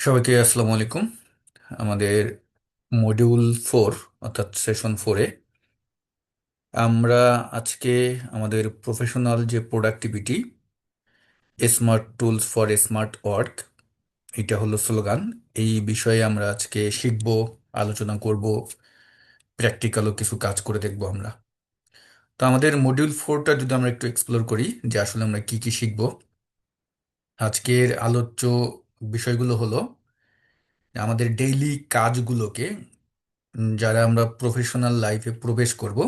সবাইকে আসসালামু আলাইকুম। আমাদের মডিউল 4 অর্থাৎ সেশন 4-এ আমরা আজকে আমাদের প্রফেশনাল যে productivity, smart tools for smart work, এটা হলো স্লোগান। এই বিষয়ে আমরা আজকে শিখব, আলোচনা করব, প্র্যাকটিক্যালও কিছু কাজ করে দেখব আমরা। তো আমাদের মডিউল 4টা যদি আমরা একটু এক্সপ্লোর করি যে আসলে আমরা কি কি শিখব। আজকের আলোচ্য বিষয়গুলো হলো আমাদের ডেইলি কাজগুলোকে, যারা আমরা প্রফেশনাল লাইফে প্রবেশ করব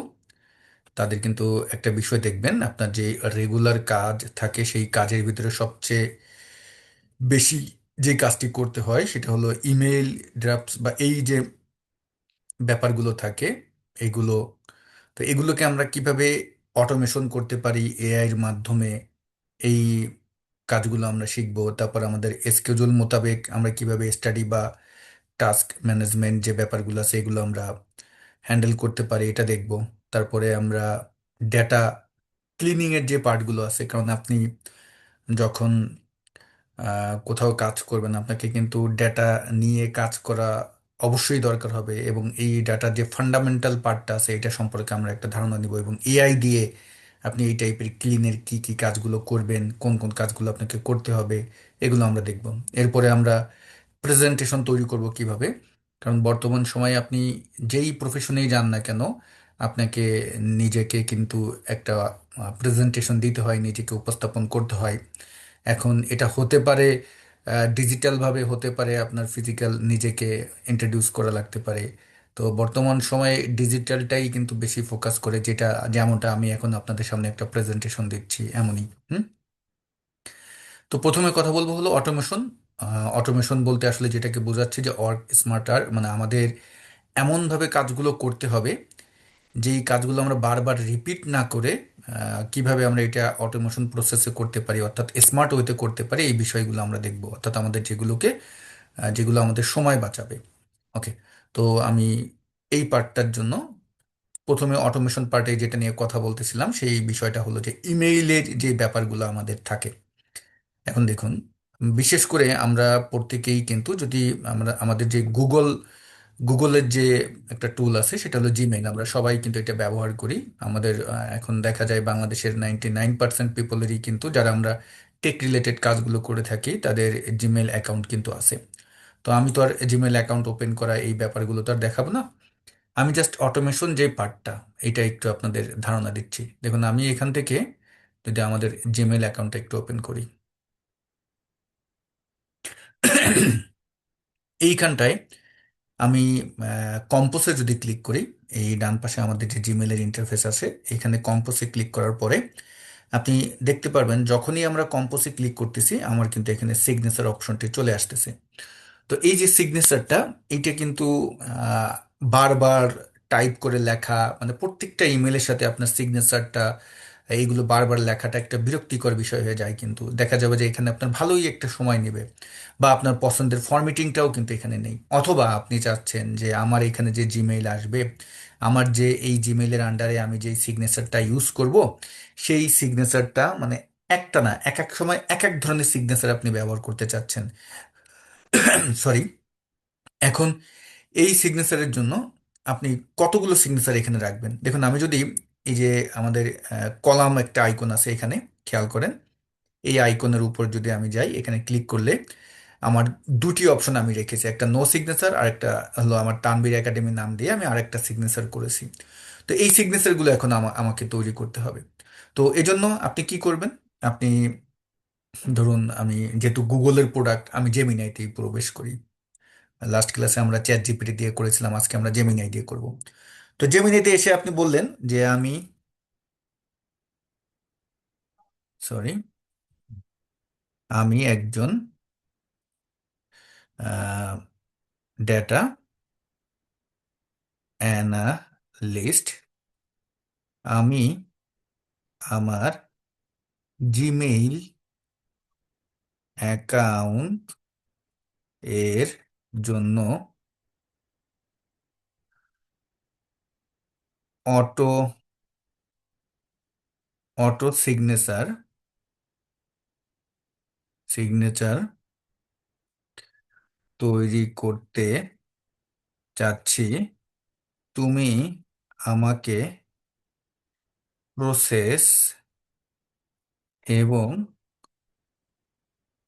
তাদের কিন্তু একটা বিষয় দেখবেন, আপনার যে রেগুলার কাজ থাকে সেই কাজের ভিতরে সবচেয়ে বেশি যে কাজটি করতে হয় সেটা হলো ইমেল ড্রাফটস বা এই যে ব্যাপারগুলো থাকে এগুলো। তো এগুলোকে আমরা কিভাবে অটোমেশন করতে পারি এআই এর মাধ্যমে, এই কাজগুলো আমরা শিখবো। তারপর আমাদের স্কেজুল মোতাবেক আমরা কিভাবে স্টাডি বা টাস্ক ম্যানেজমেন্ট যে ব্যাপারগুলো আছে এগুলো আমরা হ্যান্ডেল করতে পারি এটা দেখব। তারপরে আমরা ডেটা ক্লিনিং এর যে পার্টগুলো আছে, কারণ আপনি যখন কোথাও কাজ করবেন আপনাকে কিন্তু ডেটা নিয়ে কাজ করা অবশ্যই দরকার হবে, এবং এই ডাটার যে ফান্ডামেন্টাল পার্টটা আছে এটা সম্পর্কে আমরা একটা ধারণা নিব, এবং এআই দিয়ে আপনি এই টাইপের ক্লিনের কি কি কাজগুলো করবেন, কোন কোন কাজগুলো আপনাকে করতে হবে, এগুলো আমরা দেখব। এরপরে আমরা প্রেজেন্টেশন তৈরি করব কিভাবে, কারণ বর্তমান সময়ে আপনি যেই প্রফেশনেই যান না কেন আপনাকে নিজেকে কিন্তু একটা প্রেজেন্টেশন দিতে হয়, নিজেকে উপস্থাপন করতে হয়। এখন এটা হতে পারে ডিজিটাল ভাবে, হতে পারে আপনার ফিজিক্যাল নিজেকে ইন্ট্রোডিউস করা লাগতে পারে। তো বর্তমান সময়ে ডিজিটালটাই কিন্তু বেশি ফোকাস করে, যেটা যেমনটা আমি এখন আপনাদের সামনে একটা প্রেজেন্টেশন দিচ্ছি এমনই। হুম। তো প্রথমে কথা বলবো হলো অটোমেশন। অটোমেশন বলতে আসলে যেটাকে বোঝাচ্ছে যে ওয়ার্ক স্মার্টার, মানে আমাদের এমনভাবে কাজগুলো করতে হবে যেই কাজগুলো আমরা বারবার রিপিট না করে কিভাবে আমরা এটা অটোমেশন প্রসেসে করতে পারি, অর্থাৎ স্মার্ট ওয়েতে করতে পারি, এই বিষয়গুলো আমরা দেখব। অর্থাৎ আমাদের যেগুলো আমাদের সময় বাঁচাবে। ওকে। তো আমি এই পার্টটার জন্য প্রথমে অটোমেশন পার্টে যেটা নিয়ে কথা বলতেছিলাম সেই বিষয়টা হলো যে ইমেইলের যে ব্যাপারগুলো আমাদের থাকে। এখন দেখুন, বিশেষ করে আমরা প্রত্যেকেই কিন্তু যদি আমরা আমাদের যে গুগলের যে একটা টুল আছে সেটা হলো জিমেইল, আমরা সবাই কিন্তু এটা ব্যবহার করি। আমাদের এখন দেখা যায় বাংলাদেশের 99% পিপলেরই কিন্তু, যারা আমরা টেক রিলেটেড কাজগুলো করে থাকি, তাদের জিমেইল অ্যাকাউন্ট কিন্তু আছে। তো আমি তো আর জিমেইল অ্যাকাউন্ট ওপেন করা এই ব্যাপারগুলো তো আর দেখাবো না। আমি জাস্ট অটোমেশন যে পার্টটা এটা একটু আপনাদের ধারণা দিচ্ছি। দেখুন, আমি এখান থেকে যদি আমাদের জিমেইল অ্যাকাউন্টটা একটু ওপেন করি, এইখানটায় আমি কম্পোসে যদি ক্লিক করি, এই ডান পাশে আমাদের যে জিমেলের ইন্টারফেস আছে, এখানে কম্পোসে ক্লিক করার পরে আপনি দেখতে পারবেন যখনই আমরা কম্পোসে ক্লিক করতেছি আমার কিন্তু এখানে সিগনেচার অপশনটি চলে আসতেছে। তো এই যে সিগনেচারটা, এইটা কিন্তু আহ, বারবার টাইপ করে লেখা, মানে প্রত্যেকটা ইমেলের সাথে আপনার সিগনেচারটা এইগুলো বারবার লেখাটা একটা বিরক্তিকর বিষয় হয়ে যায়, কিন্তু দেখা যাবে যে এখানে আপনার ভালোই একটা সময় নেবে, বা আপনার পছন্দের ফরম্যাটিংটাও কিন্তু এখানে নেই। অথবা আপনি চাচ্ছেন যে আমার এখানে যে জিমেইল আসবে, আমার যে এই জিমেইলের আন্ডারে আমি যে সিগনেচারটা ইউজ করব, সেই সিগনেচারটা মানে একটা না, এক এক সময় এক এক ধরনের সিগনেচার আপনি ব্যবহার করতে চাচ্ছেন। সরি। এখন এই সিগনেচারের জন্য আপনি কতগুলো সিগনেচার এখানে রাখবেন। দেখুন, আমি যদি এই যে আমাদের কলাম একটা আইকন আছে এখানে, খেয়াল করেন, এই আইকনের উপর যদি আমি যাই, এখানে ক্লিক করলে আমার দুটি অপশন আমি রেখেছি, একটা নো সিগনেচার আর একটা হলো আমার তানভীর একাডেমি নাম দিয়ে আমি আরেকটা সিগনেচার করেছি। তো এই সিগনেচারগুলো এখন আমাকে তৈরি করতে হবে। তো এজন্য আপনি কি করবেন, আপনি ধরুন আমি যেহেতু গুগলের প্রোডাক্ট, আমি জেমিনাইতেই প্রবেশ করি। লাস্ট ক্লাসে আমরা চ্যাট জিপিটি দিয়ে করেছিলাম, আজকে আমরা জেমিনাই দিয়ে করব। তো জেমিনাইতে এসে আপনি বললেন যে সরি আমি একজন ডেটা অ্যানালিস্ট। আমি আমার জিমেইল অ্যাকাউন্ট এর জন্য অটো অটো সিগনেচার তৈরি করতে চাচ্ছি। তুমি আমাকে প্রসেস এবং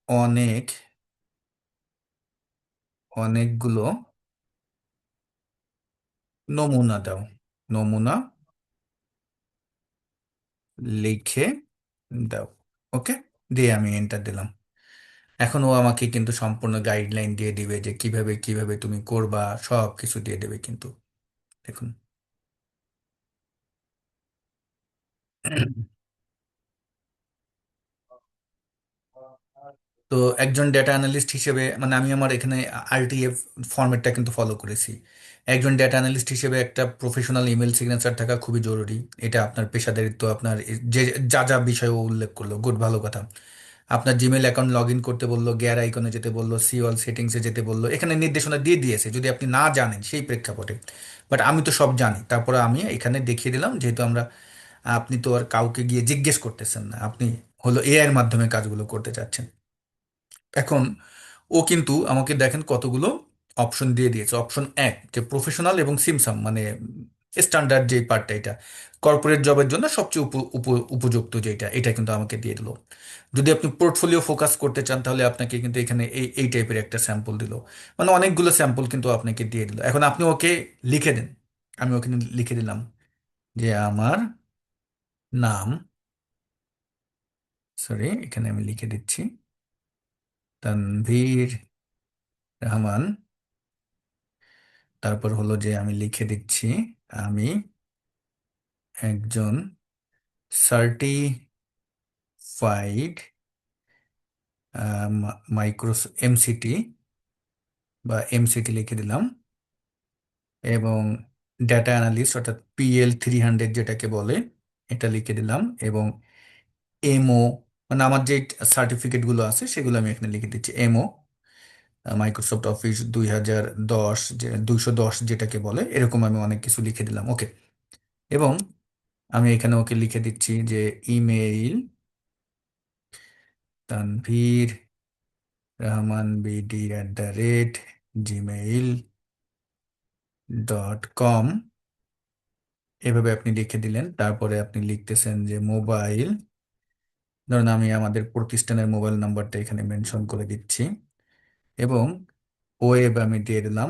অনেক অনেকগুলো নমুনা দাও, নমুনা লিখে দাও। ওকে, দিয়ে আমি এন্টার দিলাম। এখন ও আমাকে কিন্তু সম্পূর্ণ গাইডলাইন দিয়ে দিবে যে কিভাবে কিভাবে তুমি করবা, সব কিছু দিয়ে দেবে কিন্তু। দেখুন। তো একজন ডেটা অ্যানালিস্ট হিসেবে মানে আমি আমার এখানে আরটিএফ ফরম্যাটটা কিন্তু ফলো করেছি। একজন ডেটা অ্যানালিস্ট হিসেবে একটা প্রফেশনাল ইমেল সিগনেচার থাকা খুবই জরুরি। এটা আপনার পেশাদারিত্ব, আপনার যে যা যা বিষয় ও উল্লেখ করলো, গুড, ভালো কথা। আপনার জিমেল অ্যাকাউন্ট লগ ইন করতে বললো, গিয়ার আইকনে যেতে বললো, সি অল সেটিংসে যেতে বললো, এখানে নির্দেশনা দিয়ে দিয়েছে যদি আপনি না জানেন সেই প্রেক্ষাপটে। বাট আমি তো সব জানি, তারপরে আমি এখানে দেখিয়ে দিলাম যেহেতু আমরা, আপনি তো আর কাউকে গিয়ে জিজ্ঞেস করতেছেন না, আপনি হলো এআই এর মাধ্যমে কাজগুলো করতে চাচ্ছেন। এখন ও কিন্তু আমাকে দেখেন কতগুলো অপশন দিয়ে দিয়েছে। অপশন এক, যে প্রফেশনাল এবং সিমসাম মানে স্ট্যান্ডার্ড যে পার্টটা, এটা কর্পোরেট জবের জন্য সবচেয়ে উপযুক্ত যেটা, এটা কিন্তু আমাকে দিয়ে দিল। যদি আপনি পোর্টফোলিও ফোকাস করতে চান তাহলে আপনাকে কিন্তু এখানে এই এই টাইপের একটা স্যাম্পল দিল। মানে অনেকগুলো স্যাম্পল কিন্তু আপনাকে দিয়ে দিল। এখন আপনি ওকে লিখে দেন। আমি ওখানে লিখে দিলাম যে আমার নাম, সরি এখানে আমি লিখে দিচ্ছি, তানভীর রহমান। তারপর হলো যে আমি লিখে দিচ্ছি আমি একজন সার্টিফাইড মাইক্রো এমসিটি বা এমসিটি লিখে দিলাম, এবং ডেটা অ্যানালিস্ট অর্থাৎ PL 300 যেটাকে বলে, এটা লিখে দিলাম, এবং এমও মানে আমার যে সার্টিফিকেটগুলো আছে সেগুলো আমি এখানে লিখে দিচ্ছি। এমও মাইক্রোসফট অফিস 2010, যে 210 যেটাকে বলে, এরকম আমি অনেক কিছু লিখে দিলাম। ওকে, এবং আমি এখানে ওকে লিখে দিচ্ছি যে ইমেইল তানভীর রহমান BD@gmail.com, এভাবে আপনি লিখে দিলেন। তারপরে আপনি লিখতেছেন যে মোবাইল, ধরুন আমি আমাদের প্রতিষ্ঠানের মোবাইল নাম্বারটা এখানে মেনশন করে দিচ্ছি, এবং ওয়েব আমি দিয়ে দিলাম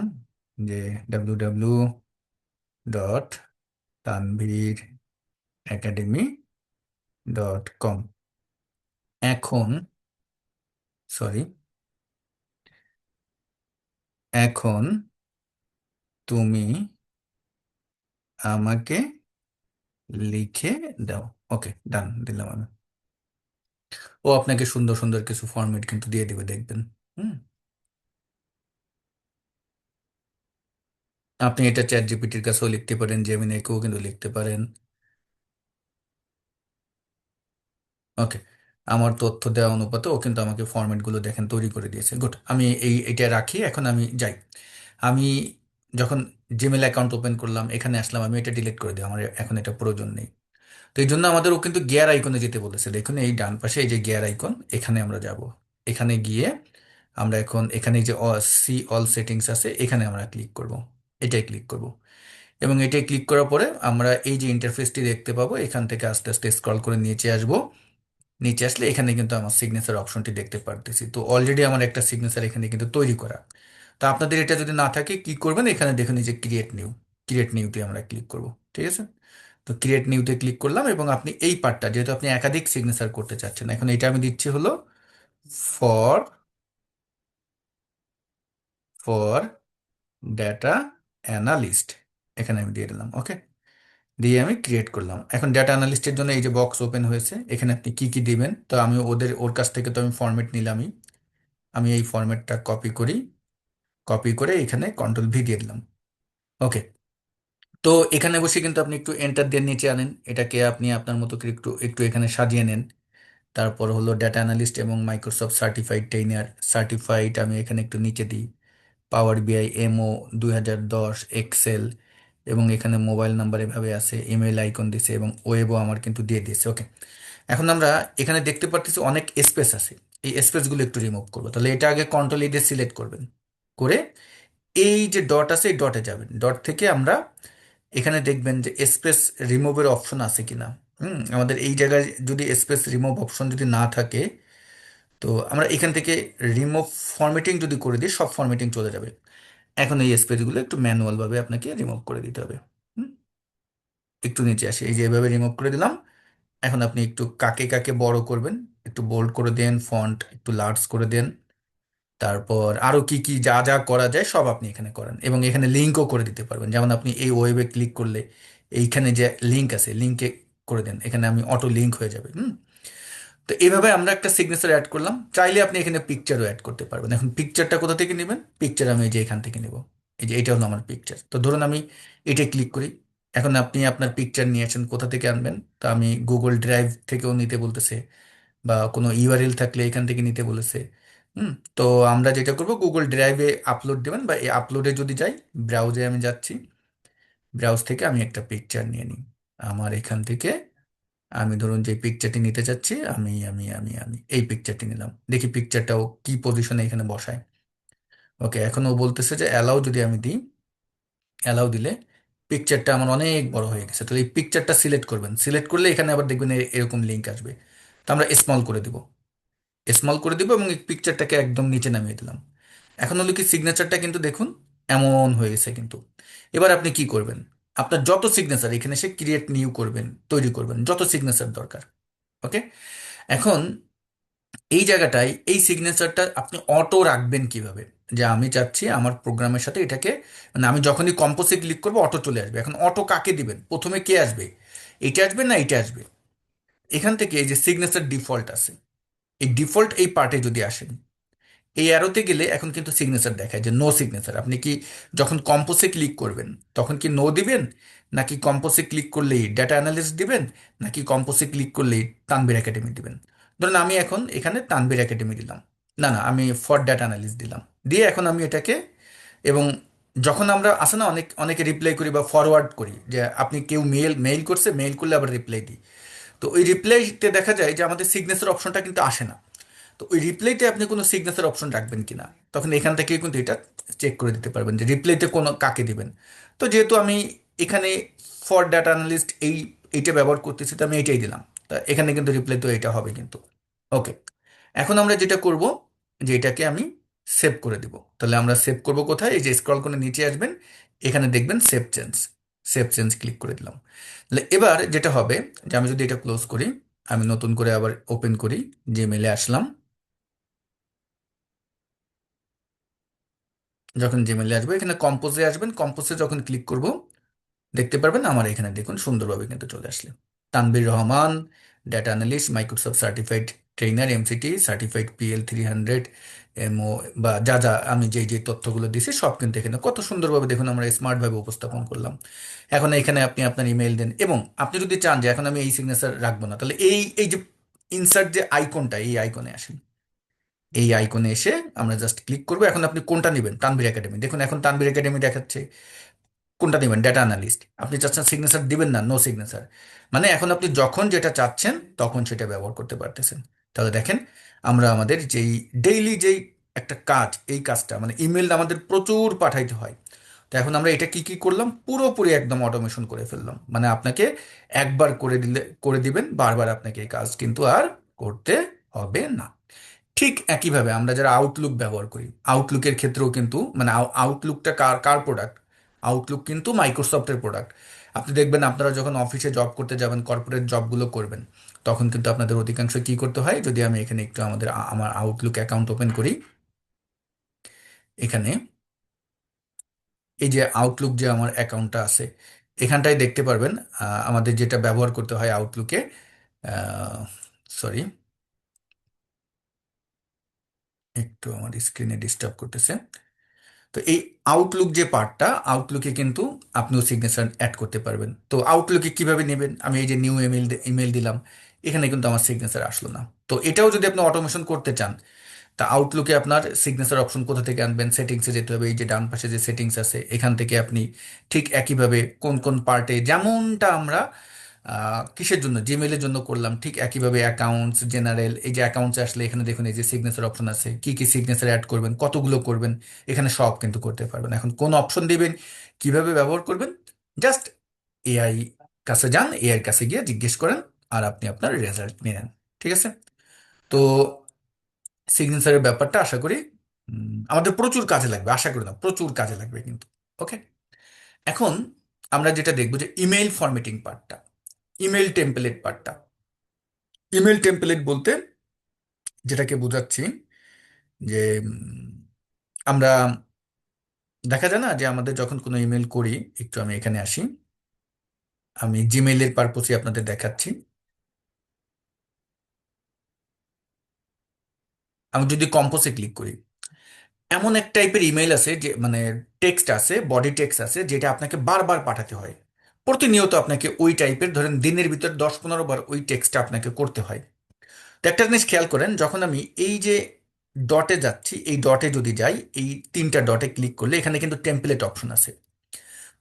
যে www.tanveeracademy.com। এখন, সরি, এখন তুমি আমাকে লিখে দাও। ওকে, ডান দিলাম আমি। ও আপনাকে সুন্দর সুন্দর কিছু ফরম্যাট কিন্তু দিয়ে দিবে, দেখবেন। হুম। আপনি এটা চ্যাট জিপিটির কাছেও লিখতে পারেন, জেমিনাইকেও কিন্তু লিখতে পারেন। ওকে, আমার তথ্য দেওয়া অনুপাতে ও কিন্তু আমাকে ফরম্যাটগুলো দেখেন তৈরি করে দিয়েছে। গুড, আমি এটা রাখি। এখন আমি যাই। আমি যখন জিমেল অ্যাকাউন্ট ওপেন করলাম, এখানে আসলাম, আমি এটা ডিলিট করে দিই, আমার এখন এটা প্রয়োজন নেই। তো এই জন্য আমাদের ও কিন্তু গিয়ার আইকনে যেতে বলেছে। দেখুন এই ডান পাশে এই যে গিয়ার আইকন, এখানে আমরা যাব। এখানে গিয়ে আমরা এখন এখানে এই যে সি অল সেটিংস আছে, এখানে আমরা ক্লিক করব। এটাই ক্লিক করব, এবং এটাই ক্লিক করার পরে আমরা এই যে ইন্টারফেসটি দেখতে পাবো, এখান থেকে আস্তে আস্তে স্ক্রল করে নিচে আসব। নিচে আসলে এখানে কিন্তু আমার সিগনেচার অপশনটি দেখতে পারতেছি। তো অলরেডি আমার একটা সিগনেচার এখানে কিন্তু তৈরি করা। তো আপনাদের এটা যদি না থাকে কি করবেন, এখানে দেখুন এই যে ক্রিয়েট নিউতে আমরা ক্লিক করব। ঠিক আছে, তো ক্রিয়েট নিউতে ক্লিক করলাম, এবং আপনি এই পার্টটা যেহেতু আপনি একাধিক সিগনেচার করতে চাচ্ছেন, এখন এটা আমি দিচ্ছি হলো ফর ফর ডেটা অ্যানালিস্ট, এখানে আমি দিয়ে দিলাম। ওকে, দিয়ে আমি ক্রিয়েট করলাম। এখন ডেটা অ্যানালিস্টের জন্য এই যে বক্স ওপেন হয়েছে, এখানে আপনি কি কি দিবেন, তো আমি ওর কাছ থেকে তো আমি ফরম্যাট নিলামই। আমি এই ফরম্যাটটা কপি করে এখানে কন্ট্রোল V দিয়ে দিলাম। ওকে, তো এখানে বসে কিন্তু আপনি একটু এন্টার দিয়ে নিচে আনেন, এটাকে আপনি আপনার মতো করে একটু একটু এখানে সাজিয়ে নেন। তারপর হলো ডেটা অ্যানালিস্ট এবং মাইক্রোসফট সার্টিফাইড ট্রেইনার, সার্টিফাইড আমি এখানে একটু নিচে দিই। পাওয়ার বিআই এমও 2010, এক্সেল, এবং এখানে মোবাইল নাম্বার এভাবে আছে, ইমেল আইকন দিছে এবং ওয়েবও আমার কিন্তু দিয়ে দিয়েছে। ওকে, এখন আমরা এখানে দেখতে পাচ্ছি অনেক স্পেস আছে। এই স্পেসগুলো একটু রিমুভ করবো, তাহলে এটা আগে কন্ট্রোল ই দিয়ে সিলেক্ট করবেন, করে এই যে ডট আছে এই ডটে যাবেন। ডট থেকে আমরা এখানে দেখবেন যে স্পেস রিমুভের অপশন আছে কিনা। আমাদের এই জায়গায় যদি স্পেস রিমুভ অপশন যদি না থাকে, তো আমরা এখান থেকে রিমুভ ফরম্যাটিং যদি করে দিই, সব ফরম্যাটিং চলে যাবে। এখন এই স্পেসগুলো একটু ম্যানুয়াল ভাবে আপনাকে রিমুভ করে দিতে হবে। হুম, একটু নিচে আসি, এই যে এভাবে রিমুভ করে দিলাম। এখন আপনি একটু কাকে কাকে বড় করবেন, একটু বোল্ড করে দেন, ফন্ট একটু লার্জ করে দেন। তারপর আরো কি কি যা যা করা যায় সব আপনি এখানে করেন, এবং এখানে লিঙ্কও করে দিতে পারবেন। যেমন আপনি এই ওয়েবে ক্লিক করলে এইখানে যে লিঙ্ক আছে লিঙ্কে করে দেন, এখানে আমি অটো লিঙ্ক হয়ে যাবে। তো এইভাবে আমরা একটা সিগনেচার অ্যাড করলাম। চাইলে আপনি এখানে পিকচারও অ্যাড করতে পারবেন। এখন পিকচারটা কোথা থেকে নেবেন? পিকচার আমি এই যে এখান থেকে নেব। এই যে এটা হলো আমার পিকচার। তো ধরুন আমি এটা ক্লিক করি। এখন আপনি আপনার পিকচার নিয়েছেন, কোথা থেকে আনবেন? তো আমি গুগল ড্রাইভ থেকেও নিতে বলতেছে, বা কোনো ইউআরএল থাকলে এখান থেকে নিতে বলেছে। হুম তো আমরা যেটা করব, গুগল ড্রাইভে আপলোড দেবেন, বা এই আপলোডে যদি যাই, ব্রাউজে আমি যাচ্ছি, ব্রাউজ থেকে আমি একটা পিকচার নিয়ে নিই আমার এখান থেকে। আমি ধরুন যে পিকচারটি নিতে চাচ্ছি, আমি এই পিকচারটি নিলাম। দেখি পিকচারটাও কি পজিশনে এখানে বসায়। ওকে, এখন ও বলতেছে যে অ্যালাউ যদি আমি দিই, অ্যালাউ দিলে পিকচারটা আমার অনেক বড় হয়ে গেছে। তো এই পিকচারটা সিলেক্ট করবেন, সিলেক্ট করলে এখানে আবার দেখবেন এরকম লিঙ্ক আসবে। তো আমরা স্মল করে দিব, স্মল করে দিব এবং এই পিকচারটাকে একদম নিচে নামিয়ে দিলাম। এখন হলো কি, সিগনেচারটা কিন্তু দেখুন এমন হয়ে গেছে কিন্তু। এবার আপনি কি করবেন? আপনার যত সিগনেচার এখানে সে ক্রিয়েট নিউ করবেন, তৈরি করবেন যত সিগনেচার দরকার। ওকে, এখন এই জায়গাটায় এই সিগনেচারটা আপনি অটো রাখবেন কিভাবে? যে আমি চাচ্ছি আমার প্রোগ্রামের সাথে এটাকে, মানে আমি যখনই কম্পোজে ক্লিক করবো অটো চলে আসবে। এখন অটো কাকে দিবেন? প্রথমে কে আসবে? এটা আসবে না এটা আসবে? এখান থেকে এই যে সিগনেচার ডিফল্ট আছে, এই ডিফল্ট এই পার্টে যদি আসেন, এই অ্যারোতে গেলে এখন কিন্তু সিগনেচার দেখায় যে নো সিগনেচার। আপনি কি যখন কম্পোজে ক্লিক করবেন তখন কি নো দিবেন, নাকি কম্পোজে ক্লিক করলেই ডেটা অ্যানালিস্ট দিবেন, নাকি কম্পোজে ক্লিক করলেই তানভীর একাডেমি দিবেন? ধরুন আমি এখন এখানে তানভীর একাডেমি দিলাম, না না আমি ফর ডেটা অ্যানালিস্ট দিলাম। দিয়ে এখন আমি এটাকে, এবং যখন আমরা আসে না অনেক অনেকে রিপ্লাই করি বা ফরওয়ার্ড করি, যে আপনি কেউ মেল মেইল করছে, মেইল করলে আবার রিপ্লাই দিই। তো ওই রিপ্লাইতে দেখা যায় যে আমাদের সিগনেচার অপশনটা কিন্তু আসে না। তো ওই রিপ্লাইতে আপনি কোনো সিগনেচার অপশন রাখবেন কিনা, তখন এখান থেকে কিন্তু এটা চেক করে দিতে পারবেন যে রিপ্লাইতে কোনো কাকে দিবেন। তো যেহেতু আমি এখানে ফর ডাটা অ্যানালিস্ট এইটা ব্যবহার করতেছি, তো আমি এইটাই দিলাম। তা এখানে কিন্তু রিপ্লাই তো এটা হবে কিন্তু। ওকে, এখন আমরা যেটা করব, যে এটাকে আমি সেভ করে দিব। তাহলে আমরা সেভ করব কোথায়? এই যে স্ক্রল করে নিচে আসবেন, এখানে দেখবেন save change, save change click করে দিলাম। তাহলে এবার যেটা হবে, যে আমি যদি এটা ক্লোজ করি, আমি নতুন করে আবার ওপেন করি, জিমেলে আসলাম। যখন জিমেলে আসবে এখানে কম্পোজে আসবেন, কম্পোজে যখন ক্লিক করব দেখতে পারবেন আমার এখানে দেখুন সুন্দরভাবে কিন্তু চলে আসলে Tanvir Rahman, data analyst, Microsoft certified trainer, MCT certified, PL 300, এমও, বা যা যা আমি যেই যে তথ্যগুলো দিয়েছি সব কিন্তু এখানে কত সুন্দরভাবে দেখুন আমরা স্মার্ট ভাবে উপস্থাপন করলাম। এখন এখানে আপনি আপনার ইমেল দেন, এবং আপনি যদি চান যে এখন আমি এই সিগনেচার রাখবো না, তাহলে এই এই যে ইনসার্ট যে আইকনটা, এই আইকনে আসেন। এই আইকনে এসে আমরা জাস্ট ক্লিক করবো। এখন আপনি কোনটা নেবেন? তানভীর একাডেমি, দেখুন এখন তানভীর একাডেমি দেখাচ্ছে। কোনটা নেবেন? Data analyst. আপনি চাচ্ছেন সিগনেচার দিবেন না, নো সিগনেচার, মানে এখন আপনি যখন যেটা চাচ্ছেন তখন সেটা ব্যবহার করতে পারতেছেন। তাহলে দেখেন আমরা আমাদের যেই ডেইলি যেই একটা কাজ, এই কাজটা মানে ইমেল আমাদের প্রচুর পাঠাইতে হয়। তো এখন আমরা এটা কি কি করলাম, পুরোপুরি একদম অটোমেশন করে ফেললাম। মানে আপনাকে একবার করে দিলে করে দিবেন, বারবার আপনাকে এই কাজ কিন্তু আর করতে হবে না। ঠিক একইভাবে আমরা যারা আউটলুক ব্যবহার করি, আউটলুকের ক্ষেত্রেও কিন্তু মানে আউটলুকটা কার কার প্রোডাক্ট? আউটলুক কিন্তু মাইক্রোসফটের প্রোডাক্ট। আপনি দেখবেন আপনারা যখন অফিসে জব করতে যাবেন, কর্পোরেট জবগুলো করবেন, তখন কিন্তু আপনাদের অধিকাংশ কি করতে হয়? যদি আমি এখানে একটু আমার আউটলুক অ্যাকাউন্ট ওপেন করি, এখানে এই যে আউটলুক যে আমার অ্যাকাউন্টটা আছে, এখানটায় দেখতে পারবেন আমাদের যেটা ব্যবহার করতে হয় আউটলুকে। সরি, একটু আমার স্ক্রিনে ডিস্টার্ব করতেছে। তো এই আউটলুক যে পার্টটা, আউটলুকে কিন্তু আপনিও সিগনেচার অ্যাড করতে পারবেন। তো আউটলুকে কিভাবে নেবেন? আমি এই যে নিউ ইমেল ইমেল দিলাম, এখানে কিন্তু আমার সিগনেচার আসলো না। তো এটাও যদি আপনি অটোমেশন করতে চান, তা আউটলুকে আপনার সিগনেচার অপশন কোথা থেকে আনবেন? সেটিংসে যেতে হবে। এই যে ডান পাশে যে সেটিংস আছে, এখান থেকে আপনি ঠিক একইভাবে কোন কোন পার্টে, যেমনটা আমরা কিসের জন্য, জিমেইলের জন্য করলাম, ঠিক একইভাবে অ্যাকাউন্টস জেনারেল, এই যে অ্যাকাউন্টসে আসলে এখানে দেখুন এই যে সিগনেচার অপশন আছে, কি কি সিগনেচার অ্যাড করবেন, কতগুলো করবেন, এখানে সব কিন্তু করতে পারবেন। এখন কোন অপশন দিবেন, কিভাবে ব্যবহার করবেন, জাস্ট এআই কাছে যান, এআই কাছে গিয়ে জিজ্ঞেস করেন, আর আপনি আপনার রেজাল্ট নিয়ে নেন। ঠিক আছে? তো সিগনেচারের ব্যাপারটা আশা করি আমাদের প্রচুর কাজে লাগবে, আশা করি না, প্রচুর কাজে লাগবে কিন্তু। ওকে, এখন আমরা যেটা দেখবো যে ইমেইল ফরম্যাটিং পার্টটা, ইমেইল টেমপ্লেট পার্টটা। ইমেইল টেমপ্লেট বলতে যেটাকে বোঝাচ্ছি যে আমরা, দেখা যায় না যে আমাদের যখন কোনো ইমেল করি, একটু আমি এখানে আসি, আমি জিমেইলের পারপোসে আপনাদের দেখাচ্ছি। আমি যদি কম্পোজে ক্লিক করি, এমন এক টাইপের ইমেল আছে যে মানে টেক্সট আছে, বডি টেক্সট আছে, যেটা আপনাকে বারবার পাঠাতে হয়। প্রতিনিয়ত আপনাকে ওই টাইপের, ধরেন দিনের ভিতর 10-15 বার ওই টেক্সটটা আপনাকে করতে হয়। তো একটা জিনিস খেয়াল করেন, যখন আমি এই যে ডটে যাচ্ছি, এই ডটে যদি যাই, এই তিনটা ডটে ক্লিক করলে এখানে কিন্তু টেমপ্লেট অপশন আছে।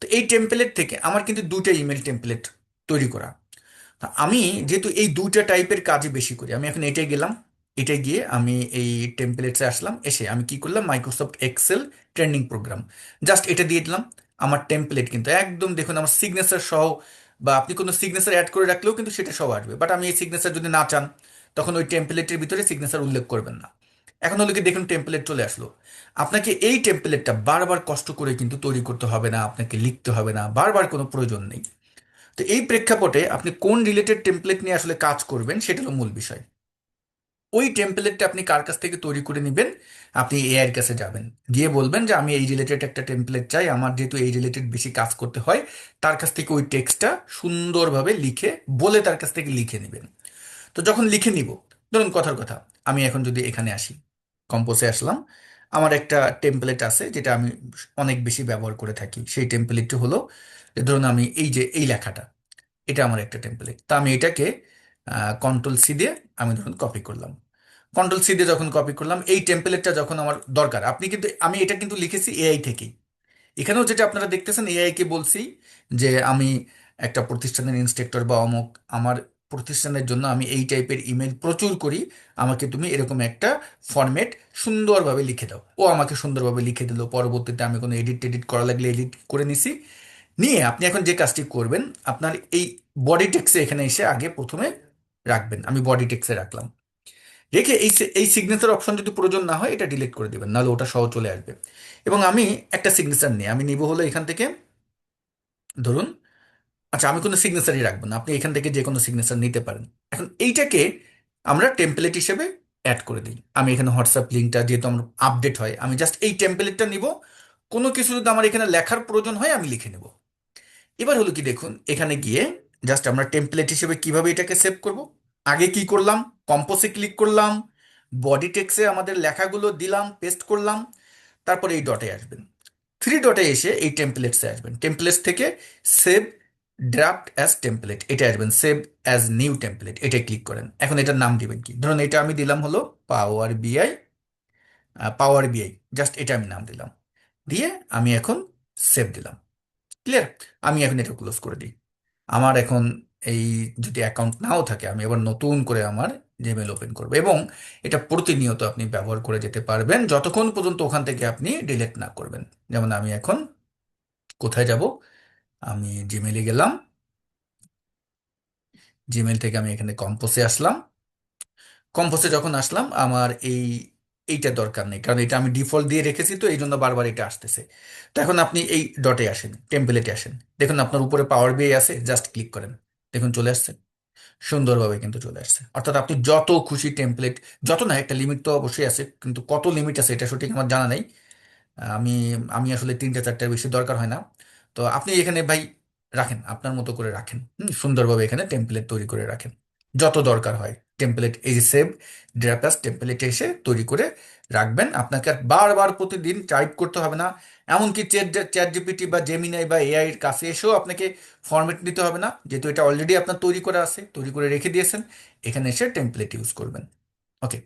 তো এই টেমপ্লেট থেকে আমার কিন্তু দুইটা ইমেল টেমপ্লেট তৈরি করা। তা আমি যেহেতু এই দুইটা টাইপের কাজই বেশি করি, আমি এখন এটাই গেলাম, এটাই গিয়ে আমি এই টেমপ্লেটসে আসলাম, এসে আমি কি করলাম, Microsoft Excel training program, just এটা দিয়ে দিলাম। আমার টেমপ্লেট কিন্তু একদম দেখুন আমার সিগনেচার সহ, বা আপনি কোনো সিগনেচার অ্যাড করে রাখলেও কিন্তু সেটা সহ আসবে। বাট আমি এই সিগনেচার যদি না চান, তখন ওই টেমপ্লেটের ভিতরে সিগনেচার উল্লেখ করবেন না। এখন হলো কি, দেখুন টেমপ্লেট চলে আসলো। আপনাকে এই টেমপ্লেটটা বারবার কষ্ট করে কিন্তু তৈরি করতে হবে না, আপনাকে লিখতে হবে না, বারবার কোনো প্রয়োজন নেই। তো এই প্রেক্ষাপটে আপনি কোন রিলেটেড টেমপ্লেট নিয়ে আসলে কাজ করবেন, সেটা হলো মূল বিষয়। ওই টেমপ্লেটটা আপনি কার কাছ থেকে তৈরি করে নেবেন? আপনি এআই এর কাছে যাবেন, গিয়ে বলবেন যে আমি এই রিলেটেড একটা টেমপ্লেট চাই, আমার যেহেতু এই রিলেটেড বেশি কাজ করতে হয়, তার কাছ থেকে ওই টেক্সটটা সুন্দরভাবে লিখে, বলে তার কাছ থেকে লিখে নেবেন। তো যখন লিখে নিব, ধরুন কথার কথা, আমি এখন যদি এখানে আসি, কম্পোজে আসলাম, আমার একটা টেমপ্লেট আছে যেটা আমি অনেক বেশি ব্যবহার করে থাকি। সেই টেমপ্লেটটি হলো যে, ধরুন আমি এই যে এই লেখাটা, এটা আমার একটা টেমপ্লেট। তা আমি এটাকে কন্ট্রোল সি দিয়ে আমি ধরুন কপি করলাম। কন্ট্রোল সি দিয়ে যখন কপি করলাম, এই টেমপ্লেটটা যখন আমার দরকার, আপনি কিন্তু, আমি এটা কিন্তু লিখেছি এআই থেকেই। এখানেও যেটা আপনারা দেখতেছেন, এআই কে বলছি যে আমি একটা প্রতিষ্ঠানের ইন্সট্রাক্টর বা অমুক, আমার প্রতিষ্ঠানের জন্য আমি এই টাইপের ইমেল প্রচুর করি, আমাকে তুমি এরকম একটা ফরম্যাট সুন্দরভাবে লিখে দাও। ও আমাকে সুন্দরভাবে লিখে দিল। পরবর্তীতে আমি কোনো এডিট টেডিট করা লাগলে এডিট করে নিছি। নিয়ে আপনি এখন যে কাজটি করবেন, আপনার এই বডি টেক্সে এখানে এসে আগে প্রথমে রাখবেন। আমি বডি টেক্সে রাখলাম, রেখে এই সিগনেচার অপশন যদি প্রয়োজন না হয়, এটা ডিলিট করে দেবেন, নাহলে ওটা সহ চলে আসবে। এবং আমি একটা সিগনেচার নিই, আমি নিব হলো এখান থেকে, ধরুন, আচ্ছা আমি কোনো সিগনেচারই রাখবো না, আপনি এখান থেকে যে কোনো সিগনেচার নিতে পারেন। এখন এইটাকে আমরা টেমপ্লেট হিসেবে অ্যাড করে দিই। আমি এখানে হোয়াটসঅ্যাপ লিঙ্কটা যেহেতু আমার আপডেট হয়, আমি জাস্ট এই টেমপ্লেটটা নিব, কোনো কিছু যদি আমার এখানে লেখার প্রয়োজন হয় আমি লিখে নেব। এবার হলো কি, দেখুন এখানে গিয়ে জাস্ট আমরা টেমপ্লেট হিসেবে কিভাবে এটাকে সেভ করব। আগে কি করলাম, কম্পোজে ক্লিক করলাম, বডি টেক্সে আমাদের লেখাগুলো দিলাম, পেস্ট করলাম, তারপরে এই ডটে আসবেন, থ্রি ডটে এসে এই টেমপ্লেটসে আসবেন, টেমপ্লেটস থেকে সেভ ড্রাফট অ্যাজ টেমপ্লেট, এটা আসবেন, সেভ অ্যাজ নিউ টেমপ্লেট, এটা ক্লিক করেন। এখন এটার নাম দিবেন কি, ধরুন এটা আমি দিলাম হলো পাওয়ার বিআই, পাওয়ার বিআই, জাস্ট এটা আমি নাম দিলাম, দিয়ে আমি এখন সেভ দিলাম। ক্লিয়ার? আমি এখন এটা ক্লোজ করে দিই। আমার এখন এই, যদি অ্যাকাউন্ট নাও থাকে, আমি আবার নতুন করে আমার জিমেল ওপেন করবো, এবং এটা প্রতিনিয়ত আপনি ব্যবহার করে যেতে পারবেন যতক্ষণ পর্যন্ত ওখান থেকে আপনি ডিলিট না করবেন। যেমন আমি এখন কোথায় যাব, আমি জিমেলে গেলাম, জিমেল থেকে আমি এখানে কম্পোসে আসলাম। কম্পোসে যখন আসলাম, আমার এইটা দরকার নেই, কারণ এটা আমি ডিফল্ট দিয়ে রেখেছি, তো এই জন্য বারবার এটা আসতেছে। তো এখন আপনি এই ডটে আসেন, টেমপ্লেটে আসেন, দেখুন আপনার উপরে পাওয়ার বিআই আছে, জাস্ট ক্লিক করেন, দেখুন চলে আসছে, সুন্দরভাবে কিন্তু চলে আসছে। অর্থাৎ আপনি যত খুশি টেমপ্লেট, যত না, একটা লিমিট তো অবশ্যই আছে, কিন্তু কত লিমিট আছে এটা সঠিক আমার জানা নেই। আমি আমি আসলে 3-4টার বেশি দরকার হয় না। তো আপনি এখানে ভাই রাখেন, আপনার মতো করে রাখেন, সুন্দরভাবে এখানে টেমপ্লেট তৈরি করে রাখেন, যত দরকার হয়। টেমপ্লেট, এই যে সেভ ড্রাফট অ্যাজ টেমপ্লেটে এসে তৈরি করে রাখবেন। আপনাকে আর বারবার প্রতিদিন টাইপ করতে হবে না। এমনকি চ্যাট জিপিটি বা জেমিনাই বা এআই এর কাছে এসেও আপনাকে ফরম্যাট নিতে হবে না, যেহেতু এটা অলরেডি আপনার তৈরি করা আছে, তৈরি করে রেখে দিয়েছেন। এখানে এসে টেমপ্লেট ইউজ করবেন। ওকে,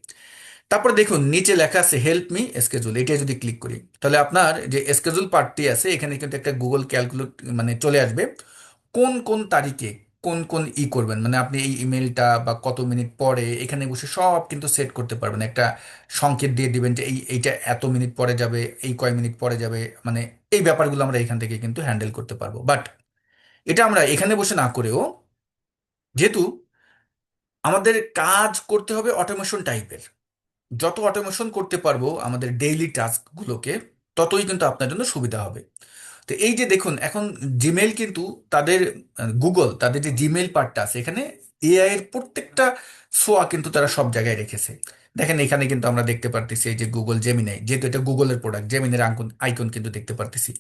তারপর দেখুন নিচে লেখা আছে হেল্প মি স্কেজুল, এটা যদি ক্লিক করি তাহলে আপনার যে স্কেজুল পার্টটি আছে এখানে কিন্তু একটা গুগল ক্যালকুলেট মানে চলে আসবে। কোন কোন তারিখে কোন কোন করবেন, মানে আপনি এই ইমেলটা বা কত মিনিট পরে এখানে বসে সব কিন্তু সেট করতে পারবেন। একটা সংকেত দিয়ে দিবেন যে এইটা এত মিনিট পরে যাবে, এই কয় মিনিট পরে যাবে, মানে এই ব্যাপারগুলো আমরা এখান থেকে কিন্তু হ্যান্ডেল করতে পারবো। বাট এটা আমরা এখানে বসে না করেও, যেহেতু আমাদের কাজ করতে হবে অটোমেশন টাইপের, যত অটোমেশন করতে পারবো আমাদের ডেইলি টাস্কগুলোকে, ততই কিন্তু আপনার জন্য সুবিধা হবে। তো এই যে দেখুন এখন জিমেইল কিন্তু তাদের, গুগল তাদের যে জিমেইল পার্টটা আছে এখানে এআই এর প্রত্যেকটা ছোঁয়া কিন্তু তারা সব জায়গায় রেখেছে। দেখেন এখানে কিন্তু আমরা দেখতে পারতেছি এই যে গুগল জেমিনাই, যেহেতু এটা গুগলের প্রোডাক্ট, জেমিনের আইকন আইকন কিন্তু দেখতে পারতেছি।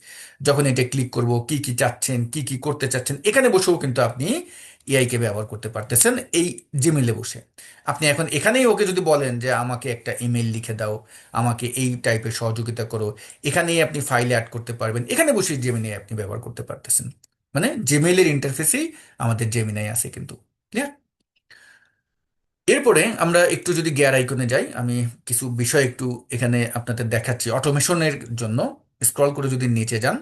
যখন এটা ক্লিক করব, কি কি চাচ্ছেন, কি কি করতে চাচ্ছেন, এখানে বসেও কিন্তু আপনি এআই কে ব্যবহার করতে পারতেছেন এই জিমেইলে বসে। আপনি এখন এখানেই ওকে যদি বলেন যে আমাকে একটা ইমেল লিখে দাও, আমাকে এই টাইপের সহযোগিতা করো, এখানেই আপনি ফাইলে অ্যাড করতে পারবেন, এখানে বসে জেমিনাই আপনি ব্যবহার করতে পারতেছেন। মানে জিমেইলের ইন্টারফেসেই আমাদের জেমিনাই আছে কিন্তু। ক্লিয়ার? এরপরে আমরা একটু যদি গিয়ার আইকনে যাই, আমি কিছু বিষয় একটু এখানে আপনাদের দেখাচ্ছি অটোমেশনের জন্য। স্ক্রল করে যদি নিচে যান,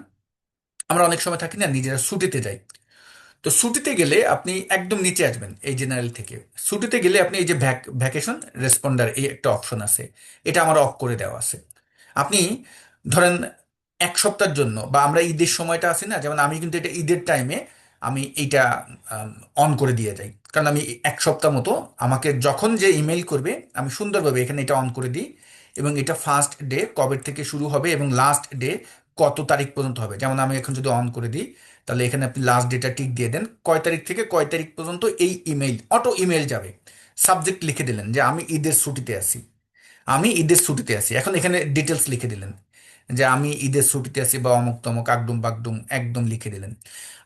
আমরা অনেক সময় থাকি না নিজেরা ছুটিতে যাই, তো ছুটিতে গেলে আপনি একদম নিচে আসবেন এই জেনারেল থেকে। ছুটিতে গেলে আপনি এই যে ভ্যাকেশন রেসপন্ডার এই একটা অপশন আছে, এটা আমার অফ করে দেওয়া আছে। আপনি ধরেন এক সপ্তাহের জন্য, বা আমরা ঈদের সময়টা আছে না, যেমন আমি কিন্তু এটা ঈদের টাইমে আমি এইটা অন করে দিয়ে যাই, কারণ আমি এক সপ্তাহ মতো আমাকে যখন যে ইমেল করবে আমি সুন্দরভাবে এখানে এটা অন করে দিই। এবং এটা ফার্স্ট ডে কবে থেকে শুরু হবে এবং লাস্ট ডে কত তারিখ পর্যন্ত হবে, যেমন আমি এখন যদি অন করে দিই তাহলে এখানে আপনি লাস্ট ডেটা টিক দিয়ে দেন, কয় তারিখ থেকে কয় তারিখ পর্যন্ত এই ইমেইল অটো ইমেল যাবে। সাবজেক্ট লিখে দিলেন যে আমি ঈদের ছুটিতে আছি, আমি ঈদের ছুটিতে আছি, এখন এখানে ডিটেলস লিখে দিলেন যে আমি ঈদের ছুটিতে আছি বা অমুক তমুক আগডুম বাগডুম একদম লিখে দিলেন।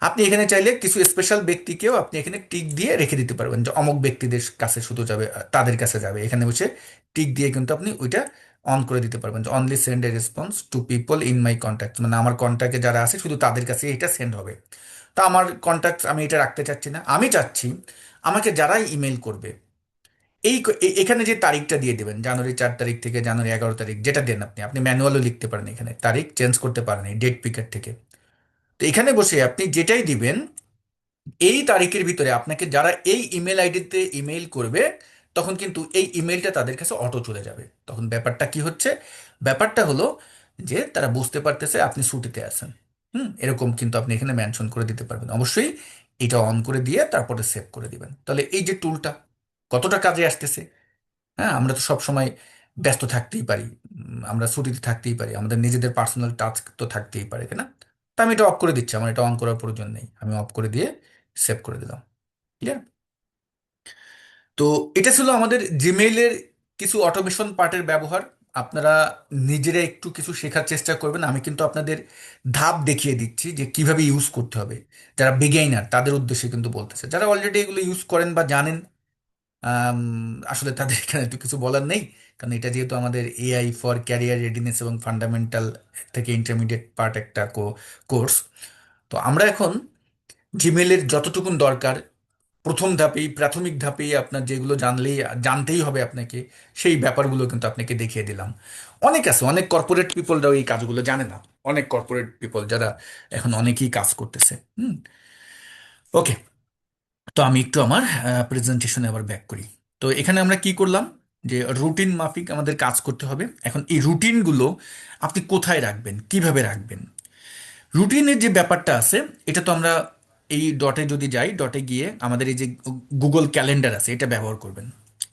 আপনি এখানে চাইলে কিছু স্পেশাল ব্যক্তিকেও আপনি এখানে টিক দিয়ে রেখে দিতে পারবেন যে অমুক ব্যক্তিদের কাছে শুধু যাবে, তাদের কাছে যাবে, এখানে বসে টিক দিয়ে কিন্তু আপনি ওইটা অন করে দিতে পারবেন যে only send A response to people in my contact, মানে আমার কন্ট্যাক্টে যারা আছে শুধু তাদের কাছে এটা সেন্ড হবে। তা আমার কন্ট্যাক্ট আমি এটা রাখতে চাচ্ছি না, আমি চাচ্ছি আমাকে যারাই ইমেল করবে এখানে যে তারিখটা দিয়ে দেবেন, জানুয়ারি 4 তারিখ থেকে জানুয়ারি 11 তারিখ, যেটা দেন আপনি আপনি ম্যানুয়ালও লিখতে পারেন, এখানে তারিখ চেঞ্জ করতে পারেন এই ডেট পিকার থেকে। তো এখানে বসে আপনি যেটাই দিবেন এই তারিখের ভিতরে আপনাকে যারা এই ইমেল আইডিতে ইমেইল করবে তখন কিন্তু এই ইমেলটা তাদের কাছে অটো চলে যাবে। তখন ব্যাপারটা কি হচ্ছে, ব্যাপারটা হলো যে তারা বুঝতে পারতেছে আপনি ছুটিতে আছেন। এরকম কিন্তু আপনি এখানে মেনশন করে দিতে পারবেন। অবশ্যই এটা অন করে দিয়ে তারপরে সেভ করে দিবেন। তাহলে এই যে টুলটা কতটা কাজে আসতেছে। হ্যাঁ, আমরা তো সব সময় ব্যস্ত থাকতেই পারি, আমরা ছুটিতে থাকতেই পারি, আমাদের নিজেদের পার্সোনাল টাস্ক তো থাকতেই পারে, তাই না? তা আমি এটা অফ করে দিচ্ছি, আমার এটা অন করার প্রয়োজন নেই, আমি অফ করে দিয়ে সেভ করে দিলাম। ক্লিয়ার? তো এটা ছিল আমাদের জিমেইলের কিছু অটোমেশন পার্টের ব্যবহার। আপনারা নিজেরা একটু কিছু শেখার চেষ্টা করবেন, আমি কিন্তু আপনাদের ধাপ দেখিয়ে দিচ্ছি যে কিভাবে ইউজ করতে হবে। যারা বিগেইনার তাদের উদ্দেশ্যে কিন্তু বলতেছে, যারা অলরেডি এগুলো ইউজ করেন বা জানেন, আম, আসলে তাদের এখানে একটু কিছু বলার নেই, কারণ এটা যেহেতু আমাদের এআই ফর ক্যারিয়ার রেডিনেস এবং ফান্ডামেন্টাল থেকে ইন্টারমিডিয়েট পার্ট একটা কোর্স। তো আমরা এখন জিমেলের যতটুকুন দরকার প্রথম ধাপেই প্রাথমিক ধাপেই আপনার যেগুলো জানতেই হবে আপনাকে, সেই ব্যাপারগুলো কিন্তু আপনাকে দেখিয়ে দিলাম। অনেক আছে, অনেক কর্পোরেট পিপলরাও এই কাজগুলো জানে না, অনেক কর্পোরেট পিপল যারা এখন অনেকেই কাজ করতেছে। ওকে, তো আমি একটু আমার প্রেজেন্টেশনে আবার ব্যাক করি। তো এখানে আমরা কি করলাম, যে রুটিন মাফিক আমাদের কাজ করতে হবে। এখন এই রুটিনগুলো আপনি কোথায় রাখবেন, কিভাবে রাখবেন, রুটিনের যে ব্যাপারটা আছে এটা তো আমরা এই ডটে যদি যাই, ডটে গিয়ে আমাদের এই যে গুগল ক্যালেন্ডার আছে এটা ব্যবহার করবেন।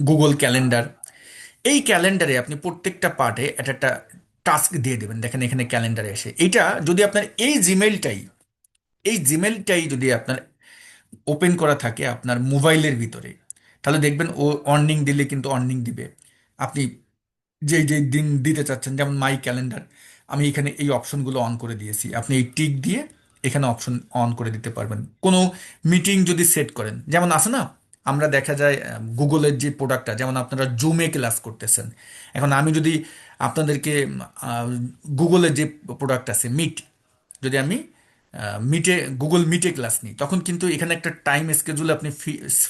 গুগল ক্যালেন্ডার, এই ক্যালেন্ডারে আপনি প্রত্যেকটা পার্টে একটা একটা টাস্ক দিয়ে দেবেন। দেখেন এখানে ক্যালেন্ডারে এসে এইটা যদি আপনার এই জিমেলটাই যদি আপনার ওপেন করা থাকে আপনার মোবাইলের ভিতরে, তাহলে দেখবেন ও অর্নিং দিলে কিন্তু অর্নিং দিবে। আপনি যেই যেই দিন দিতে চাচ্ছেন, যেমন মাই ক্যালেন্ডার, আমি এখানে এই অপশনগুলো অন করে দিয়েছি, আপনি এই টিক দিয়ে এখানে অপশন অন করে দিতে পারবেন। কোনো মিটিং যদি সেট করেন, যেমন আছে না আমরা দেখা যায় গুগলের যে প্রোডাক্টটা, যেমন আপনারা জুমে ক্লাস করতেছেন, এখন আমি যদি আপনাদেরকে গুগলের যে প্রোডাক্ট আছে মিট, যদি আমি মিটে গুগল মিটে ক্লাস নিই, তখন কিন্তু এখানে একটা টাইম স্কেজুল আপনি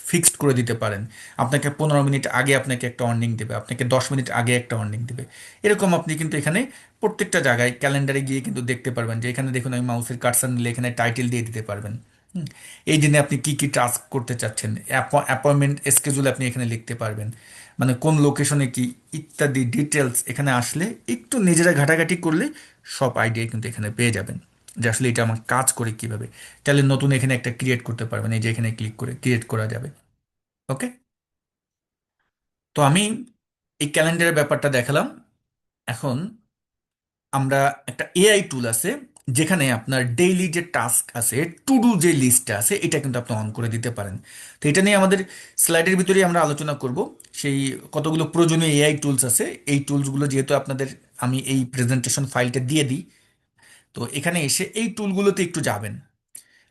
ফিক্সড করে দিতে পারেন। আপনাকে 15 মিনিট আগে আপনাকে একটা ওয়ার্নিং দেবে, আপনাকে 10 মিনিট আগে একটা ওয়ার্নিং দেবে। এরকম আপনি কিন্তু এখানে প্রত্যেকটা জায়গায় ক্যালেন্ডারে গিয়ে কিন্তু দেখতে পারবেন যে এখানে দেখুন আমি মাউসের কার্সার নিলে এখানে টাইটেল দিয়ে দিতে পারবেন। হুম, এই দিনে আপনি কি কি টাস্ক করতে চাচ্ছেন, অ্যাপয়েন্টমেন্ট স্কেজুল আপনি এখানে লিখতে পারবেন, মানে কোন লোকেশনে কি ইত্যাদি ডিটেলস এখানে আসলে একটু নিজেরা ঘাটাঘাটি করলে সব আইডিয়া কিন্তু এখানে পেয়ে যাবেন যে আসলে এটা আমার কাজ করে কিভাবে। তাহলে নতুন এখানে একটা ক্রিয়েট করতে পারবেন, এই যে এখানে ক্লিক করে ক্রিয়েট করা যাবে। ওকে, তো আমি এই ক্যালেন্ডারের ব্যাপারটা দেখালাম। এখন আমরা একটা এআই টুল আছে যেখানে আপনার ডেইলি যে টাস্ক আছে, টু ডু যে লিস্টটা আছে, এটা কিন্তু আপনি অন করে দিতে পারেন। তো এটা নিয়ে আমাদের স্লাইডের ভিতরেই আমরা আলোচনা করব। সেই কতগুলো প্রয়োজনীয় এআই টুলস আছে, এই টুলসগুলো যেহেতু আপনাদের আমি এই প্রেজেন্টেশন ফাইলটা দিয়ে দিই, তো এখানে এসে এই টুলগুলোতে একটু যাবেন।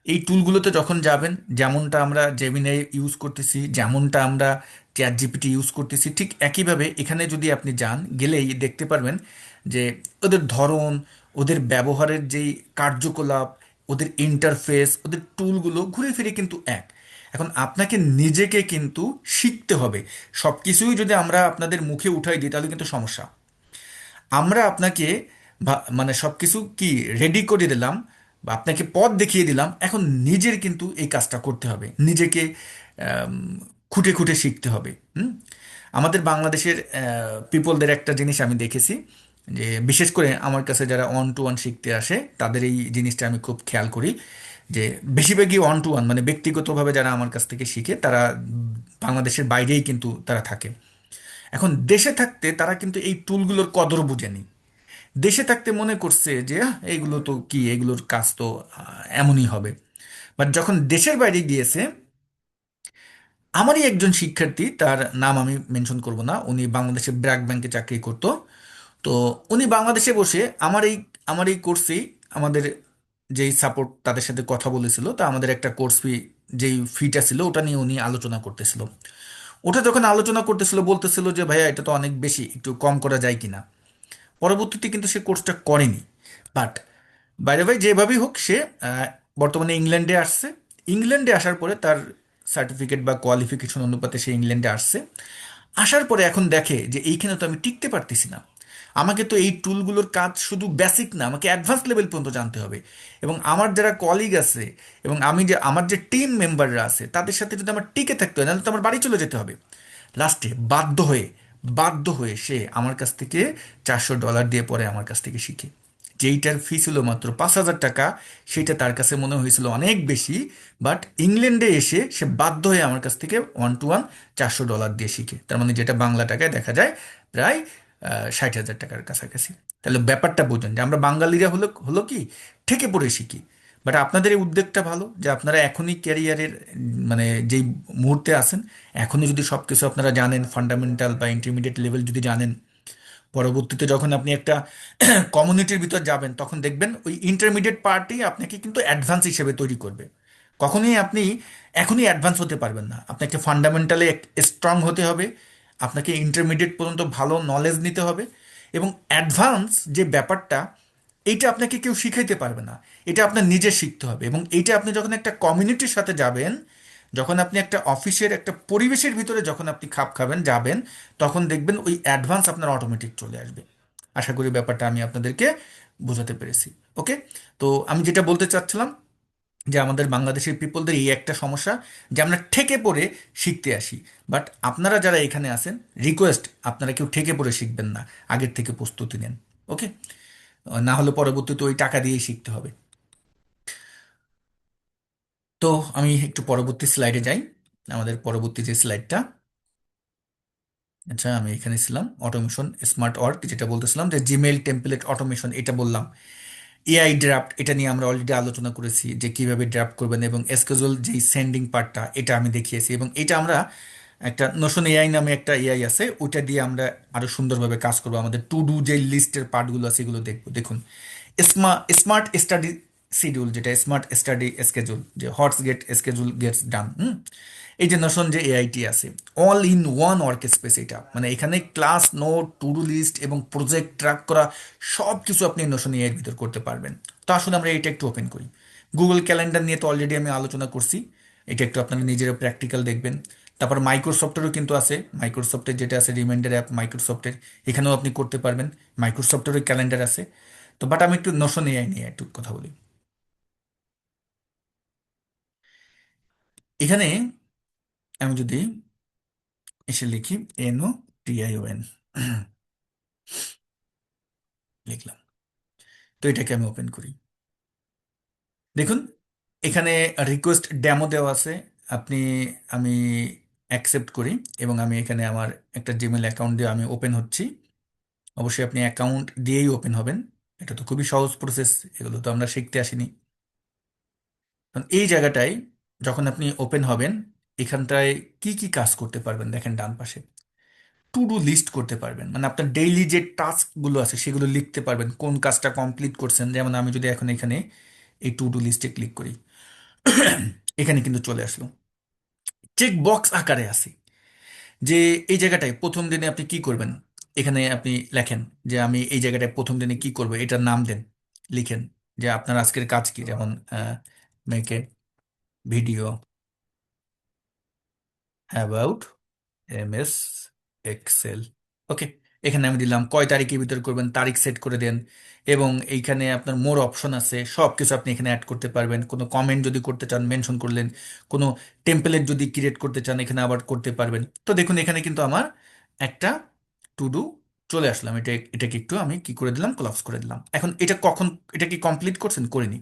এই টুলগুলোতে যখন যাবেন, যেমনটা আমরা জেমিনাই ইউজ করতেছি, যেমনটা আমরা চ্যাট জিপিটি ইউজ করতেছি, ঠিক একইভাবে এখানে যদি আপনি যান, গেলেই দেখতে পারবেন যে ওদের ধরন, ওদের ব্যবহারের যেই কার্যকলাপ, ওদের ইন্টারফেস, ওদের টুলগুলো ঘুরে ফিরে কিন্তু এক। এখন আপনাকে নিজেকে কিন্তু শিখতে হবে। সব কিছুই যদি আমরা আপনাদের মুখে উঠাই দিই তাহলে কিন্তু সমস্যা। আমরা আপনাকে মানে সব কিছু কি রেডি করে দিলাম বা আপনাকে পথ দেখিয়ে দিলাম, এখন নিজের কিন্তু এই কাজটা করতে হবে, নিজেকে আম, খুঁটে খুঁটে শিখতে হবে। হুম, আমাদের বাংলাদেশের পিপলদের একটা জিনিস আমি দেখেছি, যে বিশেষ করে আমার কাছে যারা ওয়ান টু ওয়ান শিখতে আসে তাদের এই জিনিসটা আমি খুব খেয়াল করি, যে বেশিরভাগই ওয়ান টু ওয়ান মানে ব্যক্তিগতভাবে যারা আমার কাছ থেকে শিখে তারা বাংলাদেশের বাইরেই কিন্তু তারা থাকে। এখন দেশে থাকতে তারা কিন্তু এই টুলগুলোর কদর বুঝেনি। দেশে থাকতে মনে করছে যে এইগুলো তো কি, এগুলোর কাজ তো এমনই হবে। বাট যখন দেশের বাইরে গিয়েছে, আমারই একজন শিক্ষার্থী, তার নাম আমি মেনশন করব না, উনি বাংলাদেশের ব্র্যাক ব্যাংকে চাকরি করত। তো উনি বাংলাদেশে বসে আমার এই কোর্সেই আমাদের যেই সাপোর্ট তাদের সাথে কথা বলেছিল, তা আমাদের একটা কোর্স ফি, যেই ফিটা ছিল ওটা নিয়ে উনি আলোচনা করতেছিল। ওটা যখন আলোচনা করতেছিল বলতেছিল যে ভাইয়া এটা তো অনেক বেশি, একটু কম করা যায় কিনা। পরবর্তীতে কিন্তু সে কোর্সটা করেনি। বাট বাইরে ভাই যেভাবেই হোক সে বর্তমানে ইংল্যান্ডে আসছে। ইংল্যান্ডে আসার পরে তার সার্টিফিকেট বা কোয়ালিফিকেশন অনুপাতে সে ইংল্যান্ডে আসছে। আসার পরে এখন দেখে যে এইখানে তো আমি টিকতে পারতেছি না, আমাকে তো এই টুলগুলোর কাজ শুধু বেসিক না, আমাকে অ্যাডভান্স লেভেল পর্যন্ত জানতে হবে। এবং আমার যারা কলিগ আছে এবং আমার যে টিম মেম্বাররা আছে তাদের সাথে যদি আমার টিকে থাকতে হয়, নাহলে তো আমার বাড়ি চলে যেতে হবে। লাস্টে বাধ্য হয়ে সে আমার কাছ থেকে $400 দিয়ে পরে আমার কাছ থেকে শিখে। যেইটার ফি ছিল মাত্র 5,000 টাকা, সেটা তার কাছে মনে হয়েছিল অনেক বেশি। বাট ইংল্যান্ডে এসে সে বাধ্য হয়ে আমার কাছ থেকে ওয়ান টু ওয়ান $400 দিয়ে শিখে, তার মানে যেটা বাংলা টাকায় দেখা যায় প্রায় 60,000 টাকার কাছাকাছি। তাহলে ব্যাপারটা বুঝুন যে আমরা বাঙালিরা হলো হলো কি ঠেকে পড়ে শিখি। বাট আপনাদের এই উদ্যোগটা ভালো যে আপনারা এখনই ক্যারিয়ারের মানে যেই মুহূর্তে আছেন, এখনই যদি সব কিছু আপনারা জানেন, ফান্ডামেন্টাল বা ইন্টারমিডিয়েট লেভেল যদি জানেন, পরবর্তীতে যখন আপনি একটা কমিউনিটির ভিতর যাবেন তখন দেখবেন ওই ইন্টারমিডিয়েট পার্টি আপনাকে কিন্তু অ্যাডভান্স হিসেবে তৈরি করবে। কখনোই আপনি এখনই অ্যাডভান্স হতে পারবেন না, আপনাকে ফান্ডামেন্টালি স্ট্রং হতে হবে, আপনাকে ইন্টারমিডিয়েট পর্যন্ত ভালো নলেজ নিতে হবে। এবং অ্যাডভান্স যে ব্যাপারটা, এইটা আপনাকে কেউ শিখাইতে পারবে না, এটা আপনার নিজে শিখতে হবে। এবং এইটা আপনি যখন একটা কমিউনিটির সাথে যাবেন, যখন আপনি একটা অফিসের একটা পরিবেশের ভিতরে যখন আপনি খাপ খাবেন যাবেন, তখন দেখবেন ওই অ্যাডভান্স আপনার অটোমেটিক চলে আসবে। আশা করি ব্যাপারটা আমি আপনাদেরকে বোঝাতে পেরেছি। ওকে, তো আমি যেটা বলতে চাচ্ছিলাম যে আমাদের বাংলাদেশের পিপলদের এই একটা সমস্যা, যে আমরা ঠেকে পড়ে শিখতে আসি। বাট আপনারা যারা এখানে আছেন, রিকোয়েস্ট আপনারা কেউ ঠেকে পড়ে শিখবেন না, আগের থেকে প্রস্তুতি নেন। ওকে, না হলে পরবর্তীতে ওই টাকা দিয়েই শিখতে হবে। তো আমি একটু পরবর্তী স্লাইডে যাই, আমাদের পরবর্তী যে স্লাইডটা, আচ্ছা আমি এখানে ছিলাম অটোমেশন স্মার্ট ওয়ার্ক, যেটা বলতেছিলাম যে জিমেইল টেমপ্লেট অটোমেশন, এটা বললাম। এআই ড্রাফট, এটা নিয়ে আমরা অলরেডি আলোচনা করেছি যে কিভাবে ড্রাফট করবেন, এবং এসকিউএল যেই সেন্ডিং পার্টটা এটা আমি দেখিয়েছি। এবং এটা আমরা একটা নোশন এআই নামে একটা এআই আছে, ওইটা দিয়ে আমরা আরো সুন্দরভাবে কাজ করবো। আমাদের টু ডু যে লিস্টের পার্টগুলো আছে এগুলো দেখবো। দেখুন, স্মার্ট স্টাডি শিডিউল, যেটা স্মার্ট স্টাডি স্কেজুল, যে হটস গেট স্কেজুল গেটস ডান। এই যে নোশন যে এআইটি আছে, all in one workspace, এটা মানে এখানে class, note, to do list এবং প্রজেক্ট ট্র্যাক করা সব কিছু আপনি নোশন এআই এর ভিতর করতে পারবেন। তো আসলে আমরা এটা একটু ওপেন করি। গুগল ক্যালেন্ডার নিয়ে তো অলরেডি আমি আলোচনা করছি, এটা একটু আপনারা নিজেরা প্র্যাকটিক্যাল দেখবেন। তারপর মাইক্রোসফটেরও কিন্তু আছে, মাইক্রোসফটের যেটা আছে রিমাইন্ডার অ্যাপ মাইক্রোসফটের, এখানেও আপনি করতে পারবেন। মাইক্রোসফটেরও ক্যালেন্ডার আছে। তো বাট আমি একটু নোশন এআই নিয়ে একটু কথা বলি। এখানে আমি যদি এসে লিখি NOTION, লিখলাম। তো এটাকে আমি ওপেন করি। দেখুন, এখানে রিকোয়েস্ট ডেমো দেওয়া আছে। আপনি, আমি অ্যাকসেপ্ট করি এবং আমি এখানে আমার একটা জিমেল অ্যাকাউন্ট দিয়ে আমি ওপেন হচ্ছি। অবশ্যই আপনি অ্যাকাউন্ট দিয়েই ওপেন হবেন, এটা তো খুবই সহজ প্রসেস, এগুলো তো আমরা শিখতে আসিনি। কারণ এই জায়গাটায় যখন আপনি ওপেন হবেন, এখানটায় কি কি কাজ করতে পারবেন দেখেন ডান পাশে। টু ডু লিস্ট করতে পারবেন, মানে আপনার ডেইলি যে টাস্কগুলো আছে সেগুলো লিখতে পারবেন, কোন কাজটা কমপ্লিট করছেন। যেমন আমি যদি এখন এখানে এই টু ডু লিস্টে ক্লিক করি, এখানে কিন্তু চলে আসলো, চেক বক্স আকারে আছে যে এই জায়গাটায় প্রথম দিনে আপনি কি করবেন। এখানে আপনি লেখেন যে আমি এই জায়গাটায় প্রথম দিনে কি করবো, এটার নাম দেন, লিখেন যে আপনার আজকের কাজ কি, যেমন make a video about MS Excel. Okay, এখানে আমি দিলাম কয় তারিখের ভিতর করবেন, তারিখ সেট করে দেন। এবং এইখানে আপনার মোর অপশন আছে, সব কিছু আপনি এখানে অ্যাড করতে পারবেন। কোনো কমেন্ট যদি করতে চান মেনশন করলেন, কোনো টেমপ্লেট যদি ক্রিয়েট করতে চান এখানে আবার করতে পারবেন। তো দেখুন এখানে কিন্তু আমার একটা টু ডু চলে আসলাম। এটাকে একটু আমি কি করে দিলাম, ক্লোজ করে দিলাম। এখন এটা কখন, এটা কি কমপ্লিট করছেন, করিনি,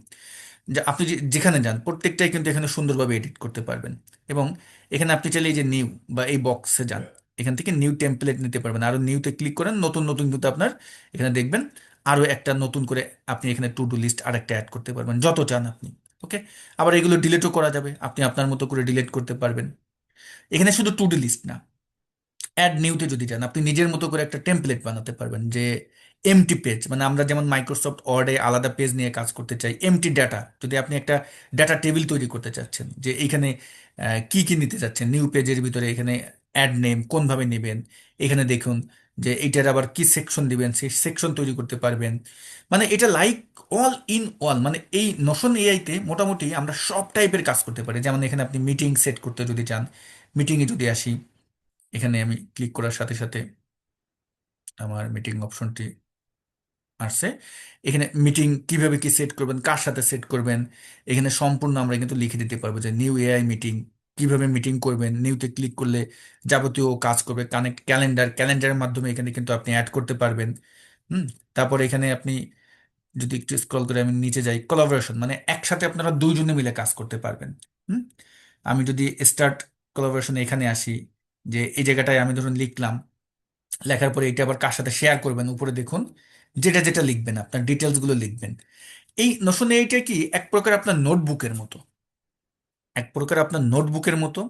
যে আপনি যেখানে যান প্রত্যেকটাই কিন্তু এখানে সুন্দরভাবে এডিট করতে পারবেন। এবং এখানে আপনি চাইলে এই যে নিউ বা এই বক্সে যান, এখান থেকে নিউ টেমপ্লেট নিতে পারবেন। আরো নিউতে ক্লিক করেন, নতুন নতুন কিন্তু আপনার এখানে দেখবেন আরো একটা নতুন করে আপনি এখানে টু ডু লিস্ট আরেকটা অ্যাড করতে পারবেন যত চান আপনি। ওকে, আবার এগুলো ডিলিটও করা যাবে, আপনি আপনার মতো করে ডিলিট করতে পারবেন। এখানে শুধু টু ডু লিস্ট না, অ্যাড নিউতে যদি যান আপনি নিজের মতো করে একটা টেমপ্লেট বানাতে পারবেন, যে এমটি পেজ, মানে আমরা যেমন মাইক্রোসফট ওয়ার্ডে আলাদা পেজ নিয়ে কাজ করতে চাই, এমটি ডাটা, যদি আপনি একটা ডাটা টেবিল তৈরি করতে চাচ্ছেন, যে এইখানে কি কি নিতে চাচ্ছেন নিউ পেজের ভিতরে, এখানে অ্যাড নেম কোনভাবে নেবেন, এখানে দেখুন যে এইটার আবার কি সেকশন দিবেন, সেই সেকশন তৈরি করতে পারবেন। মানে এটা লাইক অল ইন অল, মানে এই নোশন এআইতে মোটামুটি আমরা সব টাইপের কাজ করতে পারি। যেমন এখানে আপনি মিটিং সেট করতে যদি চান, মিটিংয়ে যদি আসি, এখানে আমি ক্লিক করার সাথে সাথে আমার মিটিং অপশনটি আসছে। এখানে মিটিং কিভাবে কি সেট করবেন, কার সাথে সেট করবেন, এখানে সম্পূর্ণ আমরা কিন্তু লিখে দিতে পারবো যে নিউ এআই মিটিং কিভাবে মিটিং করবেন। নিউতে ক্লিক করলে যাবতীয় কাজ করবে, কানেক্ট ক্যালেন্ডার, ক্যালেন্ডারের মাধ্যমে এখানে কিন্তু আপনি অ্যাড করতে পারবেন। হুম, তারপর এখানে আপনি যদি একটু স্ক্রল করে আমি নিচে যাই, কোলাবোরেশন, মানে একসাথে আপনারা দুইজনে মিলে কাজ করতে পারবেন। হুম, আমি যদি স্টার্ট কোলাবোরেশন এখানে আসি, যে এই জায়গাটায় আমি ধরুন লিখলাম, লেখার পরে এটা আবার কার সাথে শেয়ার করবেন, উপরে দেখুন যেটা যেটা লিখবেন আপনার ডিটেলস গুলো লিখবেন। এই নোশন এইটা কি এক প্রকার আপনার নোটবুকের মতো, এক প্রকার আপনার নোটবুকের মতো,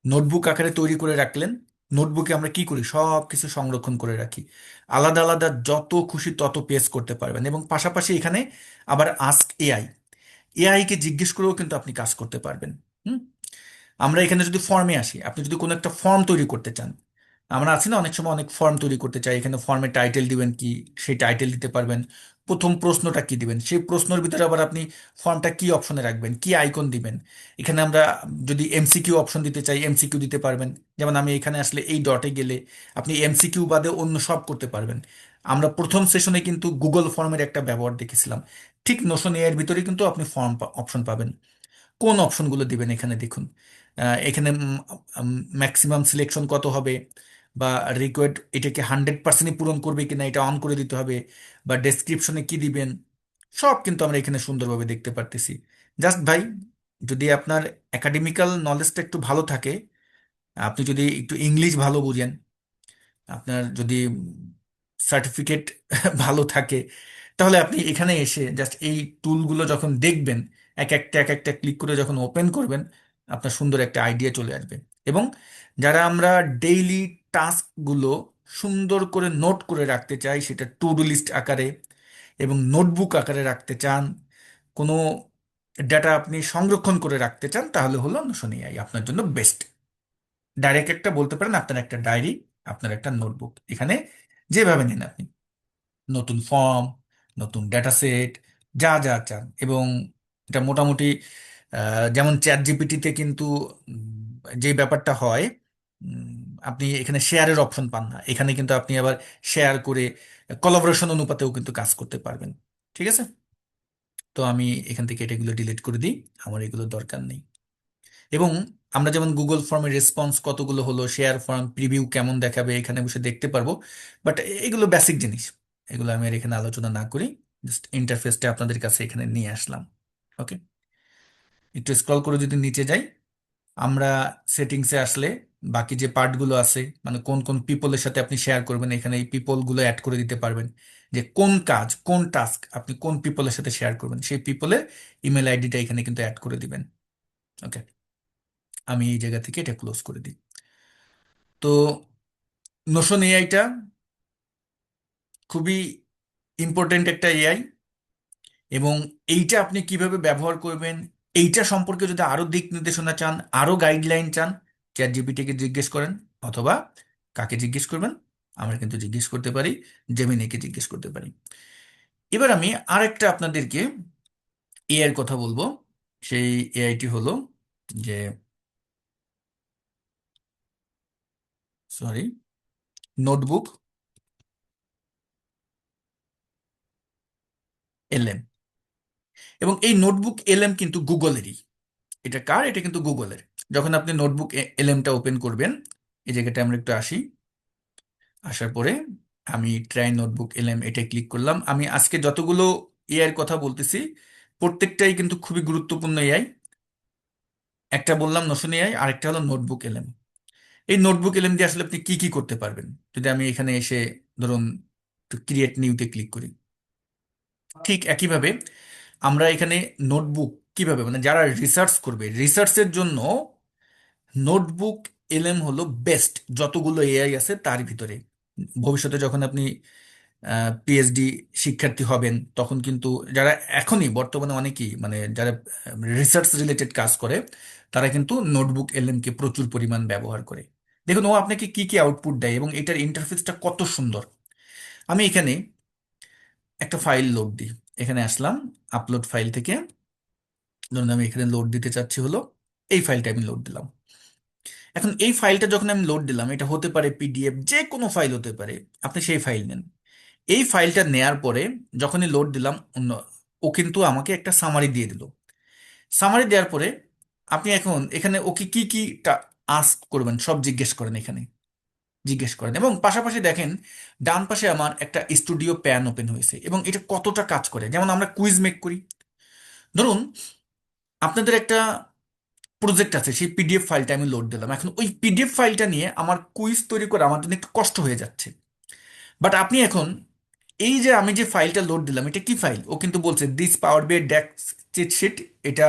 নোটবুক আকারে তৈরি করে রাখলেন। নোটবুকে আমরা কি করি, সব কিছু সংরক্ষণ করে রাখি, আলাদা আলাদা যত খুশি তত পেজ করতে পারবেন। এবং পাশাপাশি এখানে আবার আস্ক এআই, এআই কে জিজ্ঞেস করেও কিন্তু আপনি কাজ করতে পারবেন। হুম, আমরা এখানে যদি ফর্মে আসি, আপনি যদি কোনো একটা ফর্ম তৈরি করতে চান, আমরা আছি না অনেক সময় অনেক ফর্ম তৈরি করতে চাই, এখানে ফর্মে টাইটেল দিবেন কি, সেই টাইটেল দিতে পারবেন। প্রথম প্রশ্নটা কি দিবেন, সেই প্রশ্নের ভিতরে আবার আপনি ফর্মটা কি অপশনে রাখবেন, কি আইকন দিবেন। এখানে আমরা যদি MCQ অপশন দিতে চাই MCQ দিতে পারবেন। যেমন আমি এখানে আসলে এই ডটে গেলে আপনি MCQ বাদে অন্য সব করতে পারবেন। আমরা প্রথম সেশনে কিন্তু গুগল ফর্মের একটা ব্যবহার দেখেছিলাম, ঠিক নোশন এর ভিতরে কিন্তু আপনি ফর্ম অপশন পাবেন। কোন অপশনগুলো দিবেন এখানে দেখুন। এখানে ম্যাক্সিমাম সিলেকশন কত হবে, বা রিকোয়ার্ড এটাকে 100% পূরণ করবে কিনা এটা অন করে দিতে হবে, বা ডেসক্রিপশনে কি দিবেন, সব কিন্তু আমরা এখানে সুন্দরভাবে দেখতে পারতেছি। জাস্ট ভাই, যদি আপনার একাডেমিক্যাল নলেজটা একটু ভালো থাকে, আপনি যদি একটু ইংলিশ ভালো বুঝেন, আপনার যদি সার্টিফিকেট ভালো থাকে, তাহলে আপনি এখানে এসে জাস্ট এই টুলগুলো যখন দেখবেন, এক একটা ক্লিক করে যখন ওপেন করবেন, আপনার সুন্দর একটা আইডিয়া চলে আসবে। এবং যারা আমরা ডেইলি টাস্কগুলো সুন্দর করে নোট করে রাখতে চাই, সেটা টু ডু লিস্ট আকারে এবং নোটবুক আকারে রাখতে চান, কোনো ডাটা আপনি সংরক্ষণ করে রাখতে চান, তাহলে হলো নোশন এআই আপনার জন্য বেস্ট। ডাইরেক্ট একটা বলতে পারেন আপনার একটা ডায়েরি, আপনার একটা নোটবুক, এখানে যেভাবে নিন আপনি নতুন ফর্ম, নতুন ডেটা সেট, যা যা চান। এবং এটা মোটামুটি যেমন চ্যাট জিপিটিতে কিন্তু যে ব্যাপারটা হয়, উম, আপনি এখানে শেয়ারের অপশন পান না, এখানে কিন্তু আপনি আবার শেয়ার করে কোলাবোরেশন অনুপাতেও কিন্তু কাজ করতে পারবেন। ঠিক আছে, তো আমি এখান থেকে এটাগুলো ডিলিট করে দিই, আমার এগুলো দরকার নেই। এবং আমরা যেমন গুগল ফর্মের রেসপন্স কতগুলো হলো, শেয়ার ফর্ম প্রিভিউ কেমন দেখাবে এখানে বসে দেখতে পারবো। বাট এগুলো বেসিক জিনিস, এগুলো আমি আর এখানে আলোচনা না করি, জাস্ট ইন্টারফেসটা আপনাদের কাছে এখানে নিয়ে আসলাম। ওকে, একটু স্ক্রল করে যদি নিচে যাই, আমরা সেটিংসে আসলে বাকি যে পার্টগুলো আছে, মানে কোন কোন পিপলের সাথে আপনি শেয়ার করবেন, এখানে এই পিপল গুলো অ্যাড করে দিতে পারবেন। যে কোন কাজ, কোন টাস্ক আপনি কোন পিপলের সাথে শেয়ার করবেন, সেই পিপলের ইমেল আইডিটা এখানে কিন্তু অ্যাড করে দিবেন। ওকে, আমি এই জায়গা থেকে এটা ক্লোজ করে দিই। তো নোশন এআইটা খুবই ইম্পর্টেন্ট একটা এআই, এবং এইটা আপনি কিভাবে ব্যবহার করবেন এইটা সম্পর্কে যদি আরো দিক নির্দেশনা চান, আরো গাইডলাইন চান, চ্যাট জিপিটিকে জিজ্ঞেস করেন, অথবা কাকে জিজ্ঞেস করবেন, আমরা কিন্তু জিজ্ঞেস করতে পারি, জেমিনিকে জিজ্ঞেস করতে পারি। এবার আমি আরেকটা আপনাদেরকে এআই এর কথা বলবো। সেই এআইটি হলো যে, সরি, নোটবুক এলএম। এবং এই নোটবুক এলএম কিন্তু গুগলেরই। এটা কার? এটা কিন্তু গুগলের। যখন আপনি নোটবুক এলএমটা ওপেন করবেন, এই জায়গাটা আমরা একটু আসি, আসার পরে আমি ট্রাই নোটবুক এলএম এটা ক্লিক করলাম। আমি আজকে যতগুলো এআই এর কথা বলতেছি প্রত্যেকটাই কিন্তু খুবই গুরুত্বপূর্ণ এআই। একটা বললাম নোশন এআই, আরেকটা হলো নোটবুক এলএম। এই নোটবুক এলএম দিয়ে আসলে আপনি কি কি করতে পারবেন, যদি আমি এখানে এসে ধরুন ক্রিয়েট নিউতে ক্লিক করি, ঠিক একইভাবে আমরা এখানে নোটবুক কিভাবে, মানে যারা রিসার্চ করবে, রিসার্চের জন্য নোটবুক এলএম হলো বেস্ট যতগুলো এআই আছে তার ভিতরে। ভবিষ্যতে যখন আপনি পিএইচডি শিক্ষার্থী হবেন, তখন কিন্তু যারা এখনই বর্তমানে অনেকেই, মানে যারা রিসার্চ রিলেটেড কাজ করে, তারা কিন্তু নোটবুক এলএম কে প্রচুর পরিমাণ ব্যবহার করে। দেখুন ও আপনাকে কি কি আউটপুট দেয় এবং এটার ইন্টারফেসটা কত সুন্দর। আমি এখানে একটা ফাইল লোড দিই, এখানে আসলাম আপলোড ফাইল থেকে, ধরুন আমি এখানে লোড দিতে চাচ্ছি হলো এই ফাইলটা আমি লোড দিলাম। এখন এই ফাইলটা যখন আমি লোড দিলাম, এটা হতে পারে পিডিএফ, যে কোনো ফাইল হতে পারে, আপনি সেই ফাইল নেন। এই ফাইলটা নেয়ার পরে যখনই লোড দিলাম, ও কিন্তু আমাকে একটা সামারি দিয়ে দিল। সামারি দেওয়ার পরে আপনি এখন এখানে ওকে কি কি আস্ক করবেন সব জিজ্ঞেস করেন, এখানে জিজ্ঞেস করেন। এবং পাশাপাশি দেখেন ডান পাশে আমার একটা স্টুডিও প্যান ওপেন হয়েছে, এবং এটা কতটা কাজ করে। যেমন আমরা কুইজ মেক করি, ধরুন আপনাদের একটা প্রজেক্ট আছে, সেই পিডিএফ ফাইলটা আমি লোড দিলাম, এখন ওই পিডিএফ ফাইলটা নিয়ে আমার কুইজ তৈরি করা আমার জন্য একটু কষ্ট হয়ে যাচ্ছে। বাট আপনি এখন এই যে আমি যে ফাইলটা লোড দিলাম, এটা কি ফাইল, ও কিন্তু বলছে দিস পাওয়ার বিআই ড্যাক্স চিট শিট। এটা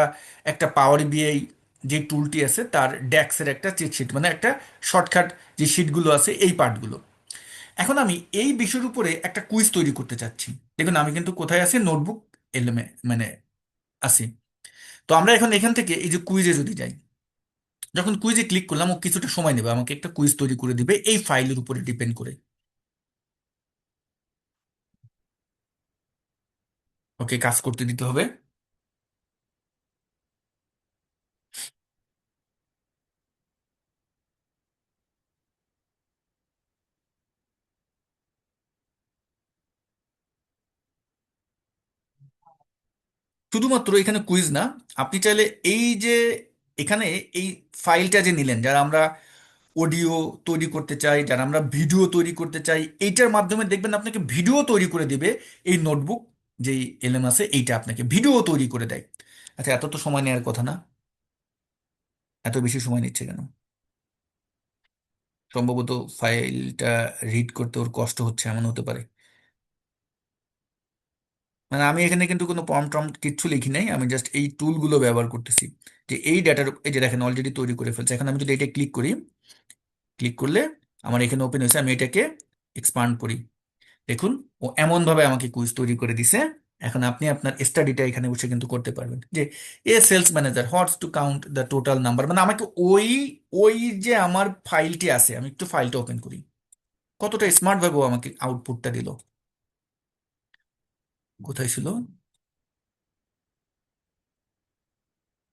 একটা পাওয়ার বিআই যে টুলটি আছে তার ড্যাক্সের একটা চিট শিট, মানে একটা শর্টকাট যে শিটগুলো আছে এই পার্টগুলো। এখন আমি এই বিষয়ের উপরে একটা কুইজ তৈরি করতে চাচ্ছি। দেখুন আমি কিন্তু কোথায় আছি, নোটবুক এলএমে মানে আছি। তো আমরা এখন এখান থেকে এই যে কুইজে যদি যাই, যখন কুইজে ক্লিক করলাম ও কিছুটা সময় নেবে, আমাকে একটা কুইজ তৈরি করে দিবে এই ফাইলের উপরে ডিপেন্ড করে। ওকে, কাজ করতে দিতে হবে। শুধুমাত্র এখানে কুইজ না, আপনি চাইলে এই যে এখানে এই ফাইলটা যে নিলেন, যারা আমরা অডিও তৈরি করতে চাই, যারা আমরা ভিডিও তৈরি করতে চাই, এইটার মাধ্যমে দেখবেন আপনাকে ভিডিও তৈরি করে দিবে। এই নোটবুক যেই এলএম আছে এইটা আপনাকে ভিডিও তৈরি করে দেয়। আচ্ছা, এত তো সময় নেওয়ার কথা না, এত বেশি সময় নিচ্ছে কেন? সম্ভবত ফাইলটা রিড করতে ওর কষ্ট হচ্ছে, এমন হতে পারে। মানে আমি এখানে কিন্তু কোনো প্রম্পট টম্পট কিচ্ছু লিখি নাই, আমি জাস্ট এই টুলগুলো ব্যবহার করতেছি। যে এই ডাটার, এই যে দেখেন অলরেডি তৈরি করে ফেলছে। এখন আমি যদি এটা ক্লিক করি, ক্লিক করলে আমার এখানে ওপেন হয়েছে, আমি এটাকে এক্সপান্ড করি। দেখুন ও এমন ভাবে আমাকে কুইজ তৈরি করে দিছে, এখন আপনি আপনার স্টাডিটা এখানে বসে কিন্তু করতে পারবেন যে a sales manager what's to count the total number, মানে আমাকে ওই ওই যে আমার ফাইলটি আছে, আমি একটু ফাইলটা ওপেন করি, কতটা স্মার্ট ভাবে ও আমাকে আউটপুটটা দিল। কোথায় ছিল?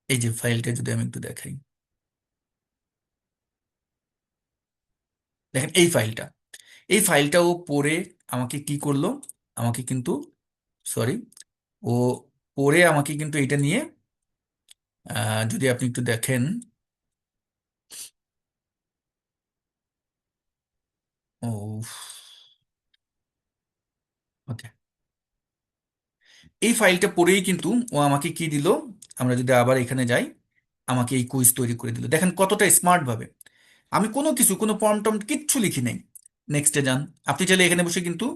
এই যে ফাইলটা যদি আমি একটু দেখাই, দেখেন এই ফাইলটা, এই ফাইলটা ও পড়ে আমাকে কি করলো, আমাকে কিন্তু, সরি, ও পড়ে আমাকে কিন্তু এটা নিয়ে, যদি আপনি একটু দেখেন, ও ওকে, এই ফাইলটা পড়েই কিন্তু ও আমাকে কি দিল, আমরা যদি আবার এখানে যাই, আমাকে এই কুইজ তৈরি করে দিল। দেখেন কতটা স্মার্ট ভাবে, আমি কোনো কিছু, কোনো ফর্ম টর্ম কিচ্ছু লিখি নাই। নেক্সটে যান, আপনি চাইলে এখানে বসে কিন্তু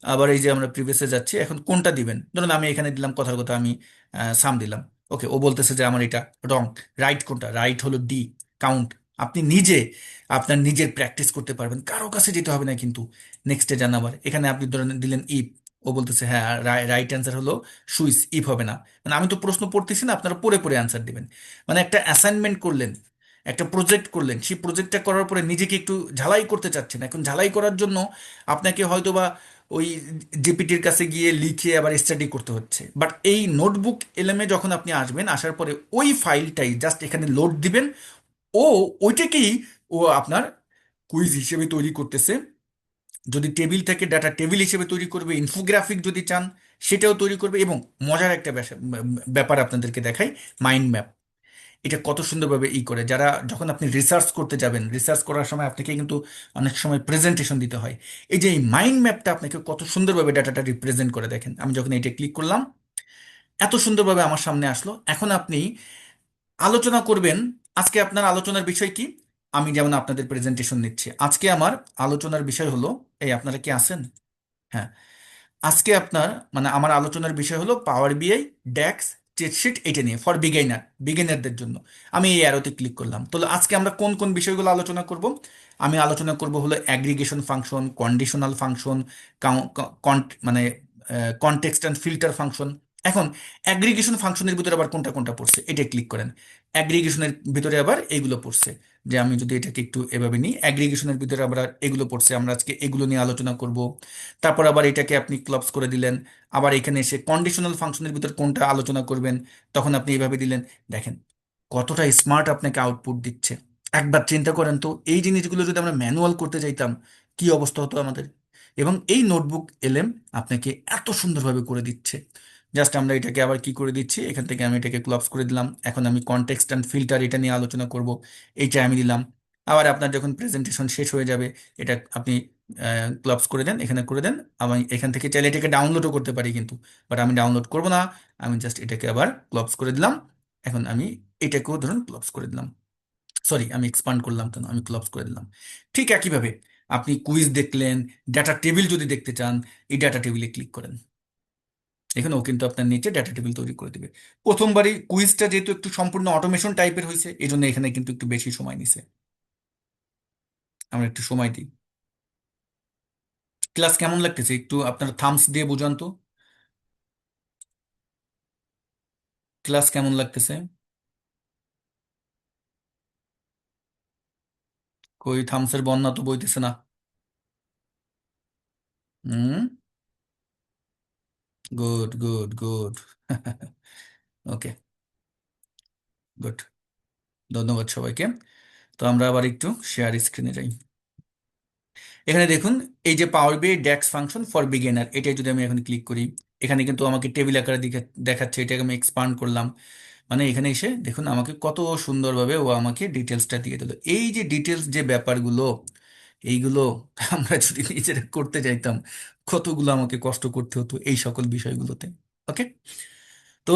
আবার এই যে আমরা প্রিভিয়াসে যাচ্ছি, এখন কোনটা দিবেন, ধরুন আমি এখানে দিলাম কথার কথা, আমি সাম দিলাম। ওকে, ও বলতেছে যে আমার এটা রং, রাইট কোনটা, রাইট হলো ডি, কাউন্ট। আপনি নিজে আপনার নিজের প্র্যাকটিস করতে পারবেন, কারো কাছে যেতে হবে না কিন্তু। নেক্সটে যান, আবার এখানে আপনি ধরেন দিলেন ইফ, ও বলতেছে হ্যাঁ রাইট অ্যান্সার হলো সুইস, ইফ হবে না। মানে আমি তো প্রশ্ন পড়তেছি না, আপনারা পড়ে পড়ে অ্যান্সার দিবেন। মানে একটা অ্যাসাইনমেন্ট করলেন, একটা প্রজেক্ট করলেন, সেই প্রজেক্টটা করার পরে নিজেকে একটু ঝালাই করতে চাচ্ছেন, এখন ঝালাই করার জন্য আপনাকে হয়তোবা ওই জিপিটির কাছে গিয়ে লিখে আবার স্টাডি করতে হচ্ছে। বাট এই নোটবুক এলএমে যখন আপনি আসবেন, আসার পরে ওই ফাইলটাই জাস্ট এখানে লোড দিবেন, ও ওইটাকেই ও আপনার কুইজ হিসেবে তৈরি করতেছে। যদি টেবিল থেকে ডাটা টেবিল হিসেবে তৈরি করবে, ইনফোগ্রাফিক যদি চান সেটাও তৈরি করবে। এবং মজার একটা ব্যাপার আপনাদেরকে দেখাই, মাইন্ড ম্যাপ। এটা কত সুন্দরভাবে করে, যারা যখন আপনি রিসার্চ করতে যাবেন, রিসার্চ করার সময় আপনাকে কিন্তু অনেক সময় প্রেজেন্টেশন দিতে হয়, এই যে এই মাইন্ড ম্যাপটা আপনাকে কত সুন্দরভাবে ডাটাটা রিপ্রেজেন্ট করে। দেখেন আমি যখন এটা ক্লিক করলাম, এত সুন্দরভাবে আমার সামনে আসলো। এখন আপনি আলোচনা করবেন, আজকে আপনার আলোচনার বিষয় কি? আমি যেমন আপনাদের প্রেজেন্টেশন নিচ্ছি, আজকে আমার আলোচনার বিষয় হলো, এই আপনারা কি আছেন? হ্যাঁ, আজকে আপনার, মানে আমার আলোচনার বিষয় হলো পাওয়ার বিআই, ড্যাক্স, স্প্রেডশিট, এটা নিয়ে ফর বিগিনারদের জন্য। আমি এই অ্যারোতে ক্লিক করলাম, তাহলে আজকে আমরা কোন কোন বিষয়গুলো আলোচনা করব? আমি আলোচনা করব হলো অ্যাগ্রিগেশন ফাংশন, কন্ডিশনাল ফাংশন, মানে কনটেক্সট অ্যান্ড ফিল্টার ফাংশন। এখন অ্যাগ্রিগেশন ফাংশনের ভিতরে আবার কোনটা কোনটা পড়ছে, এটা ক্লিক করেন। অ্যাগ্রিগেশনের ভিতরে আবার এগুলো পড়ছে, যে আমি যদি এটাকে একটু এভাবে নিই, অ্যাগ্রিগেশনের ভিতরে আবার এগুলো পড়ছে, আমরা আজকে এগুলো নিয়ে আলোচনা করব। তারপর আবার এটাকে আপনি ক্লবস করে দিলেন, আবার এখানে এসে কন্ডিশনাল ফাংশনের ভিতর কোনটা আলোচনা করবেন, তখন আপনি এইভাবে দিলেন। দেখেন কতটা স্মার্ট আপনাকে আউটপুট দিচ্ছে। একবার চিন্তা করেন তো, এই জিনিসগুলো যদি আমরা ম্যানুয়াল করতে চাইতাম, কি অবস্থা হতো আমাদের। এবং এই নোটবুক এলএম আপনাকে এত সুন্দরভাবে করে দিচ্ছে। জাস্ট আমরা এটাকে আবার কি করে দিচ্ছি, এখান থেকে আমি এটাকে ক্লবস করে দিলাম। এখন আমি কনটেক্সট অ্যান্ড ফিল্টার এটা নিয়ে আলোচনা করব, এইটা আমি দিলাম। আবার আপনার যখন প্রেজেন্টেশন শেষ হয়ে যাবে, এটা আপনি ক্লবস করে দেন, এখানে করে দেন। আমি এখান থেকে চাইলে এটাকে ডাউনলোডও করতে পারি কিন্তু, বাট আমি ডাউনলোড করব না। আমি জাস্ট এটাকে আবার ক্লবস করে দিলাম। এখন আমি এটাকেও ধরুন ক্লবস করে দিলাম, সরি আমি এক্সপান্ড করলাম কেন, আমি ক্লবস করে দিলাম। ঠিক একইভাবে আপনি কুইজ দেখলেন, ডাটা টেবিল যদি দেখতে চান, এই ডাটা টেবিলে ক্লিক করেন, এখানে ও কিন্তু আপনার নিচে ডাটা টেবিল তৈরি করে দিবে। প্রথমবারই কুইজটা যেহেতু একটু সম্পূর্ণ অটোমেশন টাইপের হয়েছে, এই জন্য এখানে কিন্তু একটু বেশি সময় নিছে। আমরা একটু সময় দিই। ক্লাস কেমন লাগতেছে একটু আপনার থামস দিয়ে বুঝান তো, ক্লাস কেমন লাগতেছে? কই থামসের বন্যা তো বইতেছে না। হুম, গুড গুড গুড। ওকে, গুড, ধন্যবাদ সবাইকে। তো আমরা আবার একটু শেয়ার স্ক্রিনে যাই। এখানে দেখুন, এই যে পাওয়ার বিআই ড্যাক্স ফাংশন ফর বিগিনার, এটাই যদি আমি এখন ক্লিক করি, এখানে কিন্তু আমাকে টেবিল আকারে দেখাচ্ছে, এটাকে আমি এক্সপান্ড করলাম। মানে এখানে এসে দেখুন আমাকে কত সুন্দরভাবে ও আমাকে ডিটেলসটা দিয়ে দিল। এই যে ডিটেলস যে ব্যাপারগুলো, এইগুলো আমরা যদি নিজেরা করতে চাইতাম, কতগুলো আমাকে কষ্ট করতে হতো এই সকল বিষয়গুলোতে। ওকে, তো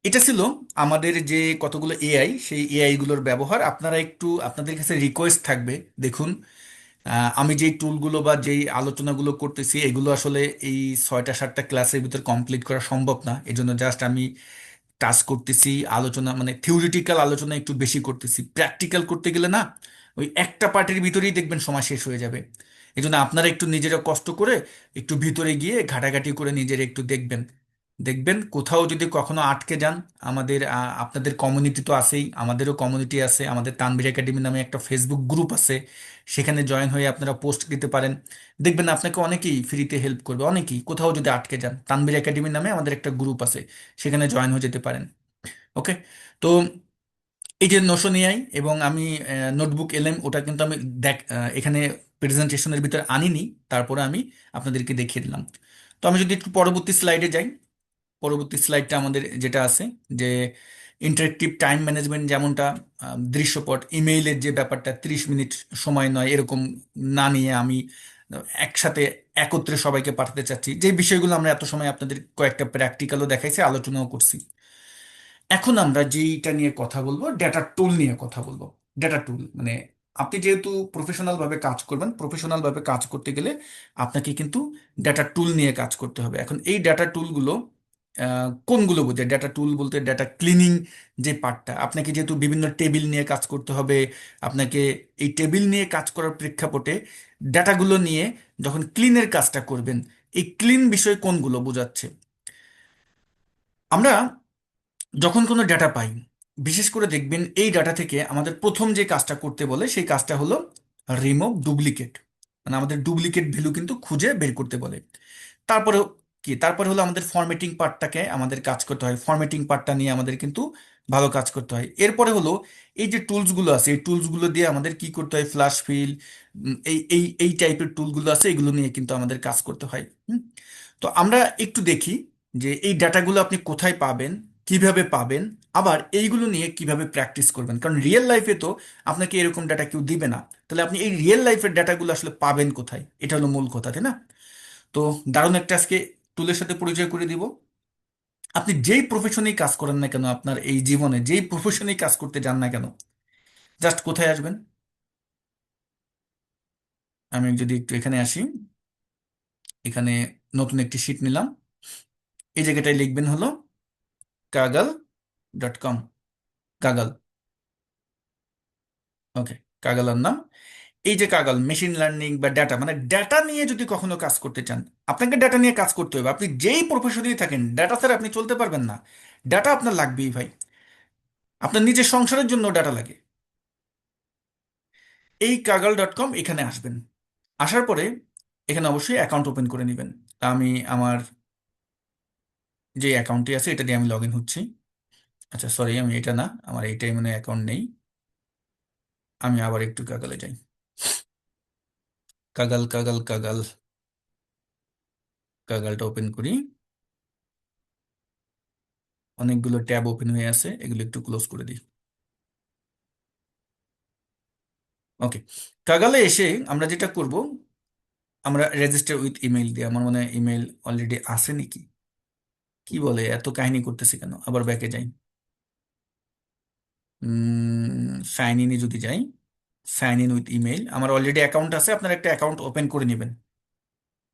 এটা ছিল আমাদের যে কতগুলো এআই, সেই এআই গুলোর ব্যবহার। আপনারা একটু, আপনাদের কাছে রিকোয়েস্ট থাকবে, দেখুন আমি যেই টুলগুলো বা যেই আলোচনাগুলো করতেছি, এগুলো আসলে এই 6টা 7টা ক্লাসের ভিতর কমপ্লিট করা সম্ভব না। এই জন্য জাস্ট আমি টাচ করতেছি, আলোচনা মানে থিওরিটিক্যাল আলোচনা একটু বেশি করতেছি, প্র্যাকটিক্যাল করতে গেলে না ওই একটা পার্টের ভিতরেই দেখবেন সময় শেষ হয়ে যাবে। এই জন্য আপনারা একটু নিজেরা কষ্ট করে একটু ভিতরে গিয়ে ঘাটাঘাটি করে নিজেরা একটু দেখবেন। দেখবেন কোথাও যদি কখনো আটকে যান, আমাদের আপনাদের কমিউনিটি তো আছেই, আমাদেরও কমিউনিটি আছে, আমাদের তানভীর একাডেমি নামে একটা ফেসবুক গ্রুপ আছে, সেখানে জয়েন হয়ে আপনারা পোস্ট দিতে পারেন। দেখবেন আপনাকে অনেকেই ফ্রিতে হেল্প করবে, অনেকেই কোথাও যদি আটকে যান, তানভীর একাডেমি নামে আমাদের একটা গ্রুপ আছে, সেখানে জয়েন হয়ে যেতে পারেন। ওকে। তো এই যে নোশন এআই এবং আমি নোটবুক এলএম, ওটা কিন্তু আমি এখানে প্রেজেন্টেশনের ভিতরে আনিনি, তারপরে আমি আপনাদেরকে দেখিয়ে দিলাম। তো আমি যদি একটু পরবর্তী স্লাইডে যাই, পরবর্তী স্লাইডটা আমাদের যেটা আছে, যে ইন্টারেক্টিভ টাইম ম্যানেজমেন্ট, যেমনটা দৃশ্যপট ইমেইলের যে ব্যাপারটা 30 মিনিট সময় নয় এরকম না নিয়ে আমি একসাথে একত্রে সবাইকে পাঠাতে চাচ্ছি, যে বিষয়গুলো আমরা এত সময় আপনাদের কয়েকটা প্র্যাকটিক্যালও দেখাইছি, আলোচনাও করছি। এখন আমরা যেইটা নিয়ে কথা বলবো, ডেটা টুল নিয়ে কথা বলবো। ডেটা টুল মানে আপনি যেহেতু প্রফেশনাল ভাবে কাজ করবেন, প্রফেশনাল ভাবে কাজ করতে গেলে আপনাকে কিন্তু ডেটা টুল নিয়ে কাজ করতে হবে। এখন এই ডেটা টুলগুলো কোনগুলো বোঝায়? ডেটা টুল বলতে ডেটা ক্লিনিং যে পার্টটা, আপনাকে যেহেতু বিভিন্ন টেবিল নিয়ে কাজ করতে হবে, আপনাকে এই টেবিল নিয়ে কাজ করার প্রেক্ষাপটে ডেটাগুলো নিয়ে যখন ক্লিনের কাজটা করবেন, এই ক্লিন বিষয় কোনগুলো বোঝাচ্ছে? আমরা যখন কোনো ডাটা পাই, বিশেষ করে দেখবেন এই ডাটা থেকে আমাদের প্রথম যে কাজটা করতে বলে সেই কাজটা হলো রিমুভ ডুপ্লিকেট, মানে আমাদের ডুপ্লিকেট ভ্যালু কিন্তু খুঁজে বের করতে বলে। তারপরে কি, তারপরে হলো আমাদের ফরম্যাটিং পার্টটাকে আমাদের কাজ করতে হয়, ফরম্যাটিং পার্টটা নিয়ে আমাদের কিন্তু ভালো কাজ করতে হয়। এরপরে হলো এই যে টুলসগুলো আছে, এই টুলসগুলো দিয়ে আমাদের কি করতে হয়, ফ্ল্যাশ ফিল, এই এই এই টাইপের টুলগুলো আছে, এগুলো নিয়ে কিন্তু আমাদের কাজ করতে হয়। তো আমরা একটু দেখি যে এই ডাটাগুলো আপনি কোথায় পাবেন, কিভাবে পাবেন, আবার এইগুলো নিয়ে কিভাবে প্র্যাকটিস করবেন, কারণ রিয়েল লাইফে তো আপনাকে এরকম ডাটা কেউ দিবে না। তাহলে আপনি এই রিয়েল লাইফের ডাটাগুলো আসলে পাবেন কোথায়, এটা হলো মূল কথা, তাই না? তো দারুণ একটা আজকে টুলের সাথে পরিচয় করে দিব। আপনি যেই প্রফেশনেই কাজ করেন না কেন, আপনার এই জীবনে যেই প্রফেশনেই কাজ করতে যান না কেন, জাস্ট কোথায় আসবেন? আমি যদি একটু এখানে আসি, এখানে নতুন একটি শিট নিলাম, এই জায়গাটায় লিখবেন হলো কাগাল.com। কাগাল। ওকে। কাগালার নাম। এই যে কাগাল, মেশিন লার্নিং বা ডেটা, মানে ডেটা নিয়ে যদি কখনো কাজ করতে চান, আপনাকে ডেটা নিয়ে কাজ করতে হবে। আপনি যেই প্রফেশনেই থাকেন, ডেটা ছাড়া আপনি চলতে পারবেন না। ডেটা আপনার লাগবেই ভাই, আপনার নিজের সংসারের জন্য ডেটা লাগে। এই কাগাল.com এখানে আসবেন। আসার পরে এখানে অবশ্যই অ্যাকাউন্ট ওপেন করে নেবেন। তা আমি আমার যে অ্যাকাউন্টটি আছে এটা দিয়ে আমি লগ ইন হচ্ছি। আচ্ছা সরি, আমি এটা না, আমার এইটাই মনে অ্যাকাউন্ট নেই। আমি আবার একটু কাগালে যাই। কাগাল কাগাল কাগাল, কাগালটা ওপেন করি। অনেকগুলো ট্যাব ওপেন হয়ে আছে, এগুলো একটু ক্লোজ করে দিই। ওকে। কাগালে এসে আমরা যেটা করব, আমরা রেজিস্টার উইথ ইমেল দিয়ে, আমার মনে হয় ইমেল অলরেডি আছে নাকি, কি বলে এত কাহিনী করতেছি কেন, আবার ব্যাকে যাই। সাইন ইনে যদি যাই, সাইন ইন উইথ ইমেল, আমার অলরেডি অ্যাকাউন্ট আছে, আপনার একটা অ্যাকাউন্ট ওপেন করে নেবেন।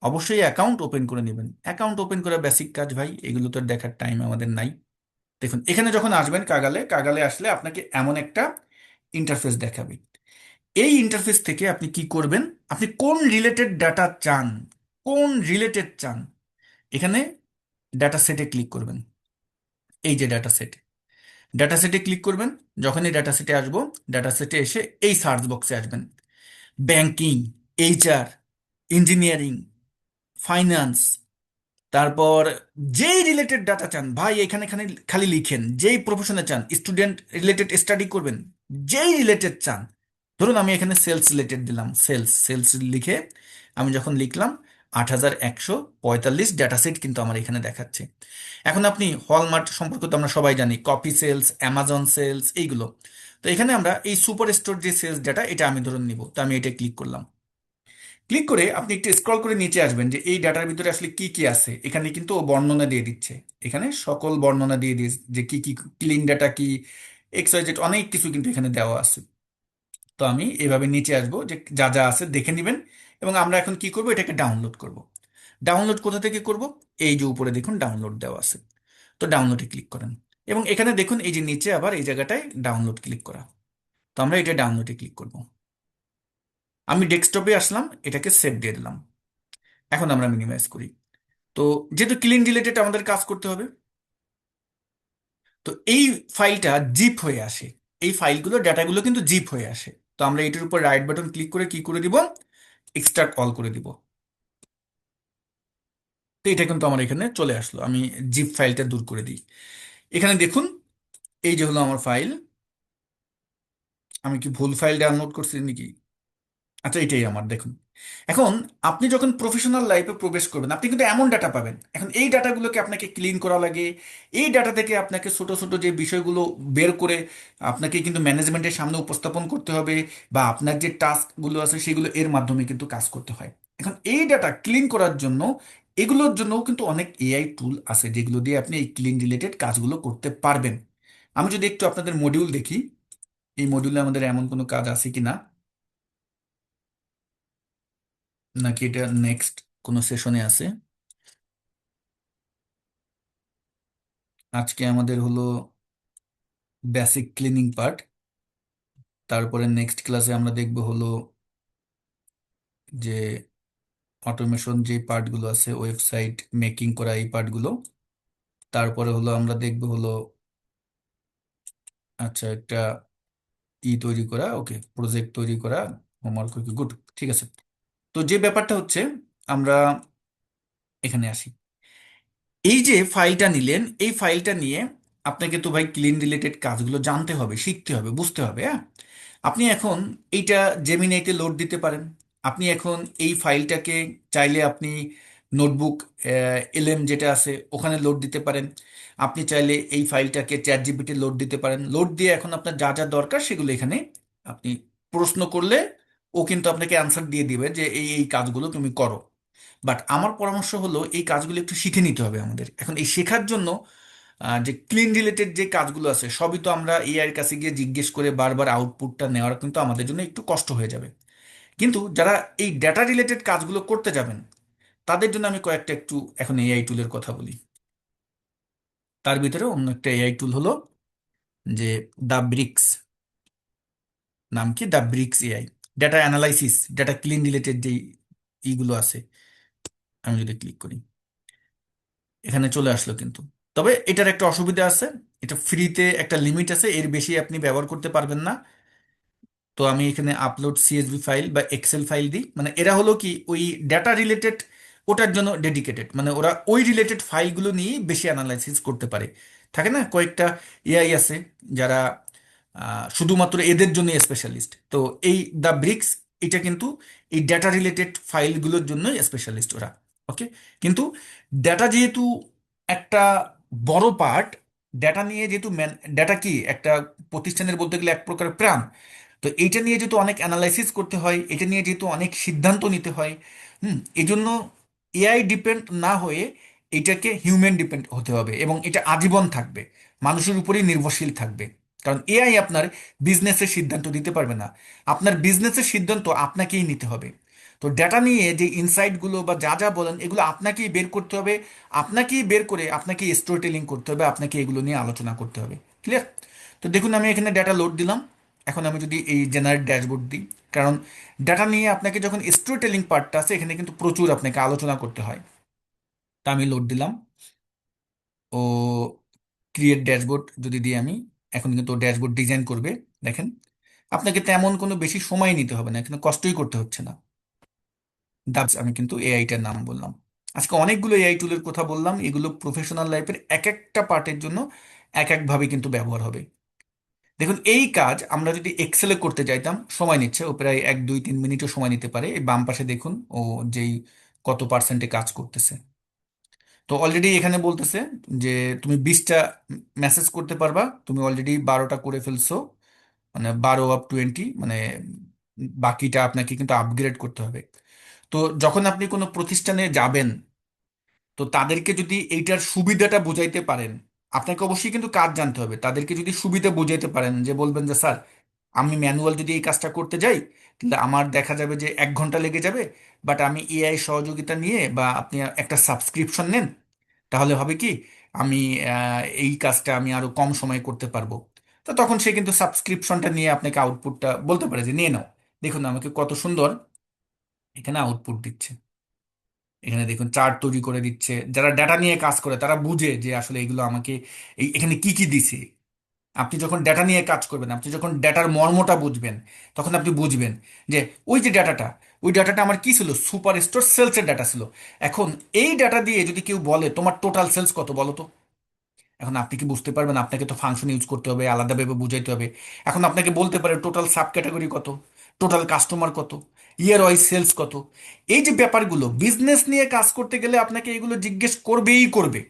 অবশ্যই অ্যাকাউন্ট ওপেন করে নেবেন। অ্যাকাউন্ট ওপেন করা বেসিক কাজ ভাই, এগুলো তো আর দেখার টাইম আমাদের নাই। দেখুন এখানে যখন আসবেন কাগালে, কাগালে আসলে আপনাকে এমন একটা ইন্টারফেস দেখাবে। এই ইন্টারফেস থেকে আপনি কি করবেন, আপনি কোন রিলেটেড ডাটা চান, কোন রিলেটেড চান, এখানে ডাটা সেটে ক্লিক করবেন। এই যে ডাটা সেট, ডাটা সেটে ক্লিক করবেন। যখনই ডাটা সেটে আসবো, ডাটা সেটে এসে এই সার্চ বক্সে আসবেন, ব্যাংকিং, এইচআর, ইঞ্জিনিয়ারিং, ফাইন্যান্স, তারপর যেই রিলেটেড ডাটা চান ভাই, এখানে খালি খালি লিখেন যেই প্রফেশনে চান, স্টুডেন্ট রিলেটেড স্টাডি করবেন, যেই রিলেটেড চান। ধরুন আমি এখানে সেলস রিলেটেড দিলাম, সেলস, সেলস লিখে আমি যখন লিখলাম, 8145 ডাটা সেট কিন্তু আমার এখানে দেখাচ্ছে। এখন আপনি হলমার্ট সম্পর্কে তো আমরা সবাই জানি, কপি সেলস, অ্যামাজন সেলস, এইগুলো। তো এখানে আমরা এই সুপার স্টোর যে সেলস ডাটা, এটা আমি ধরুন নিব, তো আমি এটা ক্লিক করলাম। ক্লিক করে আপনি একটু স্ক্রল করে নিচে আসবেন যে এই ডাটার ভিতরে আসলে কি কি আছে। এখানে কিন্তু ও বর্ণনা দিয়ে দিচ্ছে, এখানে সকল বর্ণনা দিয়ে দিয়েছে যে কি কি, ক্লিন ডাটা কি, এক্স ওয়াই জেড, অনেক কিছু কিন্তু এখানে দেওয়া আছে। তো আমি এভাবে নিচে আসবো, যে যা যা আছে দেখে নেবেন। এবং আমরা এখন কি করব, এটাকে ডাউনলোড করব। ডাউনলোড কোথা থেকে করব? এই যে উপরে দেখুন ডাউনলোড দেওয়া আছে, তো ডাউনলোডে ক্লিক করেন। এবং এখানে দেখুন এই যে নিচে আবার এই জায়গাটায় ডাউনলোড ক্লিক করা, তো আমরা এটা ডাউনলোডে ক্লিক করব। আমি ডেস্কটপে আসলাম, এটাকে সেভ দিয়ে দিলাম। এখন আমরা মিনিমাইজ করি। তো তো যেহেতু ক্লিন রিলেটেড আমাদের কাজ করতে হবে, তো এই ফাইলটা জিপ হয়ে আসে। এই ফাইলগুলো ডাটাগুলো কিন্তু জিপ হয়ে আসে। তো আমরা এটার উপর রাইট বাটন ক্লিক করে কি করে দিব, এক্সট্রাক্ট অল করে দিব। তো এটা কিন্তু আমার এখানে চলে আসলো। আমি জিপ ফাইলটা দূর করে দিই। এখানে দেখুন, এই যে হলো আমার ফাইল। আমি কি ভুল ফাইল ডাউনলোড করছি নাকি? আচ্ছা, এটাই আমার, দেখুন। এখন আপনি যখন প্রফেশনাল লাইফে প্রবেশ করবেন, আপনি কিন্তু এমন ডাটা পাবেন। এখন এই ডাটাগুলোকে আপনাকে ক্লিন করা লাগে। এই ডাটা থেকে আপনাকে ছোট ছোট যে বিষয়গুলো বের করে আপনাকে কিন্তু ম্যানেজমেন্টের সামনে উপস্থাপন করতে হবে, বা আপনার যে টাস্কগুলো আছে সেগুলো এর মাধ্যমে কিন্তু কাজ করতে হয়। এখন এই ডাটা ক্লিন করার জন্য, এগুলোর জন্যও কিন্তু অনেক এআই টুল আছে যেগুলো দিয়ে আপনি এই ক্লিন রিলেটেড কাজগুলো করতে পারবেন। আমি যদি একটু আপনাদের মডিউল দেখি, এই মডিউলে আমাদের এমন কোনো কাজ আছে কিনা, নাকি এটা নেক্সট কোনো সেশনে আছে। আজকে আমাদের হলো বেসিক ক্লিনিং পার্ট। তারপরে নেক্সট ক্লাসে আমরা দেখব হলো যে অটোমেশন যে পার্টগুলো আছে, ওয়েবসাইট মেকিং করা এই পার্টগুলো। তারপরে হলো আমরা দেখব হলো, আচ্ছা, একটা তৈরি করা, ওকে, প্রজেক্ট তৈরি করা, হোমওয়ার্ক, ওকে, গুড, ঠিক আছে। তো যে ব্যাপারটা হচ্ছে, আমরা এখানে আসি। এই যে ফাইলটা নিলেন, এই ফাইলটা নিয়ে আপনাকে তো ভাই ক্লিন রিলেটেড কাজগুলো জানতে হবে, শিখতে হবে, বুঝতে হবে, হ্যাঁ। আপনি এখন এইটা জেমিনাইতে লোড দিতে পারেন। আপনি এখন এই ফাইলটাকে চাইলে আপনি নোটবুক এলএম যেটা আছে ওখানে লোড দিতে পারেন। আপনি চাইলে এই ফাইলটাকে চ্যাট জিপিটি লোড দিতে পারেন। লোড দিয়ে এখন আপনার যা যা দরকার সেগুলো এখানে আপনি প্রশ্ন করলে ও কিন্তু আপনাকে অ্যান্সার দিয়ে দিবে যে এই এই কাজগুলো তুমি করো। বাট আমার পরামর্শ হলো এই কাজগুলো একটু শিখে নিতে হবে আমাদের। এখন এই শেখার জন্য যে ক্লিন রিলেটেড যে কাজগুলো আছে সবই তো আমরা এআই এর কাছে গিয়ে জিজ্ঞেস করে বারবার আউটপুটটা নেওয়ার কিন্তু আমাদের জন্য একটু কষ্ট হয়ে যাবে। কিন্তু যারা এই ডেটা রিলেটেড কাজগুলো করতে যাবেন, তাদের জন্য আমি কয়েকটা একটু এখন এআই টুলের কথা বলি। তার ভিতরে অন্য একটা এআই টুল হলো যে দা ব্রিক্স। নাম কি? The Bricks AI. Data analysis, data clean related যে ইগুলো আছে, আমি যদি ক্লিক করি, এখানে চলে আসলো কিন্তু। তবে এটার একটা অসুবিধা আছে, এটা ফ্রিতে একটা লিমিট আছে, এর বেশি আপনি ব্যবহার করতে পারবেন না। তো আমি এখানে আপলোড সিএসভি ফাইল বা এক্সেল ফাইল দিই, মানে এরা হলো কি ওই ডেটা রিলেটেড, ওটার জন্য ডেডিকেটেড, মানে ওরা ওই রিলেটেড ফাইলগুলো নিয়ে বেশি অ্যানালাইসিস করতে পারে। থাকে না কয়েকটা এআই আছে যারা শুধুমাত্র এদের জন্য স্পেশালিস্ট। তো এই দ্য ব্রিক্স, এটা কিন্তু এই ডেটা রিলেটেড ফাইলগুলোর জন্য স্পেশালিস্ট ওরা। ওকে। কিন্তু ডেটা যেহেতু একটা বড় পার্ট, ডেটা নিয়ে যেহেতু ডেটা কি একটা প্রতিষ্ঠানের বলতে গেলে এক প্রকার প্রাণ। তো এইটা নিয়ে যেহেতু অনেক অ্যানালাইসিস করতে হয়, এটা নিয়ে যেহেতু অনেক সিদ্ধান্ত নিতে হয়, এই জন্য এআই ডিপেন্ড না হয়ে এটাকে হিউম্যান ডিপেন্ড হতে হবে, এবং এটা আজীবন থাকবে, মানুষের উপরেই নির্ভরশীল থাকবে। কারণ এআই আপনার বিজনেসের সিদ্ধান্ত দিতে পারবে না। আপনার বিজনেসের সিদ্ধান্ত আপনাকেই নিতে হবে। তো ডেটা নিয়ে যে ইনসাইটগুলো বা যা যা বলেন এগুলো আপনাকেই বের করতে হবে। আপনাকেই বের করে আপনাকেই স্টোরি টেলিং করতে হবে, আপনাকে এগুলো নিয়ে আলোচনা করতে হবে। ক্লিয়ার? তো দেখুন, আমি এখানে ডেটা লোড দিলাম। এখন আমি যদি এই জেনারেট ড্যাশবোর্ড দিই, কারণ ডাটা নিয়ে আপনাকে যখন স্টোরি টেলিং পার্টটা আছে এখানে কিন্তু প্রচুর আপনাকে আলোচনা করতে হয়। তা আমি লোড দিলাম। ও ক্রিয়েট ড্যাশবোর্ড যদি দিই আমি, এখন কিন্তু ড্যাশবোর্ড ডিজাইন করবে। দেখেন, আপনাকে তেমন কোনো বেশি সময় নিতে হবে না, এখানে কষ্টই করতে হচ্ছে না। দাস, আমি কিন্তু এআইটার নাম বললাম। আজকে অনেকগুলো এআই টুলের কথা বললাম, এগুলো প্রফেশনাল লাইফের এক একটা পার্টের জন্য এক একভাবে কিন্তু ব্যবহার হবে। দেখুন, এই কাজ আমরা যদি এক্সেলে করতে চাইতাম সময় নিচ্ছে, ও প্রায় 1 2 3 মিনিটও সময় নিতে পারে। এই বাম পাশে দেখুন ও যেই কত পার্সেন্টে কাজ করতেছে। তো অলরেডি এখানে বলতেছে যে তুমি 20টা মেসেজ করতে পারবা, তুমি অলরেডি 12টা করে ফেলছো, মানে 12 অফ 20, মানে বাকিটা আপনাকে কিন্তু আপগ্রেড করতে হবে। তো যখন আপনি কোনো প্রতিষ্ঠানে যাবেন, তো তাদেরকে যদি এইটার সুবিধাটা বোঝাইতে পারেন, আপনাকে অবশ্যই কিন্তু কাজ জানতে হবে। তাদেরকে যদি সুবিধা বোঝাইতে পারেন, যে বলবেন যে স্যার, আমি ম্যানুয়াল যদি এই কাজটা করতে যাই তাহলে আমার দেখা যাবে যে 1 ঘন্টা লেগে যাবে, বাট আমি এআই সহযোগিতা নিয়ে, বা আপনি একটা সাবস্ক্রিপশন নেন, তাহলে হবে কি, আমি এই কাজটা আমি আরো কম সময়ে করতে পারবো। তো তখন সে কিন্তু সাবস্ক্রিপশনটা নিয়ে আপনাকে আউটপুটটা বলতে পারে যে নিয়ে নাও। দেখুন আমাকে কত সুন্দর এখানে আউটপুট দিচ্ছে। এখানে দেখুন চার্ট তৈরি করে দিচ্ছে। যারা ডাটা নিয়ে কাজ করে তারা বুঝে যে আসলে এগুলো আমাকে এখানে কি কি দিছে। আপনি যখন ডেটা নিয়ে কাজ করবেন, আপনি যখন ডেটার মর্মটা বুঝবেন, তখন আপনি বুঝবেন যে ওই যে ডাটাটা, ওই ডাটাটা আমার কি ছিল, সুপার স্টোর সেলসের ডাটা ছিল। এখন এই ডাটা দিয়ে যদি কেউ বলে তোমার টোটাল সেলস কত বলো তো, এখন আপনি কি বুঝতে পারবেন? আপনাকে তো ফাংশন ইউজ করতে হবে, আলাদাভাবে বুঝাইতে হবে। এখন আপনাকে বলতে পারে টোটাল সাব ক্যাটাগরি কত, টোটাল কাস্টমার কত, ইয়ার ওয়াইজ সেলস কত। এই যে ব্যাপারগুলো বিজনেস নিয়ে কাজ করতে গেলে আপনাকে এগুলো জিজ্ঞেস করবেই করবে।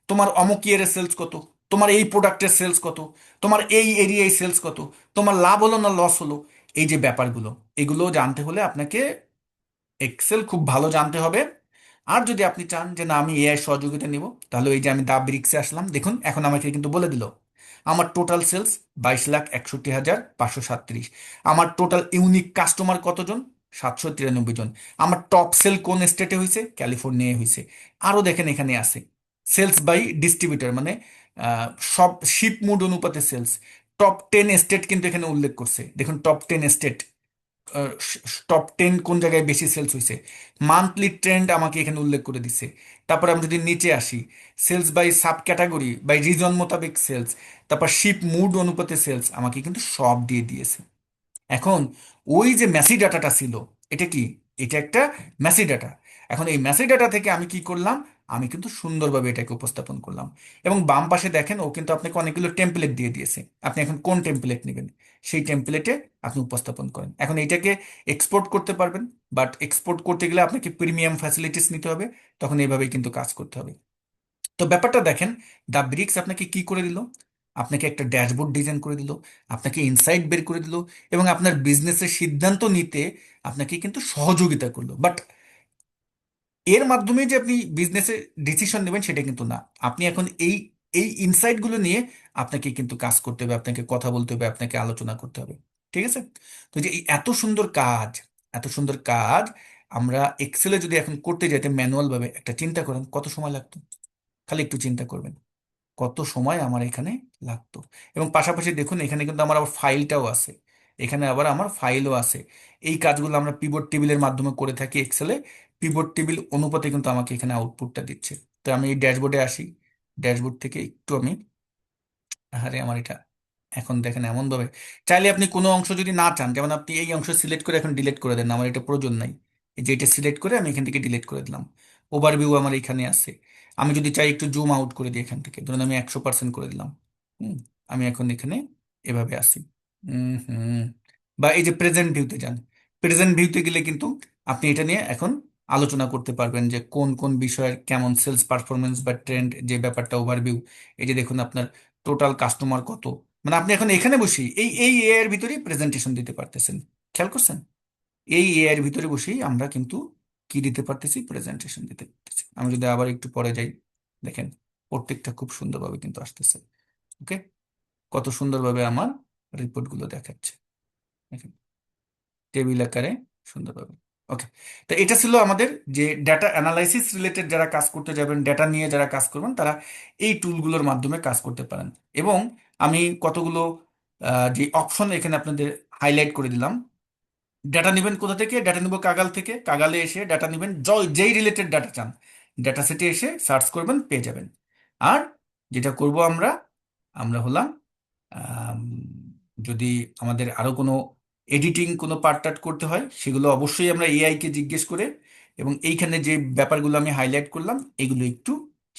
তোমার অমুক ইয়ারের সেলস কত, তোমার এই প্রোডাক্টের সেলস কত, তোমার এই এরিয়ায় সেলস কত, তোমার লাভ হলো না লস হলো। এই যে ব্যাপারগুলো, এগুলো জানতে হলে আপনাকে এক্সেল খুব ভালো জানতে হবে। আর যদি আপনি চান যে না আমি এআই সহযোগিতা নিব, তাহলে এই যে আমি দা ব্রিক্সে আসলাম, দেখুন এখন আমাকে কিন্তু বলে দিল আমার টোটাল সেলস 22,61,537। আমার টোটাল ইউনিক কাস্টমার কতজন, 793 জন। আমার টপ সেল কোন স্টেটে হয়েছে, ক্যালিফোর্নিয়ায় হয়েছে। আরও দেখেন এখানে আছে সেলস বাই ডিস্ট্রিবিউটর, মানে সব শিপ মুড অনুপাতে সেলস। টপ 10 স্টেট কিন্তু এখানে উল্লেখ করছে, দেখুন টপ 10 স্টেট, টপ 10 কোন জায়গায় বেশি সেলস হয়েছে, মান্থলি ট্রেন্ড আমাকে এখানে উল্লেখ করে দিছে। তারপর আমি যদি নিচে আসি, sales by sub category by region মোতাবেক সেলস, তারপর শিপ মুড অনুপাতে সেলস আমাকে কিন্তু সব দিয়ে দিয়েছে। এখন ওই যে মেসি ডাটাটা ছিল, এটা কি, এটা একটা মেসি ডাটা। এখন এই মেসি ডাটা থেকে আমি কি করলাম, আমি কিন্তু সুন্দরভাবে এটাকে উপস্থাপন করলাম। এবং বাম পাশে দেখেন ও কিন্তু আপনাকে অনেকগুলো টেমপ্লেট দিয়ে দিয়েছে। আপনি এখন কোন টেমপ্লেট নেবেন, সেই টেমপ্লেটে আপনি উপস্থাপন করেন। এখন এইটাকে এক্সপোর্ট করতে পারবেন, বাট এক্সপোর্ট করতে গেলে আপনাকে প্রিমিয়াম ফ্যাসিলিটিস নিতে হবে, তখন এইভাবেই কিন্তু কাজ করতে হবে। তো ব্যাপারটা দেখেন, দ্য ব্রিক্স আপনাকে কি করে দিল, আপনাকে একটা ড্যাশবোর্ড ডিজাইন করে দিল, আপনাকে ইনসাইট বের করে দিল, এবং আপনার বিজনেসের সিদ্ধান্ত নিতে আপনাকে কিন্তু সহযোগিতা করলো। বাট এর মাধ্যমে যে আপনি বিজনেসে ডিসিশন নেবেন সেটা কিন্তু না। আপনি এখন এই এই ইনসাইটগুলো নিয়ে আপনাকে কিন্তু কাজ করতে হবে, আপনাকে কথা বলতে হবে, আপনাকে আলোচনা করতে হবে। ঠিক আছে? তো যে এই এত সুন্দর কাজ, এত সুন্দর কাজ আমরা এক্সেলে যদি এখন করতে যাইতে ম্যানুয়াল ভাবে, একটা চিন্তা করেন কত সময় লাগতো। খালি একটু চিন্তা করবেন কত সময় আমার এখানে লাগতো। এবং পাশাপাশি দেখুন এখানে কিন্তু আমার আবার ফাইলটাও আছে, এখানে আবার আমার ফাইলও আছে। এই কাজগুলো আমরা পিভট টেবিলের মাধ্যমে করে থাকি এক্সেলে। পিভট টেবিল অনুপাতে কিন্তু আমাকে এখানে আউটপুটটা দিচ্ছে। তো আমি এই ড্যাশবোর্ডে আসি, ড্যাশবোর্ড থেকে একটু আমি, আরে আমার এটা, এখন দেখেন এমন ভাবে, চাইলে আপনি কোনো অংশ যদি না চান, যেমন আপনি এই অংশ সিলেক্ট করে এখন ডিলিট করে দেন, আমার এটা প্রয়োজন নাই, এই যে এটা সিলেক্ট করে আমি এখান থেকে ডিলিট করে দিলাম। ওভারভিউ আমার এখানে আছে। আমি যদি চাই একটু জুম আউট করে দিই এখান থেকে, ধরুন আমি 100% করে দিলাম। হুম, আমি এখন এখানে এভাবে আসি। হুম। বা এই যে প্রেজেন্ট ভিউতে যান, প্রেজেন্ট ভিউতে গেলে কিন্তু আপনি এটা নিয়ে এখন আলোচনা করতে পারবেন যে কোন কোন বিষয়ের কেমন সেলস পারফরমেন্স বা ট্রেন্ড, যে ব্যাপারটা ওভারভিউ। এই যে দেখুন আপনার টোটাল কাস্টমার কত, মানে আপনি এখন এখানে বসেই এই এই এআই এর ভিতরেই প্রেজেন্টেশন দিতে পারতেছেন। খেয়াল করছেন? এই এআই এর ভিতরে বসেই আমরা কিন্তু কি দিতে পারতেছি, প্রেজেন্টেশন দিতে পারতেছি। আমি যদি আবার একটু পরে যাই, দেখেন প্রত্যেকটা খুব সুন্দরভাবে কিন্তু আসতেছে। ওকে, কত সুন্দরভাবে আমার রিপোর্ট গুলো দেখাচ্ছে, দেখেন টেবিল আকারে সুন্দরভাবে। ওকে, তো এটা ছিল আমাদের যে ডেটা অ্যানালাইসিস রিলেটেড যারা কাজ করতে যাবেন, ডেটা নিয়ে যারা কাজ করবেন, তারা এই টুলগুলোর মাধ্যমে কাজ করতে পারেন। এবং আমি কতগুলো যে অপশন এখানে আপনাদের হাইলাইট করে দিলাম। ডাটা নেবেন কোথা থেকে, ডাটা নিব কাগাল থেকে, কাগালে এসে ডাটা নেবেন যেই রিলেটেড ডাটা চান, ডাটা সেটে এসে সার্চ করবেন পেয়ে যাবেন। আর যেটা করব আমরা, আমরা হলাম আম, যদি আমাদের আরো কোনো এডিটিং কোনো পার্ট টার্ট করতে হয়, সেগুলো অবশ্যই আমরা এআই কে জিজ্ঞেস করে, এবং এইখানে যে ব্যাপারগুলো আমি হাইলাইট করলাম এগুলো একটু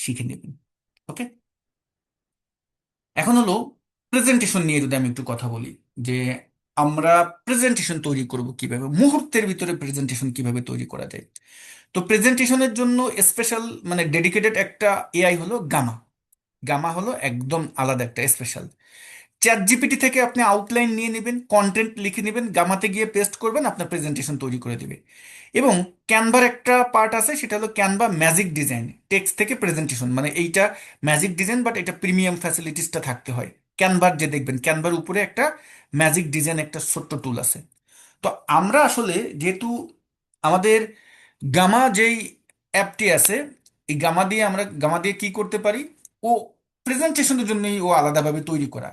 শিখে নেবেন। ওকে, এখন হলো প্রেজেন্টেশন নিয়ে যদি আমি একটু কথা বলি, যে আমরা প্রেজেন্টেশন তৈরি করব কিভাবে, মুহূর্তের ভিতরে প্রেজেন্টেশন কিভাবে তৈরি করা যায়। তো প্রেজেন্টেশনের জন্য স্পেশাল মানে ডেডিকেটেড একটা এআই হলো গামা। গামা হলো একদম আলাদা একটা স্পেশাল। চ্যাট জিপিটি থেকে আপনি আউটলাইন নিয়ে নেবেন, কন্টেন্ট লিখে নেবেন, গামাতে গিয়ে পেস্ট করবেন, আপনার প্রেজেন্টেশন তৈরি করে দেবে। এবং ক্যানভার একটা পার্ট আছে, সেটা হলো ক্যানভা ম্যাজিক ডিজাইন, টেক্সট থেকে প্রেজেন্টেশন, মানে এইটা ম্যাজিক ডিজাইন, বাট এটা প্রিমিয়াম ফ্যাসিলিটিসটা থাকতে হয়। ক্যানভার যে দেখবেন, ক্যানভার উপরে একটা ম্যাজিক ডিজাইন একটা ছোট্ট টুল আছে। তো আমরা আসলে যেহেতু আমাদের গামা যেই অ্যাপটি আছে, এই গামা দিয়ে আমরা গামা দিয়ে কি করতে পারি, ও প্রেজেন্টেশনের জন্যই ও আলাদাভাবে তৈরি করা।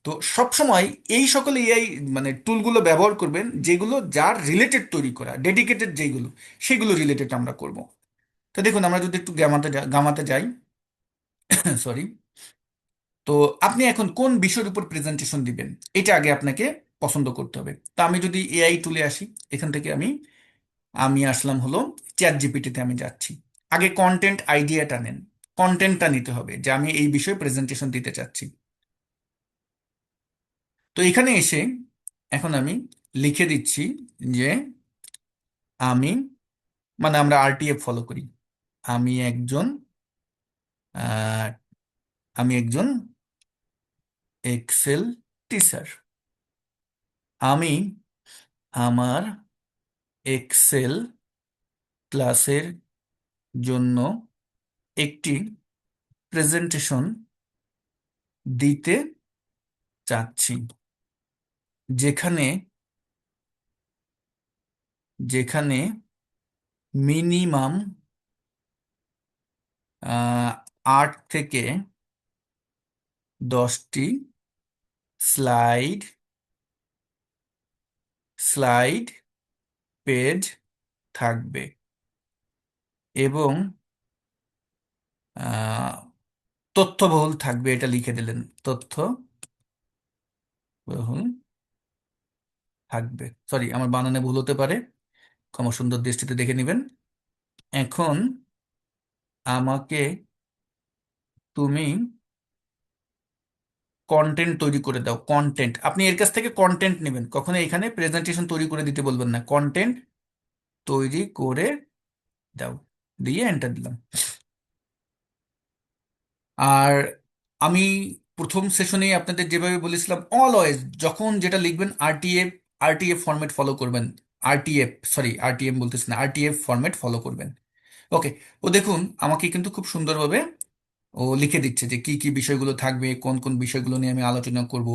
তো সবসময় এই সকল এআই মানে টুলগুলো ব্যবহার করবেন যেগুলো যার রিলেটেড তৈরি করা, ডেডিকেটেড যেগুলো, সেগুলো রিলেটেড আমরা করব। তো দেখুন, আমরা যদি একটু গামাতে যাই, সরি। তো আপনি এখন কোন বিষয়ের উপর প্রেজেন্টেশন দিবেন, এটা আগে আপনাকে পছন্দ করতে হবে। তো আমি যদি এআই টুলে আসি, এখান থেকে আমি আমি আসলাম হলো চ্যাট জিপিটিতে আমি যাচ্ছি। আগে কন্টেন্ট আইডিয়াটা নেন, কন্টেন্টটা নিতে হবে যে আমি এই বিষয়ে প্রেজেন্টেশন দিতে চাচ্ছি। তো এখানে এসে এখন আমি লিখে দিচ্ছি যে আমি, মানে আমরা আরটিএফ ফলো করি। আমি একজন আহ, আমি একজন এক্সেল টিচার। আমি আমার এক্সেল ক্লাসের জন্য একটি প্রেজেন্টেশন দিতে চাচ্ছি, যেখানে যেখানে মিনিমাম 8 থেকে 10টি স্লাইড স্লাইড পেজ থাকবে, এবং আহ, তথ্যবহুল থাকবে। এটা লিখে দিলেন, তথ্যবহুল থাকবে। সরি, আমার বানানে ভুল হতে পারে, ক্ষমা সুন্দর দৃষ্টিতে দেখে নেবেন। এখন আমাকে তুমি কন্টেন্ট তৈরি করে দাও। কন্টেন্ট, আপনি এর কাছ থেকে কন্টেন্ট নেবেন, কখনো এখানে প্রেজেন্টেশন তৈরি করে দিতে বলবেন না। কন্টেন্ট তৈরি করে দাও, দিয়ে এন্টার দিলাম। আর আমি প্রথম সেশনে আপনাদের যেভাবে বলেছিলাম, অলওয়েজ যখন যেটা লিখবেন আরটিএফ, আরটিএফ ফরম্যাট ফলো করবেন। আরটিএফ, সরি আরটিএম বলতেছি না, আরটিএফ ফরম্যাট ফলো করবেন। ওকে। ও দেখুন, আমাকে কিন্তু খুব সুন্দরভাবে ও লিখে দিচ্ছে যে কি কি বিষয়গুলো থাকবে, কোন কোন বিষয়গুলো নিয়ে আমি আলোচনা করব।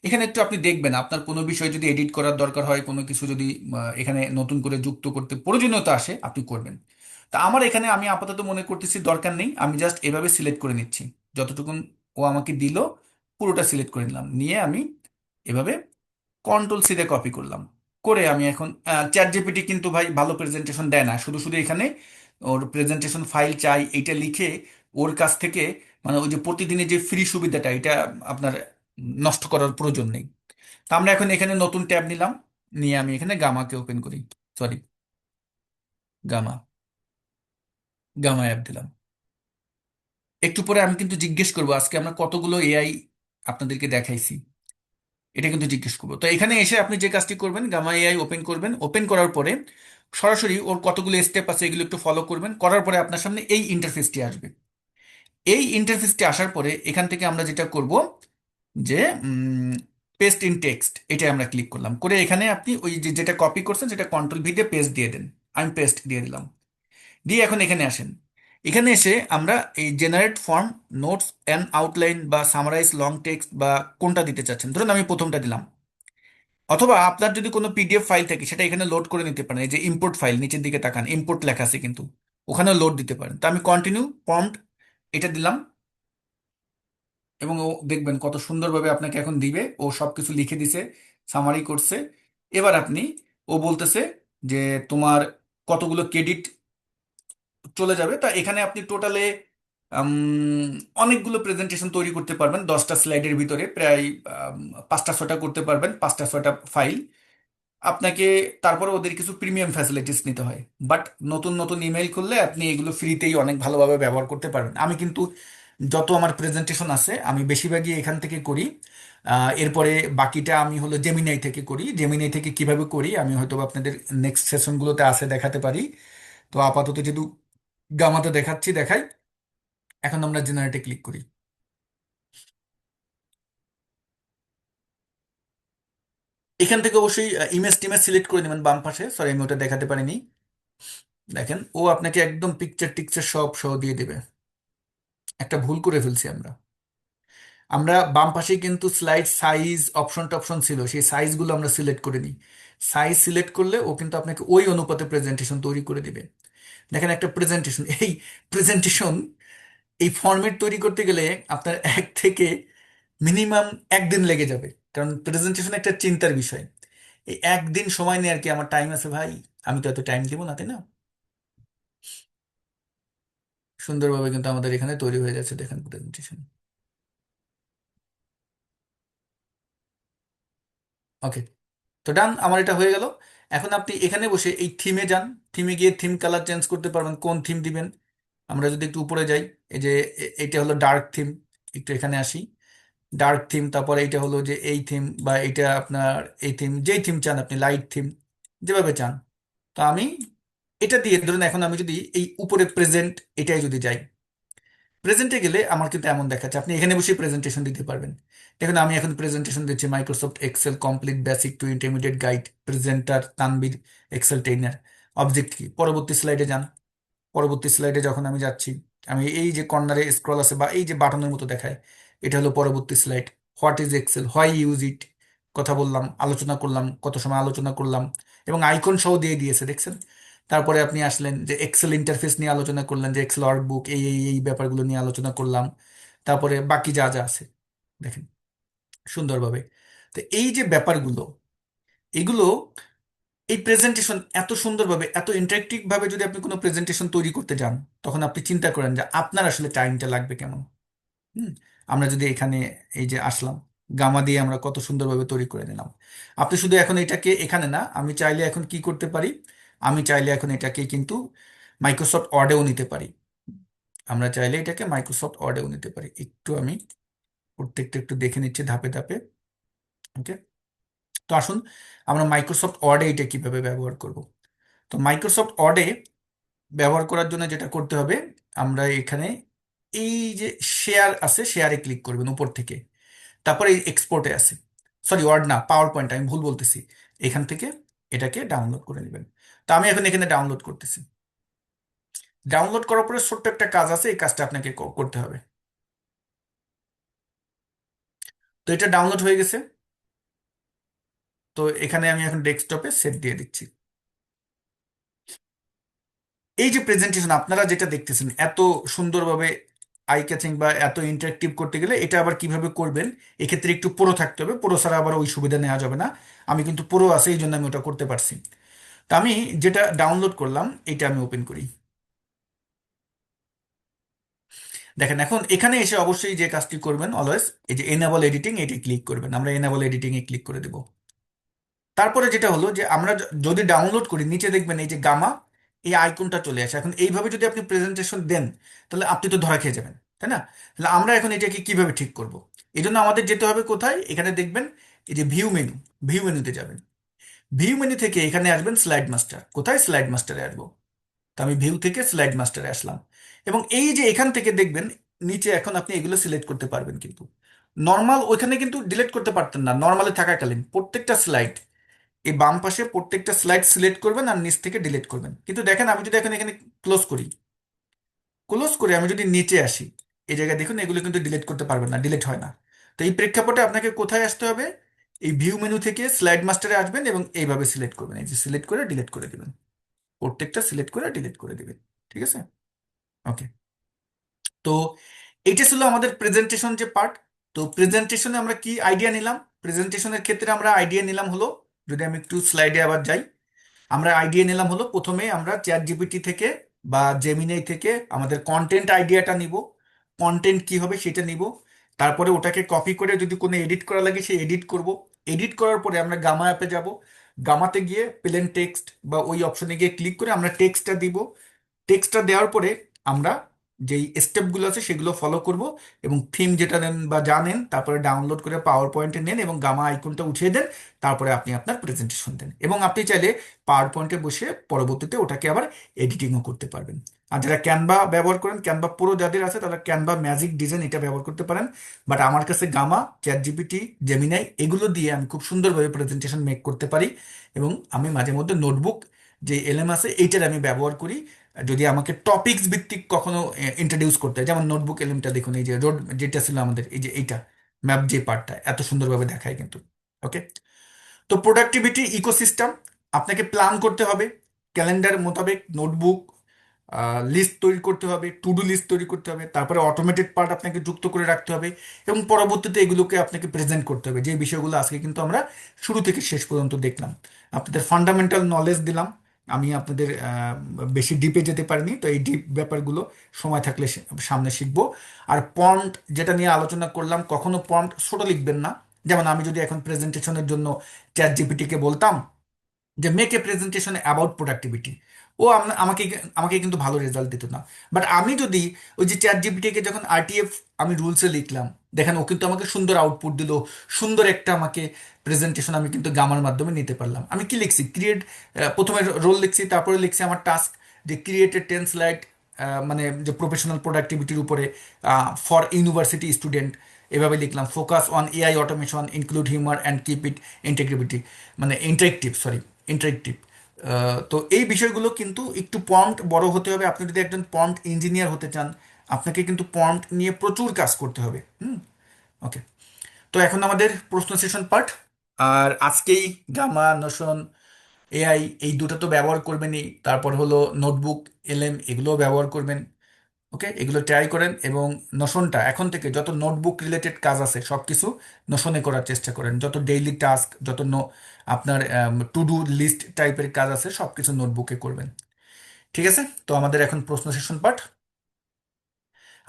এখানে একটু আপনি দেখবেন, আপনার কোনো বিষয় যদি এডিট করার দরকার হয়, কোনো কিছু যদি এখানে নতুন করে যুক্ত করতে প্রয়োজনীয়তা আসে, আপনি করবেন। তা আমার এখানে আমি আপাতত মনে করতেছি দরকার নেই, আমি জাস্ট এভাবে সিলেক্ট করে নিচ্ছি। যতটুকুন ও আমাকে দিল পুরোটা সিলেক্ট করে নিলাম, নিয়ে আমি এভাবে কন্ট্রোল সি দিয়ে কপি করলাম। করে আমি এখন চ্যাট জিপিটি কিন্তু ভাই ভালো প্রেজেন্টেশন দেয় না, শুধু শুধু এখানে ওর প্রেজেন্টেশন ফাইল চাই এইটা লিখে ওর কাছ থেকে, মানে ওই যে প্রতিদিনের যে ফ্রি সুবিধাটা, এটা আপনার নষ্ট করার প্রয়োজন নেই। তা আমরা এখন এখানে নতুন ট্যাব নিলাম, নিয়ে আমি এখানে গামাকে ওপেন করি। সরি, গামা, গামা অ্যাপ দিলাম। একটু পরে আমি কিন্তু জিজ্ঞেস করবো আজকে আমরা কতগুলো এআই আপনাদেরকে দেখাইছি, এটা কিন্তু জিজ্ঞেস করবো। তো এখানে এসে আপনি যে কাজটি করবেন, গামা এআই ওপেন করবেন। ওপেন করার পরে সরাসরি ওর কতগুলো স্টেপ আছে এগুলো একটু ফলো করবেন, করার পরে আপনার সামনে এই ইন্টারফেসটি আসবে। এই ইন্টারফেসটি আসার পরে এখান থেকে আমরা যেটা করব যে পেস্ট ইন টেক্সট, এটা আমরা ক্লিক করলাম। করে এখানে আপনি ওই যে যেটা কপি করছেন সেটা কন্ট্রোল ভি দিয়ে পেস্ট দিয়ে দেন। আমি পেস্ট দিয়ে দিলাম। দিয়ে এখন এখানে আসেন। এখানে এসে আমরা এই generate form, notes and outline বা সামারাইজ লং টেক্সট বা কোনটা দিতে চাচ্ছেন, ধরুন আমি প্রথমটা দিলাম। অথবা আপনার যদি কোনো পিডিএফ ফাইল থাকে সেটা এখানে লোড করে নিতে পারেন। এই যে ইম্পোর্ট ফাইল, নিচের দিকে তাকান, ইম্পোর্ট লেখা আছে কিন্তু, ওখানে লোড দিতে পারেন। তো আমি কন্টিনিউ প্রম্পট এটা দিলাম, এবং ও দেখবেন কত সুন্দরভাবে আপনাকে এখন দিবে। ও সবকিছু লিখে দিছে, সামারি করছে। এবার আপনি, ও বলতেছে যে তোমার কতগুলো ক্রেডিট চলে যাবে। তা এখানে আপনি টোটালে অনেকগুলো প্রেজেন্টেশন তৈরি করতে পারবেন, 10টা স্লাইডের ভিতরে প্রায় 5টা 6টা করতে পারবেন, 5টা 6টা ফাইল আপনাকে। তারপরে ওদের কিছু প্রিমিয়াম ফ্যাসিলিটিস নিতে হয়, বাট নতুন নতুন ইমেল করলে আপনি এগুলো ফ্রিতেই অনেক ভালোভাবে ব্যবহার করতে পারবেন। আমি কিন্তু যত আমার প্রেজেন্টেশন আছে আমি বেশিরভাগই এখান থেকে করি। এরপরে বাকিটা আমি হলো জেমিনাই থেকে করি। জেমিনাই থেকে কিভাবে করি আমি হয়তো বা আপনাদের নেক্সট সেশনগুলোতে আসে দেখাতে পারি। তো আপাতত যেহেতু গামাতে দেখাচ্ছি, দেখাই। এখন আমরা জেনারেটে ক্লিক করি। এখান থেকে অবশ্যই ইমেজ টিমেজ সিলেক্ট করে নেবেন বাম পাশে। সরি, আমি ওটা দেখাতে পারিনি। দেখেন, ও আপনাকে একদম পিকচার টিকচার সব সহ দিয়ে দেবে। একটা ভুল করে ফেলছি আমরা। আমরা বাম পাশে কিন্তু স্লাইড সাইজ অপশন টপশন ছিল, সেই সাইজগুলো আমরা সিলেক্ট করে নিই। সাইজ সিলেক্ট করলে ও কিন্তু আপনাকে ওই অনুপাতে প্রেজেন্টেশন তৈরি করে দিবে। দেখেন, একটা প্রেজেন্টেশন, এই প্রেজেন্টেশন, এই ফরম্যাট তৈরি করতে গেলে আপনার 1 থেকে মিনিমাম 1 দিন লেগে যাবে, কারণ প্রেজেন্টেশন একটা চিন্তার বিষয়। এই 1 দিন সময় নিয়ে আর কি আমার টাইম আছে ভাই, আমি তো এত টাইম দিব না, তাই না? সুন্দরভাবে কিন্তু আমাদের এখানে তৈরি হয়ে যাচ্ছে, দেখেন প্রেজেন্টেশন। ওকে, তো ডান, আমার এটা হয়ে গেল। এখন আপনি এখানে বসে এই থিমে যান। থিমে গিয়ে থিম কালার চেঞ্জ করতে পারবেন, কোন থিম দিবেন। আমরা যদি একটু উপরে যাই, এই যে এইটা হলো ডার্ক থিম, একটু এখানে আসি। ডার্ক থিম, তারপরে এইটা হলো যে এই থিম, বা এইটা আপনার এই থিম, যেই থিম চান আপনি, লাইট থিম, যেভাবে চান। তো আমি এটা দিয়ে ধরুন, এখন আমি যদি এই উপরে প্রেজেন্ট এটাই যদি যাই, প্রেজেন্টে গেলে আমার কিন্তু এমন দেখাচ্ছে, আপনি এখানে বসে প্রেজেন্টেশন দিতে পারবেন। দেখুন আমি এখন প্রেজেন্টেশন দিচ্ছি, Microsoft Excel complete basic to intermediate guide, presenter Tanvir, Excel trainer. Object কি, পরবর্তী স্লাইডে যান। পরবর্তী স্লাইডে যখন আমি যাচ্ছি, আমি এই যে কর্নারে স্ক্রল আছে বা এই যে বাটনের মতো দেখায়, এটা হলো পরবর্তী slide. What is Excel, why use it, কথা বললাম, আলোচনা করলাম, কত সময় আলোচনা করলাম, এবং আইকন সহ দিয়ে দিয়েছে, দেখছেন। তারপরে আপনি আসলেন যে এক্সেল ইন্টারফেস নিয়ে আলোচনা করলেন, যে এক্সেল ওয়ার্কবুক, এই এই এই ব্যাপারগুলো নিয়ে আলোচনা করলাম। তারপরে বাকি যা যা আছে, দেখেন সুন্দরভাবে। তো এই যে ব্যাপারগুলো, এগুলো, এই প্রেজেন্টেশন এত সুন্দরভাবে, এত ইন্টারেক্টিভ ভাবে যদি আপনি কোনো প্রেজেন্টেশন তৈরি করতে যান, তখন আপনি চিন্তা করেন যে আপনার আসলে টাইমটা লাগবে কেমন। হুম। আমরা যদি এখানে এই যে আসলাম, গামা দিয়ে আমরা কত সুন্দরভাবে তৈরি করে নিলাম। আপনি শুধু এখন এটাকে এখানে না, আমি চাইলে এখন কি করতে পারি, আমি চাইলে এখন এটাকে কিন্তু মাইক্রোসফট ওয়ার্ডেও নিতে পারি। আমরা চাইলে এটাকে মাইক্রোসফট ওয়ার্ডেও নিতে পারি। একটু আমি প্রত্যেকটা একটু দেখে নিচ্ছি ধাপে ধাপে। ওকে, তো আসুন আমরা মাইক্রোসফট ওয়ার্ডে এটা কিভাবে ব্যবহার করব। তো মাইক্রোসফট ওয়ার্ডে ব্যবহার করার জন্য যেটা করতে হবে, আমরা এখানে এই যে শেয়ার আছে, শেয়ারে ক্লিক করবেন উপর থেকে। তারপরে এই এক্সপোর্টে আছে, সরি ওয়ার্ড না, পাওয়ার পয়েন্ট, আমি ভুল বলতেছি। এখান থেকে এটাকে ডাউনলোড করে নেবেন। তো আমি এখন এখানে ডাউনলোড করতেছি। ডাউনলোড করার পরে ছোট্ট একটা কাজ আছে, এই কাজটা আপনাকে করতে হবে। তো এটা ডাউনলোড হয়ে গেছে। তো এখানে আমি এখন ডেস্কটপে সেভ দিয়ে দিচ্ছি। এই যে প্রেজেন্টেশন আপনারা যেটা দেখতেছেন এত সুন্দরভাবে আই ক্যাচিং বা এত ইন্টারেক্টিভ করতে গেলে, এটা আবার কিভাবে করবেন, এক্ষেত্রে একটু প্রো থাকতে হবে। প্রো ছাড়া আবার ওই সুবিধা নেওয়া যাবে না। আমি কিন্তু প্রো আছে, এই জন্য আমি ওটা করতে পারছি। তা আমি যেটা ডাউনলোড করলাম, এটা আমি ওপেন করি। দেখেন এখন এখানে এসে অবশ্যই যে কাজটি করবেন অলওয়েজ, এই যে এনেবল এডিটিং, এটি ক্লিক করবেন। আমরা এনেবল এডিটিং এ ক্লিক করে দেব। তারপরে যেটা হলো যে আমরা যদি ডাউনলোড করি, নিচে দেখবেন এই যে গামা, এই আইকনটা চলে আসে। এখন এইভাবে যদি আপনি প্রেজেন্টেশন দেন, তাহলে আপনি তো ধরা খেয়ে যাবেন, তাই না? তাহলে আমরা এখন এটাকে কিভাবে ঠিক করব? এই জন্য আমাদের যেতে হবে কোথায়, এখানে দেখবেন এই যে ভিউ মেনু, ভিউ মেনুতে যাবেন। ভিউ মেনু থেকে এখানে আসবেন স্লাইড মাস্টার। কোথায়, স্লাইড মাস্টারে আসবো। তো আমি ভিউ থেকে স্লাইড মাস্টারে আসলাম। এবং এই যে এখান থেকে দেখবেন নিচে, এখন আপনি এগুলো সিলেক্ট করতে পারবেন কিন্তু। নর্মাল ওইখানে কিন্তু ডিলিট করতে পারতেন না, নর্মালে থাকাকালীন প্রত্যেকটা স্লাইড, এই বাম পাশে প্রত্যেকটা স্লাইড সিলেক্ট করবেন আর নিচ থেকে ডিলিট করবেন। কিন্তু দেখেন আমি যদি এখন এখানে ক্লোজ করি, ক্লোজ করে আমি যদি নিচে আসি, এই জায়গায় দেখুন এগুলো কিন্তু ডিলিট করতে পারবেন না, ডিলিট হয় না। তো এই প্রেক্ষাপটে আপনাকে কোথায় আসতে হবে, এই ভিউ মেনু থেকে স্লাইড মাস্টারে আসবেন এবং এইভাবে সিলেক্ট করবেন, এই যে সিলেক্ট করে ডিলিট করে দিবেন। প্রত্যেকটা সিলেক্ট করে ডিলিট করে দিবেন। ঠিক আছে। ওকে, তো এইটা ছিল আমাদের প্রেজেন্টেশন যে পার্ট। তো প্রেজেন্টেশনে আমরা কি আইডিয়া নিলাম, প্রেজেন্টেশনের ক্ষেত্রে আমরা আইডিয়া নিলাম হলো, যদি আমি একটু স্লাইডে আবার যাই, আমরা আইডিয়া নিলাম হলো, প্রথমে আমরা চ্যাট জিপিটি থেকে বা জেমিনাই থেকে আমাদের কন্টেন্ট আইডিয়াটা নিব। কন্টেন্ট কি হবে সেটা নিব। তারপরে ওটাকে কপি করে যদি কোনো এডিট করা লাগে সে এডিট করব। এডিট করার পরে আমরা গামা অ্যাপে যাব। গামাতে গিয়ে প্লেন টেক্সট বা ওই অপশনে গিয়ে ক্লিক করে আমরা টেক্সটটা দিব। টেক্সটটা দেওয়ার পরে আমরা যেই স্টেপগুলো আছে সেগুলো ফলো করব। এবং থিম যেটা নেন বা জানেন, তারপরে ডাউনলোড করে পাওয়ার পয়েন্টে নেন এবং গামা আইকনটা উঠিয়ে দেন। তারপরে আপনি আপনার প্রেজেন্টেশন দেন, এবং আপনি চাইলে পাওয়ার পয়েন্টে বসে পরবর্তীতে ওটাকে আবার এডিটিংও করতে পারবেন। আর যারা ক্যানভা ব্যবহার করেন, ক্যানভা পুরো যাদের আছে, তারা ক্যানভা ম্যাজিক ডিজাইন এটা ব্যবহার করতে পারেন। বাট আমার কাছে গামা, চ্যাট জিপিটি, জেমিনাই এগুলো দিয়ে আমি খুব সুন্দরভাবে প্রেজেন্টেশন মেক করতে পারি। এবং আমি মাঝে মধ্যে নোটবুক যে এলএম আছে এইটার আমি ব্যবহার করি, যদি আমাকে টপিকস ভিত্তিক কখনো ইন্ট্রোডিউস করতে হয়। যেমন নোটবুক এলিমটা দেখুন, এই যে রোড যেটা ছিল আমাদের, এই যে এইটা ম্যাপ যে পার্টটা এত সুন্দরভাবে দেখায় কিন্তু। ওকে, তো প্রোডাক্টিভিটি ইকোসিস্টেম, আপনাকে প্ল্যান করতে হবে, ক্যালেন্ডার মোতাবেক নোটবুক লিস্ট তৈরি করতে হবে, টু ডু লিস্ট তৈরি করতে হবে, তারপরে অটোমেটেড পার্ট আপনাকে যুক্ত করে রাখতে হবে, এবং পরবর্তীতে এগুলোকে আপনাকে প্রেজেন্ট করতে হবে। যে বিষয়গুলো আজকে কিন্তু আমরা শুরু থেকে শেষ পর্যন্ত দেখলাম, আপনাদের ফান্ডামেন্টাল নলেজ দিলাম, আমি আপনাদের বেশি ডিপে যেতে পারিনি, তো এই ডিপ ব্যাপারগুলো সময় থাকলে সামনে শিখবো। আর পন্ট যেটা নিয়ে আলোচনা করলাম, কখনো পন্ট ছোট লিখবেন না। যেমন আমি যদি এখন প্রেজেন্টেশনের জন্য চ্যাট জিপিটিকে বলতাম যে make a presentation about productivity, ও আমাকে আমাকে কিন্তু ভালো রেজাল্ট দিত না। বাট আমি যদি ওই যে চ্যাট জিপিটিকে যখন আরটিএফ আমি রুলসে লিখলাম, দেখেন ও কিন্তু আমাকে সুন্দর আউটপুট দিল, সুন্দর একটা আমাকে প্রেজেন্টেশন আমি কিন্তু গামার মাধ্যমে নিতে পারলাম। আমি কি লিখছি, ক্রিয়েট, প্রথমে রোল লিখছি, তারপরে লিখছি আমার টাস্ক যে ক্রিয়েটেড 10 স্লাইড, মানে যে প্রফেশনাল প্রোডাক্টিভিটির উপরে ফর ইউনিভার্সিটি স্টুডেন্ট, এভাবে লিখলাম। Focus on AI automation, include humour and keep it integrity, মানে ইন্টারেক্টিভ, সরি, ইন্টারেক্টিভ। তো এই বিষয়গুলো কিন্তু একটু পন্ট বড় হতে হবে। আপনি যদি একজন পন্ট ইঞ্জিনিয়ার হতে চান, আপনাকে কিন্তু পন্ট নিয়ে প্রচুর কাজ করতে হবে। ওকে, তো এখন আমাদের প্রশ্ন সেশন পার্ট। আর আজকেই গামা, নোশন, এআই এই দুটো তো ব্যবহার করবেনই, তারপর হলো নোটবুক, এলএম এগুলোও ব্যবহার করবেন। ওকে, এগুলো ট্রাই করেন, এবং নোশনটা এখন থেকে যত নোটবুক রিলেটেড কাজ আছে সব কিছু নোশনে করার চেষ্টা করেন। যত ডেইলি টাস্ক, যত আপনার টু ডু লিস্ট টাইপের কাজ আছে সব কিছু নোটবুকে করবেন। ঠিক আছে, তো আমাদের এখন প্রশ্ন সেশন পার্ট।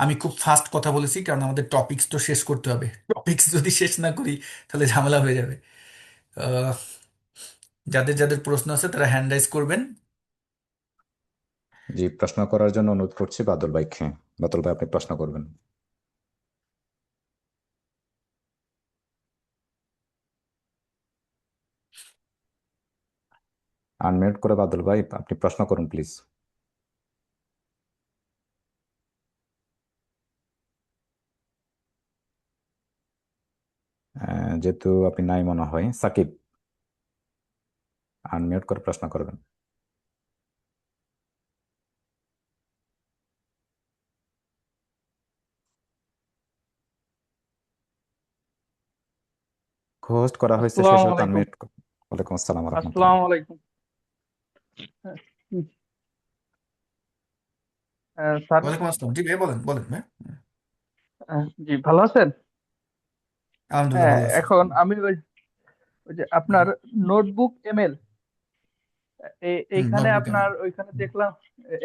আমি খুব ফাস্ট কথা বলেছি কারণ আমাদের টপিকস তো শেষ করতে হবে। টপিকস যদি শেষ না করি তাহলে ঝামেলা হয়ে যাবে। আহ, যাদের যাদের প্রশ্ন আছে তারা হ্যান্ড রাইজ করবেন। জি, প্রশ্ন করার জন্য অনুরোধ করছি বাদল ভাইকে। বাদল ভাই, আপনি প্রশ্ন করবেন। আনমিউট করে বাদল ভাই আপনি প্রশ্ন করুন প্লিজ। যেহেতু আপনি নাই মনে হয়, সাকিব আনমিউট করে প্রশ্ন করবেন। হোস্ট করা হয়েছে, সে আসসালামু সেহেতু আলাইকুম। আনমিউট। ওয়ালাইকুম আসসালাম রহমতুল্লাহ। আসসালামু আলাইকুম। হ্যাঁ, স্যার। ওয়ালাইকুম আসসালাম, জি ভাই, বলেন বলেন ভাই। জি, ভালো আছেন? আলহামদুলিল্লাহ হ্যাঁ, ভালো আছি। এখন আমি ওই যে আপনার নোটবুক এমএল, এইখানে নোটবুক আমি, আপনার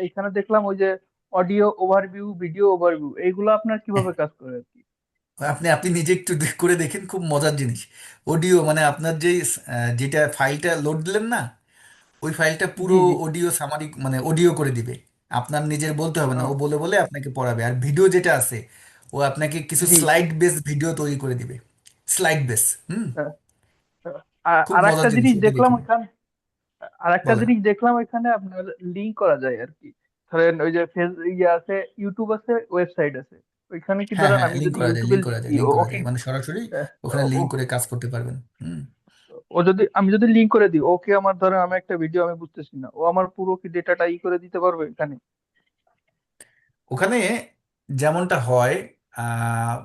এইখানে দেখলাম ওই যে অডিও ওভারভিউ, ভিডিও ওভারভিউ, এইগুলো আপনার কিভাবে কাজ করে আর কি। আপনি আপনি নিজে একটু করে দেখেন, খুব মজার জিনিস। অডিও মানে আপনার যে যেটা ফাইলটা লোড দিলেন না, ওই ফাইলটা পুরো জি জি। অডিও সামারি, মানে অডিও করে দিবে। আপনার নিজের বলতে হবে না, ও ও, বলে বলে আপনাকে পড়াবে। আর ভিডিও যেটা আছে, ও আপনাকে কিছু জি। স্লাইড বেস ভিডিও তৈরি করে দিবে। স্লাইড বেস, আহ, আর খুব আর একটা মজার জিনিস, জিনিস এটা দেখলাম দেখুন। এখানে, বলেন। আপনার লিংক করা যায় আর কি। ধরেন ওই যে ফেস ইয়ে আছে, ইউটিউব আছে, ওয়েবসাইট আছে। ওইখানে কি হ্যাঁ ধরেন হ্যাঁ, আমি লিঙ্ক যদি করা যায়, ইউটিউবে লিঙ্ক করা যায়, লিখি, লিঙ্ক ও করা ও কি যায়, মানে সরাসরি আহ, ওখানে ও লিঙ্ক করে কাজ করতে পারবেন। আমি যদি লিংক করে দিই, ওকে আমার ধরেন আমি একটা ভিডিও আমি বুঝতেছি না, ও আমার পুরো কি ডেটাটা করে দিতে পারবে এখানে? ওখানে যেমনটা হয়, আহ,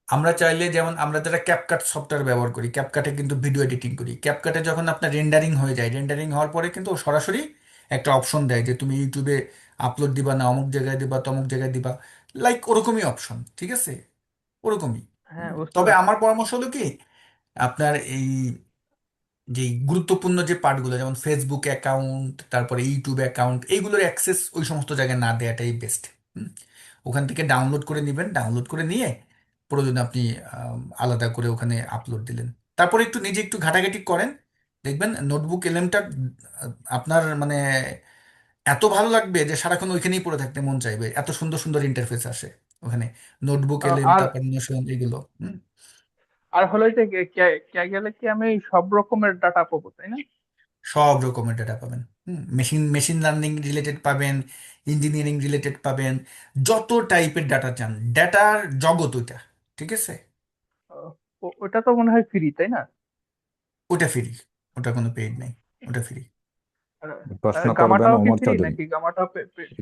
আমরা চাইলে, যেমন আমরা যারা ক্যাপকাট সফটওয়্যার ব্যবহার করি, ক্যাপকাটে কিন্তু ভিডিও এডিটিং করি, ক্যাপকাটে যখন আপনার রেন্ডারিং হয়ে যায়, রেন্ডারিং হওয়ার পরে কিন্তু ও সরাসরি একটা অপশন দেয় যে তুমি ইউটিউবে আপলোড দিবা না অমুক জায়গায় দিবা তমুক জায়গায় দিবা, লাইক ওরকমই অপশন, ঠিক আছে, ওরকমই। হ্যাঁ, বুঝতে তবে পারছি। আমার পরামর্শ হলো কি, আপনার এই যে গুরুত্বপূর্ণ যে পার্টগুলো, যেমন ফেসবুক অ্যাকাউন্ট, তারপরে ইউটিউব অ্যাকাউন্ট, এইগুলোর অ্যাক্সেস ওই সমস্ত জায়গায় না দেওয়াটাই বেস্ট। ওখান থেকে ডাউনলোড করে নেবেন, ডাউনলোড করে নিয়ে প্রয়োজনে আপনি আলাদা করে ওখানে আপলোড দিলেন। তারপরে একটু নিজে একটু ঘাটাঘাটি করেন, দেখবেন নোটবুক এলএমটা আপনার মানে এত ভালো লাগবে যে সারাক্ষণ ওইখানেই পড়ে থাকতে মন চাইবে, এত সুন্দর সুন্দর ইন্টারফেস আসে ওখানে। নোটবুক এলএম, আর তারপর নোশন, এগুলো। আর হলো এটা গেলে কি আমি সব রকমের ডাটা পাবো, তাই না? সব রকমের ডেটা পাবেন। মেশিন মেশিন লার্নিং রিলেটেড পাবেন, ইঞ্জিনিয়ারিং রিলেটেড পাবেন, যত টাইপের ডাটা চান, ডেটার জগৎ ওইটা। ঠিক আছে, ওটা তো মনে হয় ফ্রি, তাই না? ওটা ফ্রি, ওটা কোনো পেইড নেই, ওটা ফ্রি। আর প্রশ্ন করবেন গামাটাও কি ওমর ফ্রি চৌধুরী। নাকি গামাটা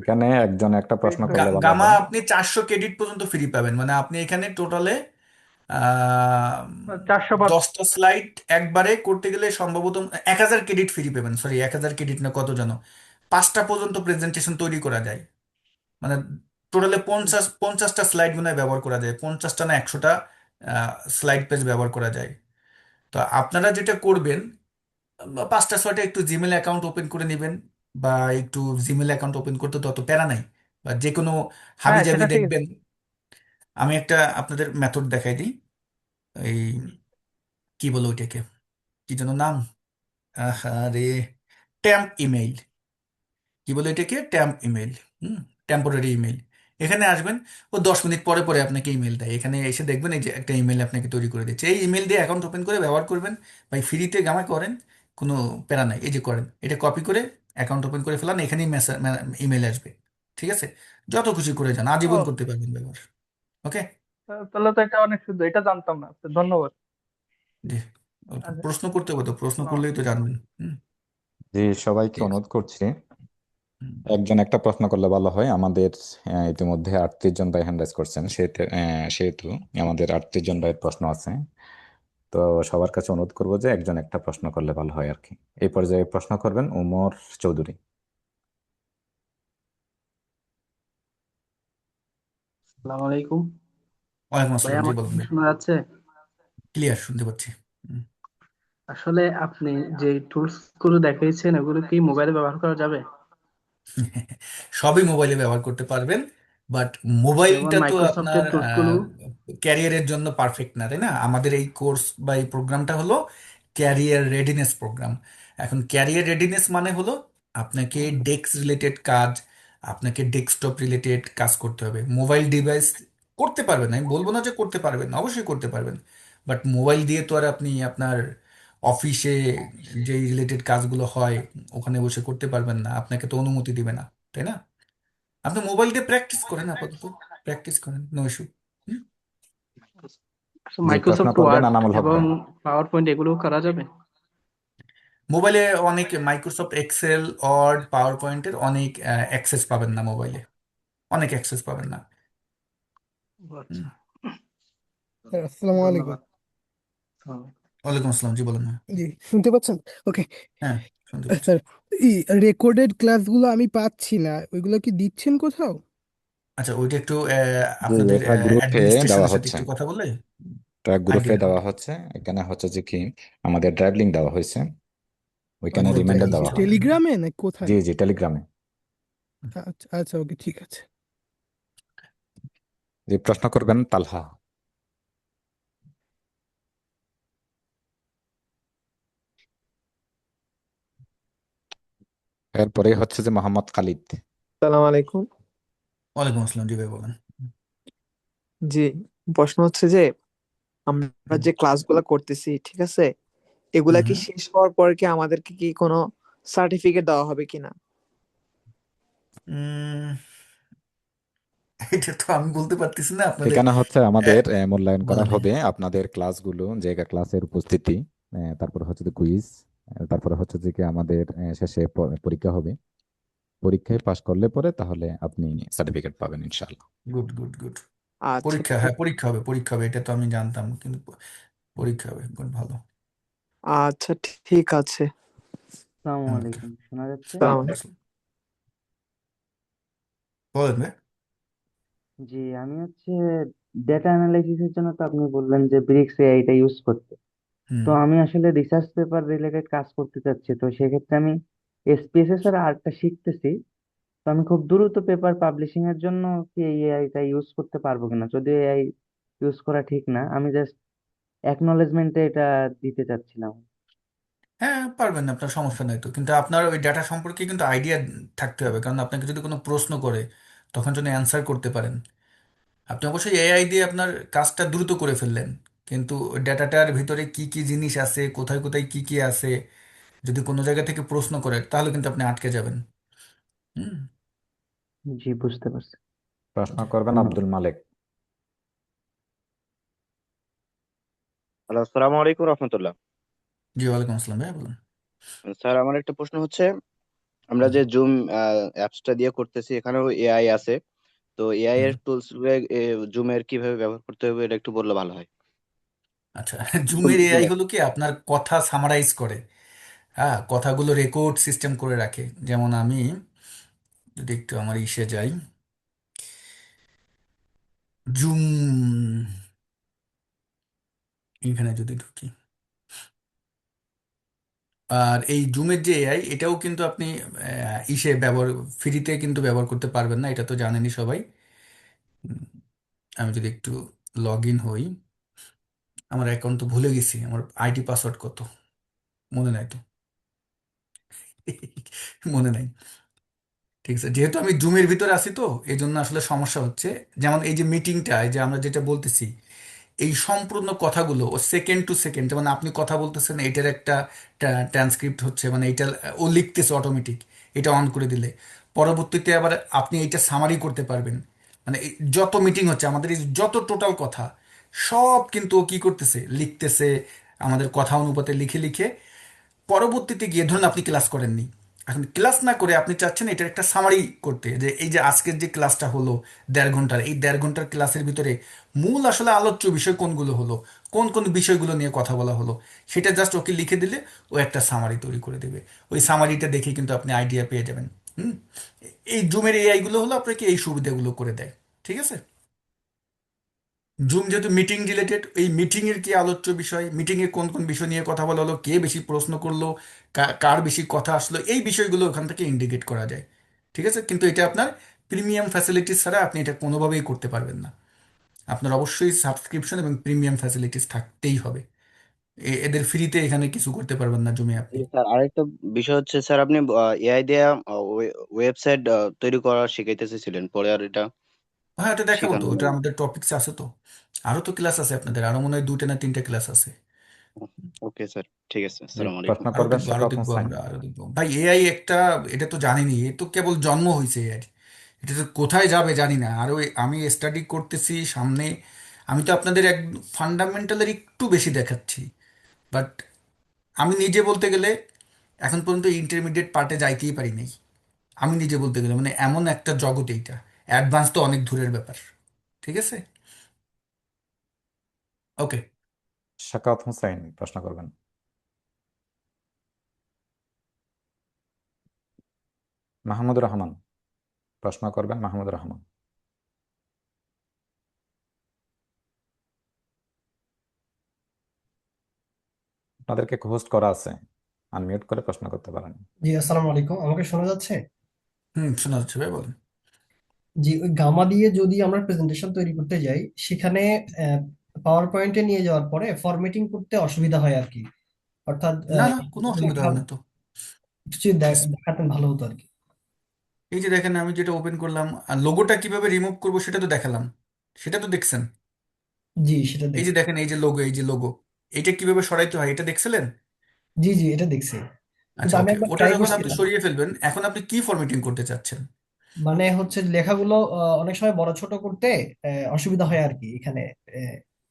এখানে একজন একটা পেইড প্রশ্ন হয়ে করলে যায়? ভালো গামা হয়। আপনি 400 ক্রেডিট পর্যন্ত ফ্রি পাবেন, মানে আপনি এখানে টোটালে আহ 405। 10টা স্লাইড একবারে করতে গেলে সম্ভবত 1000 ক্রেডিট ফ্রি পাবেন, সরি 1000 ক্রেডিট না, কত যেন 5টা পর্যন্ত প্রেজেন্টেশন তৈরি করা যায়। মানে টোটালে 50টা স্লাইড মনে হয় ব্যবহার করা যায়, 50টা না 100টা স্লাইড পেজ ব্যবহার করা যায়। তো আপনারা যেটা করবেন, 5টা 6টা একটু জিমেল অ্যাকাউন্ট ওপেন করে নেবেন, বা একটু জিমেল অ্যাকাউন্ট ওপেন করতে তো অত প্যারা নাই, বা যে কোনো হ্যাঁ, হাবিজাবি সেটা ঠিক আছে। দেখবেন। আমি একটা আপনাদের মেথড দেখাই দিই। এই কি বলো ওইটাকে, কি যেন নাম, আরে ট্যাম্প ইমেইল, কি বলে এটাকে, ট্যাম্প ইমেল। হুম, টেম্পোরারি ইমেল। এখানে আসবেন, ও 10 মিনিট পরে পরে আপনাকে ইমেল দেয়, এখানে এসে দেখবেন এই যে একটা ইমেল আপনাকে তৈরি করে দিচ্ছে, এই ইমেল দিয়ে অ্যাকাউন্ট ওপেন করে ব্যবহার করবেন। ভাই ফ্রিতে গামা করেন, কোনো প্যারা নাই, এই যে করেন, এটা কপি করে অ্যাকাউন্ট ওপেন করে ফেলান, এখানেই মেসেজ ইমেল আসবে। ঠিক আছে, যত খুশি করে যান, আজীবন ও, করতে পারবেন ব্যবহার। ওকে। তাহলে তো এটা অনেক সুন্দর, এটা জানতাম না, তো ধন্যবাদ। জি, ও তো আচ্ছা। প্রশ্ন করতে হবে, তো প্রশ্ন ও, করলেই তো জানবেন। যে সবাইকে ঠিক আছে। অনুরোধ করছি, হুম, একজন একটা প্রশ্ন করলে ভালো হয়। আমাদের ইতিমধ্যে 38 জন ভাই হ্যান্ড রাইজ করছেন, সেহেতু আমাদের 38 জন ভাইয়ের প্রশ্ন আছে। তো সবার কাছে অনুরোধ করবো যে একজন একটা প্রশ্ন করলে ভালো হয় আর কি। এই পর্যায়ে প্রশ্ন করবেন উমর চৌধুরী। আসসালামু আলাইকুম। ওয়ালাইকুম ভাই আসসালাম, জি আমার বলুন কথা ভাই। শোনা যাচ্ছে? ক্লিয়ার শুনতে পাচ্ছি। হুম। আসলে আপনি যে টুলস গুলো দেখিয়েছেন ওগুলো কি মোবাইলে ব্যবহার করা যাবে? সবই মোবাইলে ব্যবহার করতে পারবেন, বাট যেমন মোবাইলটা তো আপনার মাইক্রোসফটের টুলস গুলো। ক্যারিয়ারের জন্য পারফেক্ট না, তাই না? আমাদের এই কোর্স বা এই প্রোগ্রামটা হলো ক্যারিয়ার রেডিনেস প্রোগ্রাম। এখন ক্যারিয়ার রেডিনেস মানে হলো আপনাকে ডেস্ক রিলেটেড কাজ, আপনাকে ডেস্কটপ রিলেটেড কাজ করতে হবে। মোবাইল ডিভাইস করতে পারবেন না, আমি বলবো না যে করতে পারবেন না, অবশ্যই করতে পারবেন, বাট মোবাইল দিয়ে তো আর আপনি আপনার অফিসে যে রিলেটেড কাজগুলো হয় ওখানে বসে করতে পারবেন না, আপনাকে তো অনুমতি দিবে না, তাই না? আপনি মোবাইল দিয়ে প্র্যাকটিস করেন, আপাতত প্র্যাকটিস করেন, নো ইস্যু। যে প্রশ্ন মাইক্রোসফট করবেন ওয়ার্ড আনামুল হক এবং ভাই। পাওয়ার পয়েন্ট এগুলো করা যাবে? মোবাইলে অনেক মাইক্রোসফট এক্সেল, ওয়ার্ড, পাওয়ার পয়েন্টের অনেক অ্যাক্সেস পাবেন না মোবাইলে, অনেক অ্যাক্সেস পাবেন না। ও হুম। আচ্ছা, স্যার আসসালামু আলাইকুম। ধন্যবাদ। হ্যাঁ। ওয়ালাইকুম আসসালাম, জি বলুন না। জি, শুনতে পাচ্ছেন? ওকে। হ্যাঁ, শুনতে পাচ্ছি। স্যার, এই রেকর্ডেড ক্লাসগুলো আমি পাচ্ছি না, ওইগুলো কি দিচ্ছেন কোথাও? আচ্ছা, ওইটা একটু যে আপনাদের এটা গ্রুপে দেওয়া অ্যাডমিনিস্ট্রেশনের সাথে হচ্ছে, একটু কথা বলে এটা গ্রুপে আইডিয়া নেওয়া দেওয়া উচিত। হচ্ছে। এখানে হচ্ছে যে কি আমাদের ড্রাইভ লিঙ্ক দেওয়া হয়েছে, ওইখানে গ্রুপে রিমাইন্ডার জি দেওয়া হবে। টেলিগ্রামে না জি কোথায়? জি, টেলিগ্রামে। আচ্ছা আচ্ছা, ওকে, ঠিক আছে। যে প্রশ্ন করবেন তালহা। এরপরে হচ্ছে যে মোহাম্মদ খালিদ। সালাম আলাইকুম। ওয়ালাইকুম আসসালাম, জি ভাই বলেন। জি, প্রশ্ন হচ্ছে যে আমরা হুম যে ক্লাসগুলো করতেছি, ঠিক আছে, এগুলা হুম কি হুম। শেষ হওয়ার পর কি আমাদেরকে কি কোনো সার্টিফিকেট দেওয়া হবে কিনা? উম, এটা তো আমি বলতে পারতেছি না আপনাদের। এখানে হচ্ছে আহ, আমাদের মূল্যায়ন করা বলেন ভাই। হবে আপনাদের ক্লাসগুলো, যে ক্লাসের উপস্থিতি, তারপরে হচ্ছে যে কুইজ, তারপরে হচ্ছে যে কি আমাদের শেষে পরীক্ষা হবে। পরীক্ষায় পাশ করলে পরে তাহলে আপনি সার্টিফিকেট পাবেন ইনশাআল্লাহ। Good good good. আচ্ছা পরীক্ষা, ঠিক হ্যাঁ পরীক্ষা হবে, পরীক্ষা হবে, এটা তো আমি জানতাম, কিন্তু পরীক্ষা হবে, গুড, ভালো। আচ্ছা ঠিক আছে। আসসালামু ওকে। আলাইকুম, শোনা যাচ্ছে? সালাম ওয়ালাইকুম আলাইকুম। আসসালাম। বলেন ভাই। জি, আমি হচ্ছে ডেটা অ্যানালাইসিসের জন্য তো আপনি বললেন যে ব্রিক্স এআইটা ইউজ করতে। হুম। তো আমি আসলে রিসার্চ পেপার রিলেটেড কাজ করতে চাচ্ছি, তো সেক্ষেত্রে আমি এসপিএসএস এর আর্টটা শিখতেছি। তো আমি খুব দ্রুত পেপার পাবলিশিং এর জন্য কি এই এআইটা ইউজ করতে পারবো কিনা? যদিও এআই ইউজ করা ঠিক না, আমি জাস্ট অ্যাকনলেজমেন্টে এটা দিতে চাচ্ছিলাম। হ্যাঁ পারবেন, আপনার সমস্যা নাই তো, কিন্তু আপনার ওই ডাটা সম্পর্কে কিন্তু আইডিয়া থাকতে হবে, কারণ আপনাকে যদি কোনো প্রশ্ন করে তখন যদি অ্যান্সার করতে পারেন। আপনি অবশ্যই এআই দিয়ে আপনার কাজটা দ্রুত করে ফেললেন, কিন্তু ডেটাটার ভিতরে কি কি জিনিস আছে, কোথায় কোথায় কি কি আছে, যদি কোনো জায়গা থেকে প্রশ্ন করে তাহলে কিন্তু আপনি আটকে যাবেন। হুম। জি, বুঝতে পারছি। প্রশ্ন জি করবেন ধন্যবাদ। আব্দুল মালেক। হ্যালো, আসসালামু আলাইকুম রহমতুল্লাহ। জি, ওয়ালাইকুম আসসালাম ভাই বলুন। স্যার, আমার একটা প্রশ্ন হচ্ছে, আমরা হুম। যে জুম অ্যাপসটা দিয়ে করতেছি এখানেও এআই আছে। তো এআই হুম। এর টুলস জুমের কিভাবে ব্যবহার করতে হবে এটা একটু বললে ভালো হয়। আচ্ছা, জুমের এআই হলো কি আপনার কথা সামারাইজ করে, হ্যাঁ কথাগুলো রেকর্ড সিস্টেম করে রাখে। যেমন আমি যদি একটু আমার ইসে যাই, জুম, এখানে যদি ঢুকি, আর এই জুমের যে এআই, এটাও কিন্তু আপনি ইসে ব্যবহার, ফ্রিতে কিন্তু ব্যবহার করতে পারবেন না, এটা তো জানেনই সবাই। উম, আমি যদি একটু লগ ইন হই, আমার অ্যাকাউন্ট তো ভুলে গেছি, আমার আইডি পাসওয়ার্ড কত মনে নাই তো। মনে নাই। ঠিক আছে, যেহেতু আমি জুমের ভিতরে আছি তো এই জন্য আসলে সমস্যা হচ্ছে। যেমন এই যে মিটিংটা, এই যে আমরা যেটা বলতেছি, এই সম্পূর্ণ কথাগুলো ও সেকেন্ড টু সেকেন্ড, মানে আপনি কথা বলতেছেন, এটার একটা ট্রান্সক্রিপ্ট হচ্ছে, মানে এটা ও লিখতেছে অটোমেটিক, এটা অন করে দিলে পরবর্তীতে আবার আপনি এটা সামারি করতে পারবেন। মানে এই যত মিটিং হচ্ছে আমাদের, এই যত টোটাল কথা সব কিন্তু ও কি করতেছে, লিখতেছে, আমাদের কথা অনুপাতে লিখে লিখে পরবর্তীতে গিয়ে ধরুন আপনি ক্লাস করেননি, এখন ক্লাস না করে আপনি চাচ্ছেন এটার একটা সামারি করতে, যে এই যে আজকের যে ক্লাসটা হলো 1.5 ঘন্টার, এই 1.5 ঘন্টার ক্লাসের ভিতরে মূল আসলে আলোচ্য বিষয় কোনগুলো হলো, কোন কোন বিষয়গুলো নিয়ে কথা বলা হলো, সেটা জাস্ট ওকে লিখে দিলে ও একটা সামারি তৈরি করে দেবে। ওই সামারিটা দেখে কিন্তু আপনি আইডিয়া পেয়ে যাবেন। হুম। এই জুমের এআই গুলো হলো আপনাকে এই সুবিধাগুলো করে দেয়। ঠিক আছে। জুম যেহেতু মিটিং রিলেটেড, এই মিটিং এর কি আলোচ্য বিষয়, মিটিং এ কোন কোন বিষয় নিয়ে কথা বলা হলো, কে বেশি প্রশ্ন করলো, কার বেশি কথা আসলো, এই বিষয়গুলো ওখান থেকে ইন্ডিকেট করা যায়। ঠিক আছে, কিন্তু এটা আপনার প্রিমিয়াম ফ্যাসিলিটিস ছাড়া আপনি এটা কোনোভাবেই করতে পারবেন না। আপনার অবশ্যই সাবস্ক্রিপশন এবং প্রিমিয়াম ফ্যাসিলিটিস থাকতেই হবে। এদের ফ্রিতে এখানে কিছু করতে পারবেন না জুমে আপনি। স্যার আরেকটা বিষয় হচ্ছে, স্যার আপনি এআই দিয়ে ওয়েবসাইট তৈরি করা শিখাইতেছিলেন, পরে আর এটা হ্যাঁ, এটা দেখাবো তো, শেখানো ওটা হয়নি। আমাদের টপিকস আছে তো। আরো তো ক্লাস আছে আপনাদের, আরো মনে হয় 2টা না 3টা ক্লাস আছে। ওকে স্যার, ঠিক আছে, জি, আসসালামু আলাইকুম। প্রশ্ন আরো করবেন দেখবো, আরো সাখাওয়াত দেখবো, হোসেন। আমরা আরো দেখবো ভাই। এআই একটা, এটা তো জানিনি, এ তো কেবল জন্ম হয়েছে এআই, এটা তো কোথায় যাবে জানি না। আরো আমি স্টাডি করতেছি সামনে। আমি তো আপনাদের এক ফান্ডামেন্টালের একটু বেশি দেখাচ্ছি, বাট আমি নিজে বলতে গেলে এখন পর্যন্ত ইন্টারমিডিয়েট পার্টে যাইতেই পারি নাই। আমি নিজে বলতে গেলে মানে এমন একটা জগৎ এইটা, অ্যাডভান্স তো অনেক দূরের ব্যাপার। ঠিক আছে। ওকে। সাখাওয়াত হোসেন প্রশ্ন করবেন। মাহমুদুর রহমান প্রশ্ন করবেন, মাহমুদুর রহমান। আপনাদেরকে হোস্ট করা আছে, আনমিউট করে প্রশ্ন করতে পারেন। জি, আসসালামু আলাইকুম। আমাকে শোনা যাচ্ছে? হুম, শোনা যাচ্ছে ভাই, বলেন। জি, ওই গামা দিয়ে যদি আমরা প্রেজেন্টেশন তৈরি করতে যাই, সেখানে পাওয়ার পয়েন্টে নিয়ে যাওয়ার পরে ফরম্যাটিং করতে অসুবিধা হয় আর কি। অর্থাৎ না না, কোনো অসুবিধা লেখা হবে না তো। কিছু দেখাতেন ভালো হতো আর কি। এই যে দেখেন, আমি যেটা ওপেন করলাম আর লোগোটা কিভাবে রিমুভ করবো সেটা তো দেখালাম, সেটা তো দেখছেন। জি, সেটা এই যে দেখছি। দেখেন, এই যে লোগো, এই যে লোগো, এটা কিভাবে সরাইতে হয় এটা দেখছিলেন। জি জি, এটা দেখছি। কিন্তু আচ্ছা, আমি ওকে, একবার ওটা ট্রাই যখন আপনি করছিলাম। সরিয়ে ফেলবেন, এখন আপনি কি ফরম্যাটিং করতে চাচ্ছেন? মানে হচ্ছে লেখাগুলো অনেক সময় বড় ছোট করতে অসুবিধা হয় আর কি এখানে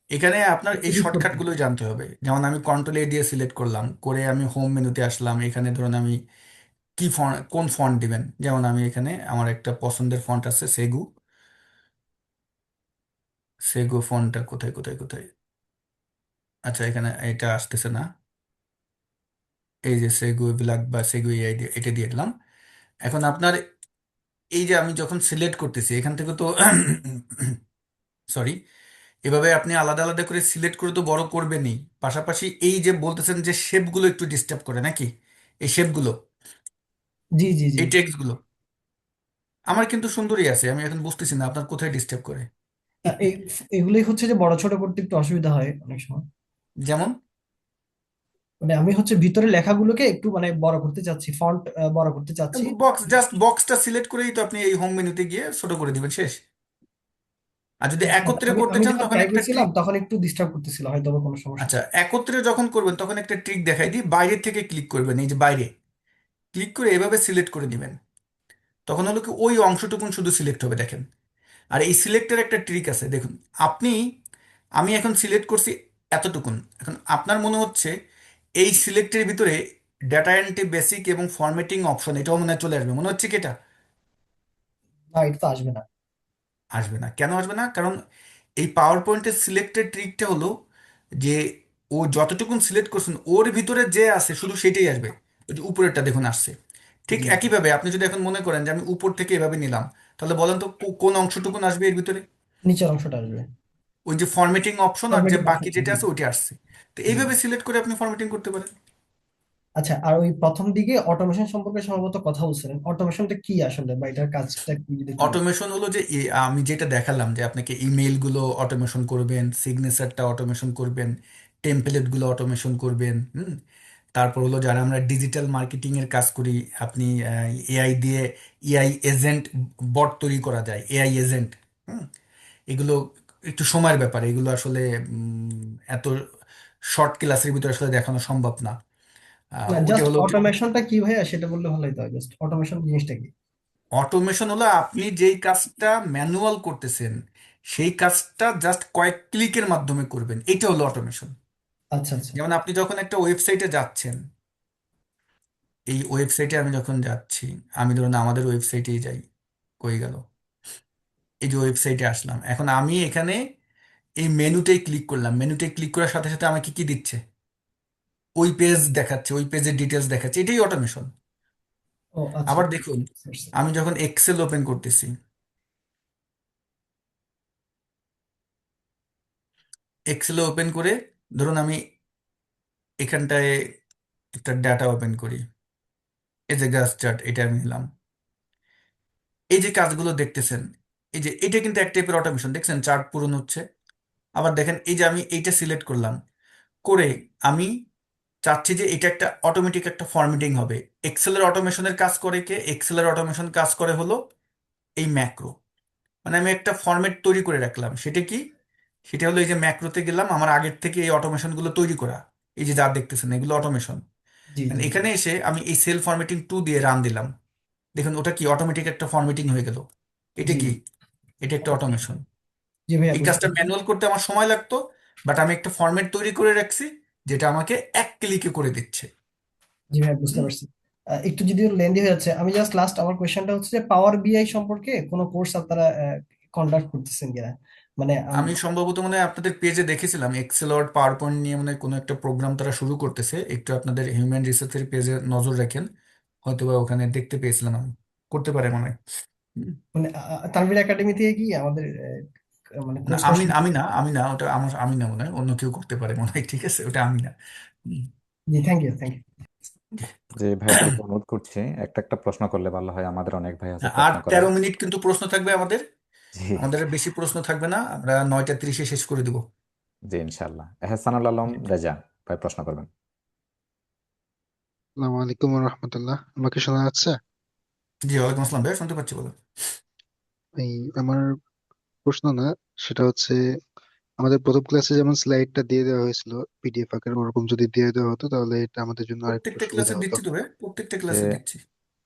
এখানে আপনার এই এডিট শর্টকাট করতে। গুলো জানতে হবে। যেমন আমি কন্ট্রোল A দিয়ে সিলেক্ট করলাম, করে আমি হোম মেনুতে আসলাম, এখানে ধরুন আমি কি ফন্ট, কোন ফন্ট দিবেন, যেমন আমি এখানে আমার একটা পছন্দের ফন্ট আছে, সেগু। সেগু ফন্টটা কোথায় কোথায় কোথায়, আচ্ছা এখানে এটা আসতেছে না। এই যে সেগু ব্ল্যাক বা সেগু এআই দিয়ে, এটা দিয়ে দিলাম। এখন আপনার এই যে আমি যখন সিলেক্ট করতেছি এখান থেকে তো সরি, এভাবে আপনি আলাদা আলাদা করে সিলেক্ট করে তো বড় করবেনই, পাশাপাশি এই যে বলতেছেন যে শেপগুলো একটু ডিস্টার্ব করে নাকি, এই শেপগুলো, জি জি জি। এই টেক্সটগুলো আমার কিন্তু সুন্দরই আছে, আমি এখন বুঝতেছি না আপনার কোথায় ডিস্টার্ব করে। এই এগুলোই হচ্ছে যে বড় ছোট করতে একটু অসুবিধা হয় অনেক সময়। যেমন মানে আমি হচ্ছে ভিতরে লেখাগুলোকে একটু মানে বড় করতে চাচ্ছি, ফন্ট বড় করতে চাচ্ছি। বক্স, জাস্ট বক্সটা সিলেক্ট করেই তো আপনি এই হোম মেনুতে গিয়ে ছোট করে দিবেন, শেষ। আর যদি আচ্ছা, একত্রে আমি করতে আমি চান যখন তখন ট্রাই একটা করছিলাম ট্রিক। তখন একটু ডিস্টার্ব করতেছিল, হয়তো বা কোনো সমস্যা আচ্ছা, ছিল। একত্রে যখন করবেন তখন একটা ট্রিক দেখাই দিই, বাইরে থেকে ক্লিক করবেন, এই যে বাইরে ক্লিক করে এভাবে সিলেক্ট করে দিবেন, তখন হলো কি ওই অংশটুকুন শুধু সিলেক্ট হবে, দেখেন। আর এই সিলেক্টের একটা ট্রিক আছে, দেখুন আপনি, আমি এখন সিলেক্ট করছি এতটুকুন, এখন আপনার মনে হচ্ছে এই সিলেক্টের ভিতরে ডাটা এন্ট্রি বেসিক এবং ফরম্যাটিং অপশন এটাও মনে হয় চলে আসবে, মনে হচ্ছে কি এটা না, এটা তো আসবে না। আসবে না? কেন আসবে না? কারণ এই পাওয়ার পয়েন্টের সিলেক্টের ট্রিকটা হলো যে ও যতটুকুন সিলেক্ট করছেন ওর ভিতরে যে আছে শুধু সেটাই আসবে। ওই যে উপরেরটা দেখুন আসছে। ঠিক জি জি। একইভাবে আপনি যদি এখন মনে করেন যে আমি উপর থেকে এভাবে নিলাম, তাহলে বলেন তো কোন অংশটুকুন আসবে এর ভিতরে? নিচের অংশটা আসবে। ওই যে ফরম্যাটিং অপশন আর যে ফরম্যাটিং বাকি অপশন, যেটা জি আছে ওইটা আসছে। তো জি। এইভাবে সিলেক্ট করে আপনি ফরম্যাটিং করতে পারেন। আচ্ছা, আর ওই প্রথম দিকে অটোমেশন সম্পর্কে সম্ভবত কথা বলছিলেন, অটোমেশনটা কি আসলে, বা এটার কাজটা কি, যদি একটু বলেন। অটোমেশন হলো যে আমি যেটা দেখালাম যে আপনাকে ইমেইল গুলো অটোমেশন করবেন, সিগনেচারটা অটোমেশন করবেন, টেমপ্লেট গুলো অটোমেশন করবেন। তারপর হলো যারা আমরা ডিজিটাল মার্কেটিং এর কাজ করি, আপনি এআই দিয়ে এআই এজেন্ট বট তৈরি করা যায়, এআই এজেন্ট। হুম এগুলো একটু সময়ের ব্যাপার, এগুলো আসলে এত শর্ট ক্লাসের ভিতরে আসলে দেখানো সম্ভব না। না, ওইটা জাস্ট হলো অটোমেশনটা কি ভাইয়া সেটা বললে ভালো হতো। জাস্ট অটোমেশন জিনিসটা কি? অটোমেশন হলো আপনি যেই কাজটা ম্যানুয়াল করতেছেন সেই কাজটা জাস্ট কয়েক ক্লিকের মাধ্যমে করবেন, এটা হলো অটোমেশন। আচ্ছা আচ্ছা। যেমন আপনি যখন একটা ওয়েবসাইটে যাচ্ছেন, এই ওয়েবসাইটে আমি যখন যাচ্ছি, আমি ধরুন আমাদের ওয়েবসাইটেই যাই, কই গেল, এই যে ওয়েবসাইটে আসলাম, এখন আমি এখানে এই মেনুতেই ক্লিক করলাম, মেনুতে ক্লিক করার সাথে সাথে আমাকে কি দিচ্ছে, ওই পেজ দেখাচ্ছে, ওই পেজের ডিটেলস দেখাচ্ছে, এটাই অটোমেশন। ও আচ্ছা। আবার দেখুন, আমি যখন এক্সেল ওপেন করতেছি, এক্সেল ওপেন করে ধরুন আমি এখানটায় একটা ডাটা ওপেন করি, এই যে গাছ চার্ট, এটা আমি নিলাম। এই যে কাজগুলো দেখতেছেন, এই যে এটা কিন্তু এক টাইপের অটোমেশন, দেখছেন চার্ট পূরণ হচ্ছে। আবার দেখেন এই যে আমি এইটা সিলেক্ট করলাম, করে আমি চাচ্ছি যে এটা একটা অটোমেটিক একটা ফরম্যাটিং হবে। এক্সেলের অটোমেশনের কাজ করে কে? এক্সেলের অটোমেশন কাজ করে হলো এই ম্যাক্রো। মানে আমি একটা ফরম্যাট তৈরি করে রাখলাম, সেটা কি? সেটা হলো এই যে ম্যাক্রোতে গেলাম, আমার আগের থেকে এই অটোমেশন গুলো তৈরি করা, এই যে যা দেখতেছেন এগুলো অটোমেশন। জি জি জি। এখানে এসে আমি এই সেল ফরম্যাটিং টু দিয়ে রান দিলাম, দেখুন ওটা কি অটোমেটিক একটা ফরম্যাটিং হয়ে গেল। এটা জি কি? জি। এটা একটা অটোমেশন। জি ভাইয়া, এই বুঝতে কাজটা পারছি। ম্যানুয়াল করতে আমার সময় লাগতো, বাট আমি একটা ফরম্যাট তৈরি করে রাখছি যেটা আমাকে এক ক্লিকে করে দিচ্ছে। জি ভাইয়া, বুঝতে হুম। পারছি। একটু যদিও লেন্দি হয়ে যাচ্ছে, আমি জাস্ট লাস্ট আমার কোয়েশ্চেনটা হচ্ছে যে পাওয়ার বিআই সম্পর্কে কোনো কোর্স আপনারা কন্ডাক্ট করতেছেন কিনা, মানে আমি সম্ভবত মনে হয় আপনাদের পেজে দেখেছিলাম এক্সেল ওয়ার্ড পাওয়ার পয়েন্ট নিয়ে মনে হয় কোনো একটা প্রোগ্রাম তারা শুরু করতেছে, একটু আপনাদের হিউম্যান রিসোর্সের পেজে নজর রাখেন, হয়তোবা ওখানে দেখতে পেয়েছিলাম আমি, করতে পারে মনে হয়। হুম। মানে তানভীর একাডেমি থেকে কি আমাদের মানে না, কোর্সটা আমি শুরু? আমি না ওটা আমার, আমি না, মনে হয় অন্য কেউ করতে পারে মনে হয়, ঠিক আছে, ওটা আমি না। হুম। জি, থ্যাংক ইউ থ্যাংক ইউ। যে ভাইদেরকে অনুরোধ করছি একটা একটা প্রশ্ন করলে ভালো হয়, আমাদের অনেক ভাই আছে আর প্রশ্ন করার। 13 মিনিট কিন্তু প্রশ্ন থাকবে আমাদের, জি। আমাদের আর বেশি প্রশ্ন থাকবে না, আমরা 9টা 30-এ শেষ করে দেবো। জি ইনশাল্লাহ। এহসানুল আলম রেজা ভাই প্রশ্ন করবেন। আসসালামু আলাইকুম রহমতুল্লাহ, আমাকে শোনা যাচ্ছে? জি, ওয়ালাইকুম আসসালাম ভাই, শুনতে পাচ্ছি, বলুন। এই আমার প্রশ্ন না, সেটা হচ্ছে আমাদের প্রথম ক্লাসে যেমন স্লাইডটা দিয়ে দেওয়া হয়েছিল পিডিএফ আকারে, ওরকম যদি দিয়ে দেওয়া হতো তাহলে এটা আমাদের জন্য আরেকটু প্রত্যেকটা সুবিধা ক্লাসে হতো। দিচ্ছি তো ভাই, প্রত্যেকটা যে ক্লাসে দিচ্ছি।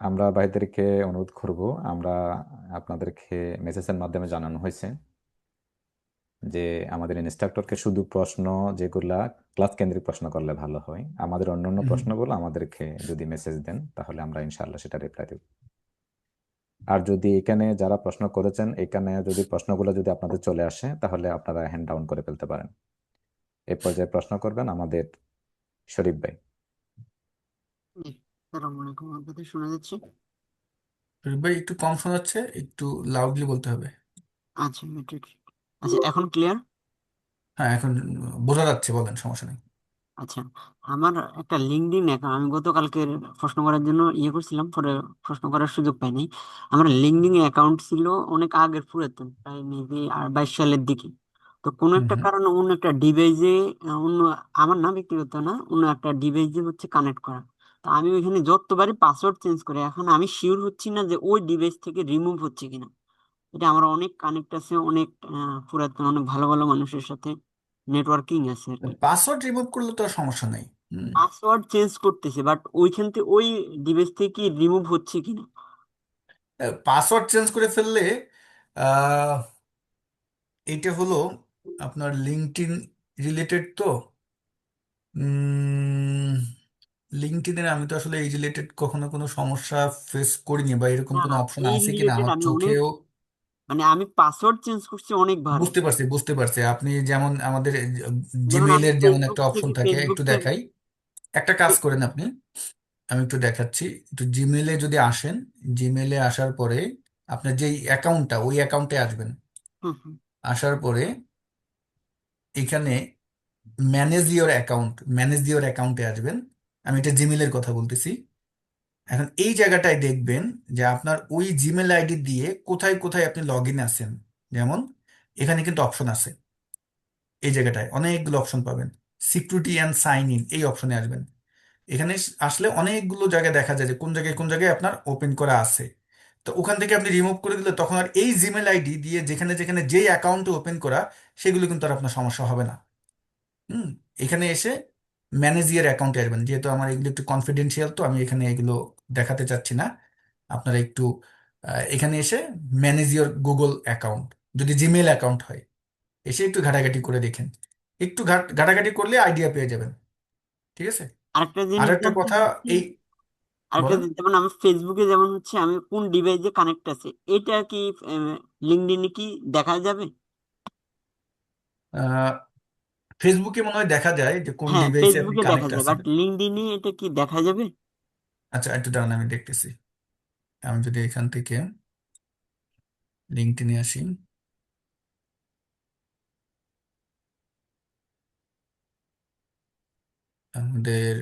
আমরা ভাইদেরকে অনুরোধ করব, আমরা আপনাদেরকে মেসেজের মাধ্যমে জানানো হয়েছে যে আমাদের ইনস্ট্রাক্টরকে শুধু প্রশ্ন যেগুলা ক্লাস কেন্দ্রিক প্রশ্ন করলে ভালো হয়, আমাদের অন্যান্য হুম। প্রশ্নগুলো আমাদেরকে যদি মেসেজ দেন তাহলে আমরা ইনশাআল্লাহ সেটা রিপ্লাই দেব। আর যদি এখানে যারা প্রশ্ন করেছেন এখানে যদি প্রশ্নগুলো যদি আপনাদের চলে আসে তাহলে আপনারা হ্যান্ড ডাউন করে ফেলতে পারেন। এই পর্যায়ে প্রশ্ন করবেন আমাদের শরীফ ভাই। জি, আসসালামু আলাইকুম, আপনাদের শোনা যাচ্ছে? শরীফ ভাই একটু কম শোনাচ্ছে, একটু লাউডলি বলতে হবে। আচ্ছা, ঠিক। আচ্ছা, এখন ক্লিয়ার? হ্যাঁ, এখন বোঝা যাচ্ছে, বলেন, সমস্যা নেই। আচ্ছা, আমার একটা লিঙ্কডইন অ্যাকাউন্ট, আমি গতকালকে প্রশ্ন করার জন্য ইয়ে করছিলাম, পরে প্রশ্ন করার সুযোগ পাইনি। আমার লিঙ্কডইন অ্যাকাউন্ট ছিল অনেক আগের, পুরাতন, প্রায় মেবি 22 সালের দিকে। তো কোনো হুম একটা হুম। কারণে অন্য একটা ডিভাইসে, অন্য, আমার না ব্যক্তিগত না, অন্য একটা ডিভাইসে হচ্ছে কানেক্ট করা। তো আমি ওইখানে যতবারই পাসওয়ার্ড চেঞ্জ করি, এখন আমি শিওর হচ্ছি না যে ওই ডিভাইস থেকে রিমুভ হচ্ছে কিনা। এটা আমার অনেক কানেক্ট আছে, অনেক পুরাতন, অনেক ভালো ভালো মানুষের সাথে নেটওয়ার্কিং আছে আর কি। পাসওয়ার্ড রিমুভ করলে তো আর সমস্যা নেই। হুম। পাসওয়ার্ড চেঞ্জ করতেছে, বাট ওইখান থেকে ওই ডিভাইস থেকে কি রিমুভ হচ্ছে কিনা। পাসওয়ার্ড চেঞ্জ করে ফেললে আহ এইটা হলো আপনার লিঙ্কডইন রিলেটেড তো। লিঙ্কডইনের আমি তো আসলে এই রিলেটেড কখনো কোনো সমস্যা ফেস করিনি, বা এরকম না কোনো না, অপশন এই আছে কিনা রিলেটেড আমার আমি অনেক, চোখেও। মানে আমি পাসওয়ার্ড চেঞ্জ করছি অনেকবার। বুঝতে পারছি, বুঝতে পারছি, আপনি যেমন আমাদের যেমন আমি জিমেইলের যেমন ফেসবুক একটা অপশন থেকে থাকে, ফেসবুক একটু থেকে দেখাই, একটা কাজ করেন আপনি, আমি একটু দেখাচ্ছি, একটু জিমেইলে যদি আসেন, জিমেইলে আসার পরে আপনার যেই অ্যাকাউন্টটা, ওই অ্যাকাউন্টে আসবেন। হুম হুম আসার পরে এখানে manage your account, manage your অ্যাকাউন্টে আসবেন। আমি এটা জিমেলের কথা বলতেছি। এখন এই জায়গাটায় দেখবেন যে আপনার ওই জিমেল আইডি দিয়ে কোথায় কোথায় আপনি লগ ইন আছেন। যেমন এখানে কিন্তু অপশন আছে, এই জায়গাটায় অনেকগুলো অপশন পাবেন। সিকিউরিটি অ্যান্ড সাইন ইন এই অপশনে আসবেন। এখানে আসলে অনেকগুলো জায়গায় দেখা যায় যে কোন জায়গায় আপনার ওপেন করা আছে। তো ওখান থেকে আপনি রিমুভ করে দিলে তখন আর এই জিমেল আইডি দিয়ে যেখানে যেখানে যেই অ্যাকাউন্টে ওপেন করা সেগুলো কিন্তু আর আপনার সমস্যা হবে না। হুম। এখানে এসে ম্যানেজ ইয়ার অ্যাকাউন্টে আসবেন। যেহেতু আমার এগুলো একটু কনফিডেন্সিয়াল, তো আমি এখানে এগুলো দেখাতে চাচ্ছি না। আপনারা একটু এখানে এসে ম্যানেজ ইওর গুগল অ্যাকাউন্ট, যদি জিমেল অ্যাকাউন্ট হয়, এসে একটু ঘাটাঘাটি করে দেখেন। একটু ঘাটাঘাটি করলে আইডিয়া পেয়ে যাবেন। ঠিক আছে। আরেকটা আর জিনিস একটা জানতে কথা, চাচ্ছি, এই আরেকটা বলেন। জিনিস, যেমন আমি ফেসবুকে যেমন হচ্ছে আমি কোন ডিভাইসে কানেক্ট আছে, এটা কি লিঙ্কডইনে কি দেখা যাবে? ফেসবুকে মনে হয় দেখা যায় যে কোন হ্যাঁ, ডিভাইসে আপনি ফেসবুকে দেখা কানেক্ট যায়, আছেন। বাট লিঙ্কডইনে এটা কি দেখা যাবে? আচ্ছা, একটু দাঁড়ান, আমি দেখতেছি। আমি যদি এখান থেকে লিঙ্কডইনে আসি, আমাদের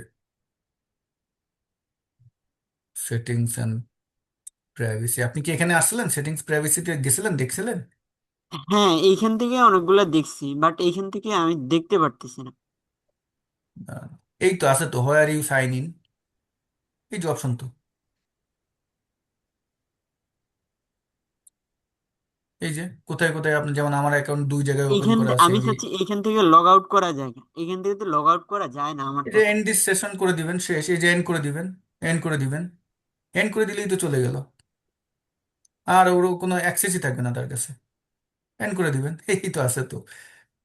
সেটিংস অ্যান্ড প্রাইভেসি, আপনি কি এখানে আসছিলেন, সেটিংস প্রাইভেসিতে গেছিলেন, দেখছিলেন? হ্যাঁ, এইখান থেকে অনেকগুলা দেখছি, বাট এইখান থেকে আমি দেখতে পারতেছি না। আহ, এই তো আছে তো, হোয়ার ইউ সাইন ইন, এই যে অপশন তো, এই যে কোথায় কোথায় আপনি, যেমন আমার অ্যাকাউন্ট দুই জায়গায় ওপেন করা আছে, আমি এই যে চাচ্ছি এইখান থেকে লগ আউট করা যায় না, এখান থেকে তো লগ আউট করা যায় না আমার এটা কথা। এন্ড দিস সেশন করে দিবেন, শেষ, এই যে এন্ড করে দিবেন, এন্ড করে দিবেন। এন্ড করে দিলেই তো চলে গেল, আর ওর কোনো অ্যাক্সেসই থাকবে না তার কাছে। এন্ড করে দিবেন, এই তো আছে তো।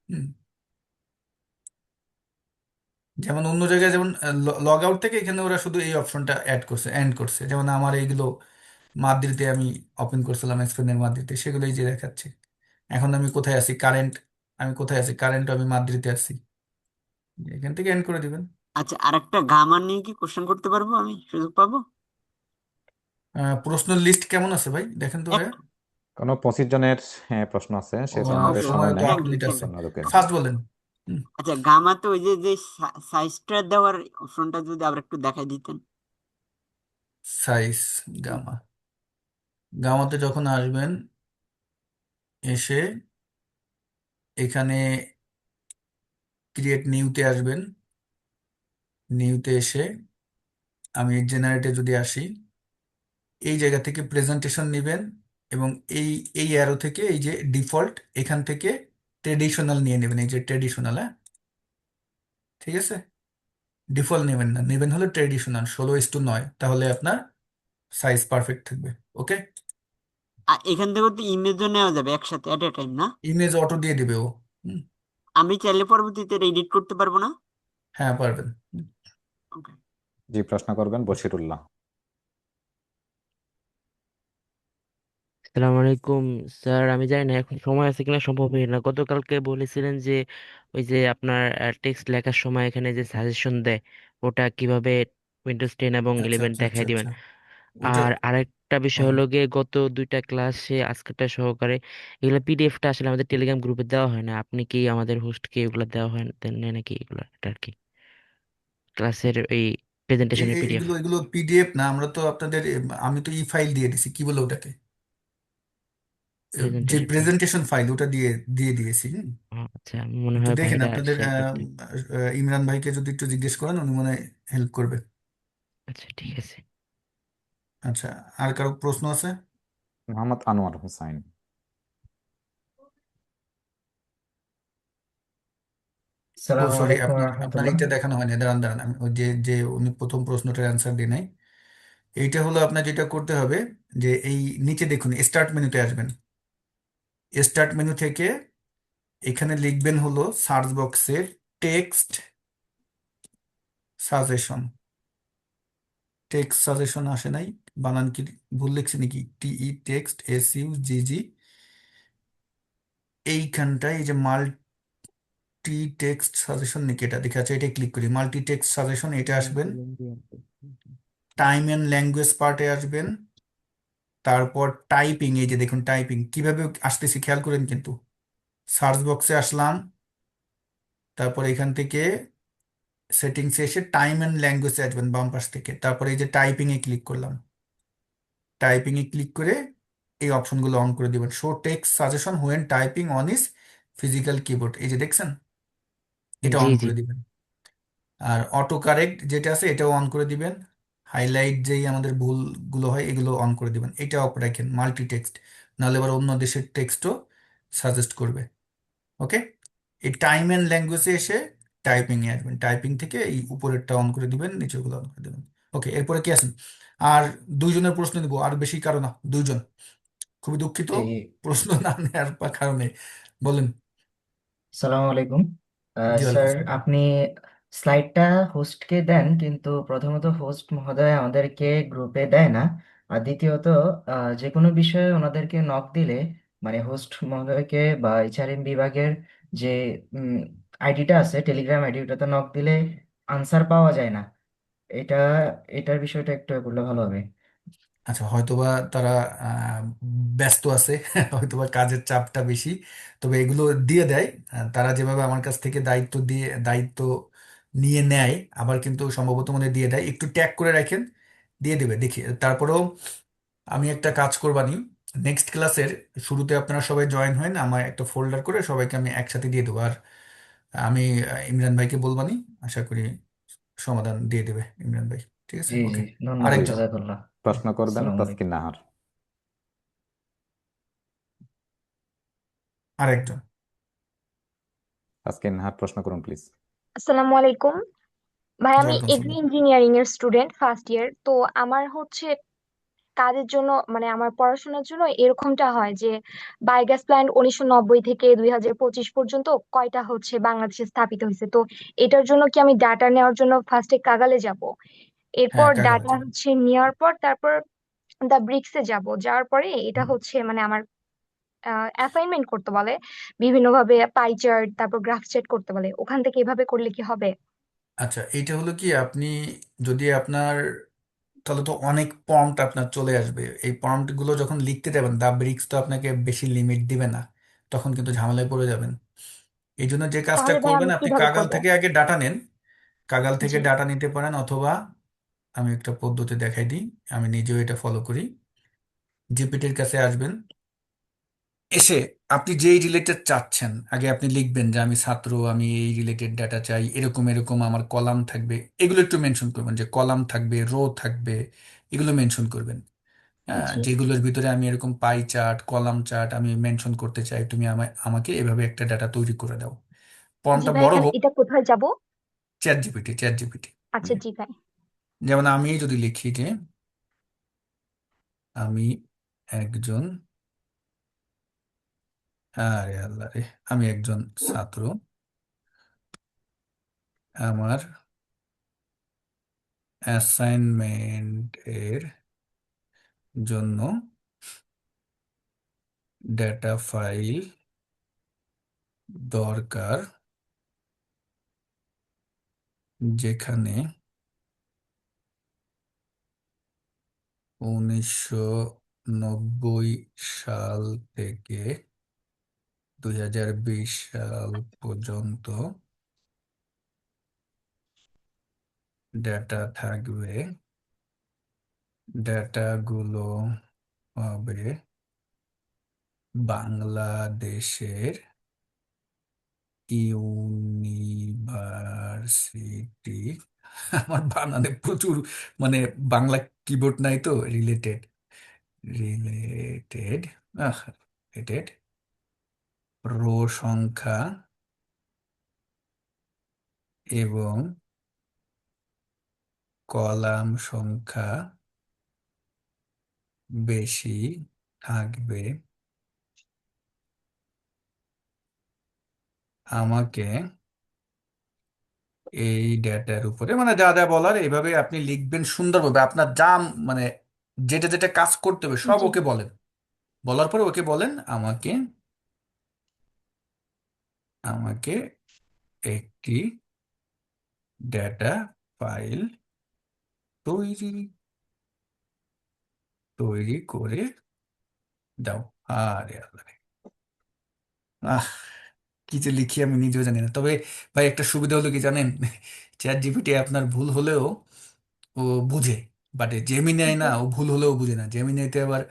হুম। যেমন অন্য জায়গায় যেমন লগ আউট থেকে এখানে ওরা শুধু এই অপশনটা অ্যাড করছে, এন্ড করছে। যেমন আমার এইগুলো মাদ্রিদে আমি ওপেন করছিলাম, স্পেনের মাদ্রিদে, সেগুলোই যে দেখাচ্ছে। এখন আমি কোথায় আছি, কারেন্ট, আমি কোথায় আছি, কারেন্ট আমি মাদ্রিদে আছি। এখান থেকে এন্ড করে দিবেন। আচ্ছা, আরেকটা গ্রামার নিয়ে কি কোশ্চেন করতে পারবো, আমি সুযোগ পাবো? প্রশ্ন লিস্ট কেমন আছে ভাই, দেখেন তো ভাইয়া। একটা। কোনো 25 জনের প্রশ্ন আছে, সেহেতু আমাদের ওকে, সময় সময় তো নাই। 8 মিনিট ঠিক আছে। আছে। অন্যদিকে ফার্স্ট বলেন। হুম। আচ্ছা, গামাতে ওই যে যে সাইজটা দেওয়ার অপশনটা যদি আবার একটু দেখাই দিতেন। সাইজ, গামা, গামাতে যখন আসবেন, এসে এখানে ক্রিয়েট নিউতে আসবেন। নিউতে এসে আমি জেনারেটে যদি আসি, এই জায়গা থেকে প্রেজেন্টেশন নেবেন, এবং এই এই অ্যারো থেকে এই যে ডিফল্ট, এখান থেকে ট্রেডিশনাল নিয়ে নেবেন, এই যে ট্রেডিশনাল। হ্যাঁ, ঠিক আছে। ডিফল্ট নেবেন না, নেবেন হলো ট্রেডিশনাল 16:9, তাহলে আপনার সাইজ পারফেক্ট থাকবে। ওকে। আর এখান থেকে তো ইমেজও নেওয়া যাবে একসাথে এট এ টাইম, না? ইমেজ অটো দিয়ে দিবে ও। হুম, আমি চাইলে পরবর্তীতে এডিট করতে পারবো না? হ্যাঁ পারবেন। হুম। ওকে। জি, প্রশ্ন করবেন বশিরুল্লাহ। আসসালামু আলাইকুম স্যার। আমি জানি না এখন সময় আছে কিনা, সম্ভব হয় না। গতকালকে বলেছিলেন যে ওই যে আপনার টেক্সট লেখার সময় এখানে যে সাজেশন দেয় ওটা কিভাবে উইন্ডোজ 10 এবং আচ্ছা 11 আচ্ছা আচ্ছা দেখাই দিবেন। আচ্ছা, ওইটা। আর আরেকটা বিষয় হ্যাঁ, হলো গিয়ে গত দুইটা ক্লাসে আজকেরটা সহকারে এগুলো পিডিএফটা আসলে আমাদের টেলিগ্রাম গ্রুপে দেওয়া হয় না। আপনি কি আমাদের হোস্টকে এগুলো দেওয়া হয় দেন না নাকি, এগুলো এটা আর কি ক্লাসের এই প্রেজেন্টেশনের পিডিএফ? এগুলো এগুলো পিডিএফ না, আমরা তো আপনাদের আমি তো ই ফাইল দিয়ে দিছি, কি বলে ওটাকে, যে প্রেজেন্টেশন ফাইল? প্রেজেন্টেশন ফাইল, ওটা দিয়ে দিয়ে দিয়েছি। হুম। আচ্ছা, মনে একটু হয় দেখেন ভাইরা আপনাদের শেয়ার করতে। ইমরান ভাইকে যদি একটু জিজ্ঞেস করেন, উনি মনে হয় হেল্প করবে। আচ্ছা, ঠিক আছে। আচ্ছা, আর কারো প্রশ্ন আছে? মোহাম্মদ আনোয়ার হোসাইন। ও আসসালামু সরি, আলাইকুম আপনার আপনার রহমতুল্লাহ। এইটা দেখানো হয়নি, দাঁড়ান দাঁড়ান, আমি ওই যে যে উনি প্রথম প্রশ্নটার অ্যান্সার দিই নাই। এইটা হলো আপনার যেটা করতে হবে, যে এই নিচে দেখুন, স্টার্ট মেনুতে আসবেন। স্টার্ট মেনু থেকে এখানে লিখবেন হলো সার্চ বক্সের টেক্সট সাজেশন। টেক্সট সাজেশন আসে নাই, বানান কি ভুল লিখছি নাকি, টিই টেক্সট SUGG, এইখানটায় এই যে মাল্টি টেক্সট সাজেশন নাকি এটা দেখা যাচ্ছে, এটা ক্লিক করি, মাল্টি টেক্সট সাজেশন, এটা আসবেন। টাইম এন্ড ল্যাঙ্গুয়েজ পার্টে আসবেন। তারপর টাইপিং, এই যে দেখুন টাইপিং কিভাবে আসতেছি খেয়াল করেন কিন্তু। সার্চ বক্সে আসলাম, তারপর এখান থেকে সেটিংসে এসে টাইম অ্যান্ড ল্যাঙ্গুয়েজে আসবেন বাম পাশ থেকে, তারপরে এই যে টাইপিং এ ক্লিক করলাম, টাইপিং এ ক্লিক করে এই অপশনগুলো অন করে দিবেন। Show text suggestion when typing on is physical keyboard, এই যে দেখছেন, এটা জি অন জি। করে দিবেন। আর অটো কারেক্ট যেটা আছে এটাও অন করে দিবেন। হাইলাইট যেই আমাদের ভুলগুলো হয় এগুলো অন করে দিবেন, এটা অফ রাখেন। মাল্টি টেক্সট, নাহলে আবার অন্য দেশের টেক্সটও সাজেস্ট করবে। ওকে, এই টাইম এন্ড ল্যাঙ্গুয়েজে এসে টাইপিং এ আসবেন, টাইপিং থেকে এই উপরেরটা অন করে দিবেন, নিচেরগুলো অন করে দিবেন। ওকে, এরপরে কি আছেন? আর দুইজনের প্রশ্ন দিব, আর বেশি কারো না, দুইজন। খুবই দুঃখিত জি, প্রশ্ন না নেওয়ার কারণে। বলেন। সালাম আলাইকুম। জি, ওয়ালাইকুম স্যার, আসসালাম। আপনি স্লাইডটা হোস্টকে দেন, কিন্তু প্রথমত হোস্ট মহোদয় আমাদেরকে গ্রুপে দেয় না। আর দ্বিতীয়ত যে কোনো বিষয়ে ওনাদেরকে নক দিলে, মানে হোস্ট মহোদয়কে বা এইচআরএম বিভাগের যে আইডিটা আছে, টেলিগ্রাম আইডি, ওটাতে নক দিলে আনসার পাওয়া যায় না। এটা এটার বিষয়টা একটু বললে ভালো হবে। আচ্ছা, হয়তোবা তারা আহ, ব্যস্ত আছে, হয়তোবা কাজের চাপটা বেশি। তবে এগুলো দিয়ে দেয়। তারা যেভাবে আমার কাছ থেকে দায়িত্ব নিয়ে নেয়, আবার কিন্তু সম্ভবত মনে হয় দিয়ে দেয়, একটু ট্যাগ করে রাখেন, দিয়ে দেবে দেখি। তারপরেও আমি একটা কাজ করবানি, নেক্সট ক্লাসের শুরুতে আপনারা সবাই জয়েন হন, আমার একটা ফোল্ডার করে সবাইকে আমি একসাথে দিয়ে দেবো। আর আমি ইমরান ভাইকে বলবানি, আশা করি সমাধান দিয়ে দেবে ইমরান ভাই। ঠিক আছে, জি জি, ওকে। ধন্যবাদ, জি, আরেকজন, জাজাকাল্লাহ। প্রশ্ন করবেন আসসালামু আলাইকুম। তাসকিন নাহার। আরেকজন। তাসকিন নাহার, প্রশ্ন করুন প্লিজ। আসসালামু আলাইকুম ভাই, জি, আমি ওয়ালাইকুম এগ্রি আসসালাম। ইঞ্জিনিয়ারিং এর স্টুডেন্ট, ফার্স্ট ইয়ার। তো আমার হচ্ছে কাজের জন্য, মানে আমার পড়াশোনার জন্য এরকমটা হয় যে বায়োগ্যাস প্ল্যান্ট 1990 থেকে 2025 পর্যন্ত কয়টা হচ্ছে বাংলাদেশে স্থাপিত হয়েছে। তো এটার জন্য কি আমি ডাটা নেওয়ার জন্য ফার্স্টে কাগালে যাব, এরপর হ্যাঁ, কাগালে ডাটা যান। হচ্ছে নেওয়ার পর তারপর দা ব্রিক্সে যাব, যাওয়ার পরে এটা হুম। হচ্ছে মানে আমার অ্যাসাইনমেন্ট করতে বলে বিভিন্নভাবে, পাই চার্ট তারপর গ্রাফ চার্ট করতে বলে, ওখান থেকে এভাবে করলে কি হবে? আচ্ছা, এইটা হলো কি, আপনি যদি আপনার, তাহলে তো অনেক প্রম্পট আপনার চলে আসবে। এই প্রম্পট গুলো যখন লিখতে যাবেন, দা ব্রিক্স তো আপনাকে বেশি লিমিট দিবে না, তখন কিন্তু ঝামেলায় পড়ে যাবেন। এই জন্য যে কাজটা তাহলে ভাই করবেন, আমি আপনি কিভাবে কাগাল করব? থেকে আগে ডাটা নেন, কাগাল থেকে জি। ডাটা নিতে পারেন, অথবা আমি একটা পদ্ধতি দেখাই দিই, আমি নিজেও এটা ফলো করি। জিপিটির কাছে আসবেন, এসে আপনি যেই রিলেটেড চাচ্ছেন আগে আপনি লিখবেন যে আমি ছাত্র, আমি এই রিলেটেড ডাটা চাই, এরকম এরকম আমার কলাম থাকবে, এগুলো একটু মেনশন করবেন, যে কলাম থাকবে, রো থাকবে, এগুলো মেনশন করবেন। হ্যাঁ, জি। যেগুলোর ভিতরে আমি এরকম পাই চার্ট, কলাম চার্ট আমি মেনশন করতে চাই, তুমি আমাকে এভাবে একটা ডাটা তৈরি করে দাও। জি ফর্মটা ভাই, বড় এখন হোক। এটা কোথায় যাব? Chat GPT, chat GPT. আচ্ছা জি ভাই। যেমন আমি যদি লিখি যে আমি একজন, আরে আল্লাহ রে, আমি একজন ছাত্র, আমার অ্যাসাইনমেন্ট এর জন্য ডেটা ফাইল দরকার, যেখানে 1990 সাল থেকে 2020 সাল পর্যন্ত ডেটা থাকবে। ডেটাগুলো হবে বাংলাদেশের ইউনিভার্সিটি, আমার বানানে প্রচুর, মানে বাংলা কিবোর্ড নাই তো, রিলেটেড, রিলেটেড রিলেটেড রো সংখ্যা এবং কলাম সংখ্যা বেশি থাকবে। আমাকে এই ডেটার উপরে, মানে যা যা বলার এইভাবে আপনি লিখবেন সুন্দরভাবে, আপনার যা, মানে যেটা যেটা কাজ করতে হবে সব জি। ওকে বলেন। বলার পরে ওকে বলেন আমাকে আমাকে একটি ডেটা ফাইল তৈরি তৈরি করে দাও। আরে আল্লাহ রে। আহ, কি যে লিখি আমি নিজেও জানি না। তবে ভাই একটা সুবিধা হলো কি জানেন, চ্যাট জিপিটি আপনার ভুল হলেও ও বুঝে, বাট জেমিনাই না, জি ও ভুল হলেও বুঝে না। জেমিনাইতে আবার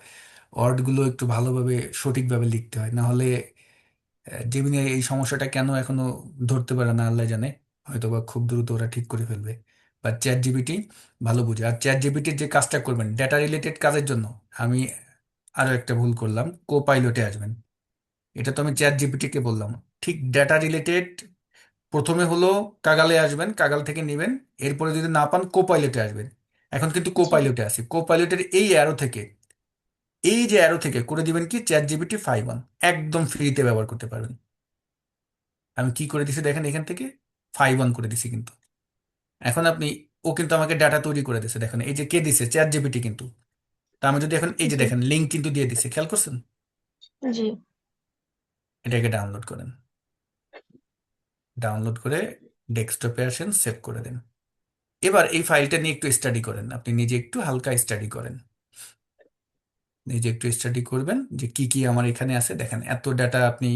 ওয়ার্ডগুলো একটু ভালোভাবে সঠিকভাবে লিখতে হয়, না হলে জেমিনাই এই সমস্যাটা কেন এখনো ধরতে পারে না আল্লাহ জানে। হয়তো বা খুব দ্রুত ওরা ঠিক করে ফেলবে। বা চ্যাট জিপিটি ভালো বুঝে। আর চ্যাট জিপিটির যে কাজটা করবেন ডেটা রিলেটেড কাজের জন্য, আমি আরো একটা ভুল করলাম, কো পাইলটে আসবেন। এটা তো আমি চ্যাট জিপিটিকে বললাম, ঠিক ডেটা রিলেটেড প্রথমে হলো কাগালে আসবেন, কাগাল থেকে নেবেন। এরপরে যদি না পান কোপাইলটে আসবেন। এখন কিন্তু জি কোপাইলটে আসি, কোপাইলটের এই অ্যারো থেকে, এই যে অ্যারো থেকে করে দিবেন কি চ্যাট জিপিটি 5.1, একদম ফ্রিতে ব্যবহার করতে পারবেন। আমি কি করে দিছি দেখেন, এখান থেকে 5.1 করে দিছি কিন্তু। এখন আপনি, ও কিন্তু আমাকে ডাটা তৈরি করে দিছে, দেখেন এই যে কে দিছে, চ্যাট জিপিটি কিন্তু। তা আমি যদি এখন এই যে জি দেখেন লিঙ্ক কিন্তু দিয়ে দিছে, খেয়াল করছেন? জি এটাকে ডাউনলোড করেন, ডাউনলোড করে ডেস্কটপে আসেন, সেভ করে দেন। এবার এই ফাইলটা নিয়ে একটু স্টাডি করেন, আপনি নিজে একটু হালকা স্টাডি করেন, নিজে একটু স্টাডি করবেন যে কি কি আমার এখানে আছে। দেখেন এত ডাটা আপনি,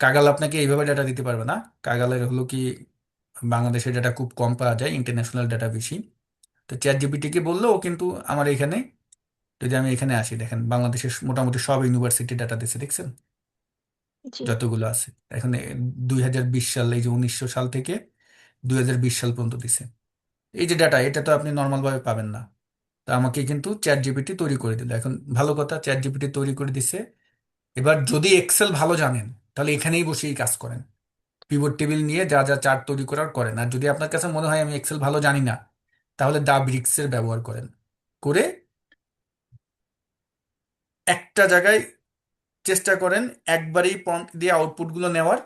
কাগাল আপনাকে এইভাবে ডাটা দিতে পারবে না। কাগালের হলো কি, বাংলাদেশের ডাটা খুব কম পাওয়া যায়, ইন্টারন্যাশনাল ডাটা বেশি। তো চ্যাট জিপিটিকে বললেও কিন্তু আমার এখানে, যদি আমি এখানে আসি দেখেন বাংলাদেশের মোটামুটি সব ইউনিভার্সিটি ডাটা দিচ্ছে, দেখছেন জি যতগুলো আছে। এখন 2020 সাল, এই যে 1900 সাল থেকে 2020 সাল পর্যন্ত দিছে। এই যে ডাটা, এটা তো আপনি নর্মাল ভাবে পাবেন না। তা আমাকে কিন্তু চ্যাট জিপিটি তৈরি করে দিল। এখন ভালো কথা, চ্যাট জিপিটি তৈরি করে দিছে। এবার যদি এক্সেল ভালো জানেন তাহলে এখানেই বসেই কাজ করেন, পিভট টেবিল নিয়ে যা যা চার্ট তৈরি করার করেন। আর যদি আপনার কাছে মনে হয় আমি এক্সেল ভালো জানি না, তাহলে দা ব্রিক্স এর ব্যবহার করেন। করে একটা জায়গায় চেষ্টা করেন একবারেই প্রম্পট দিয়ে আউটপুটগুলো নেওয়ার,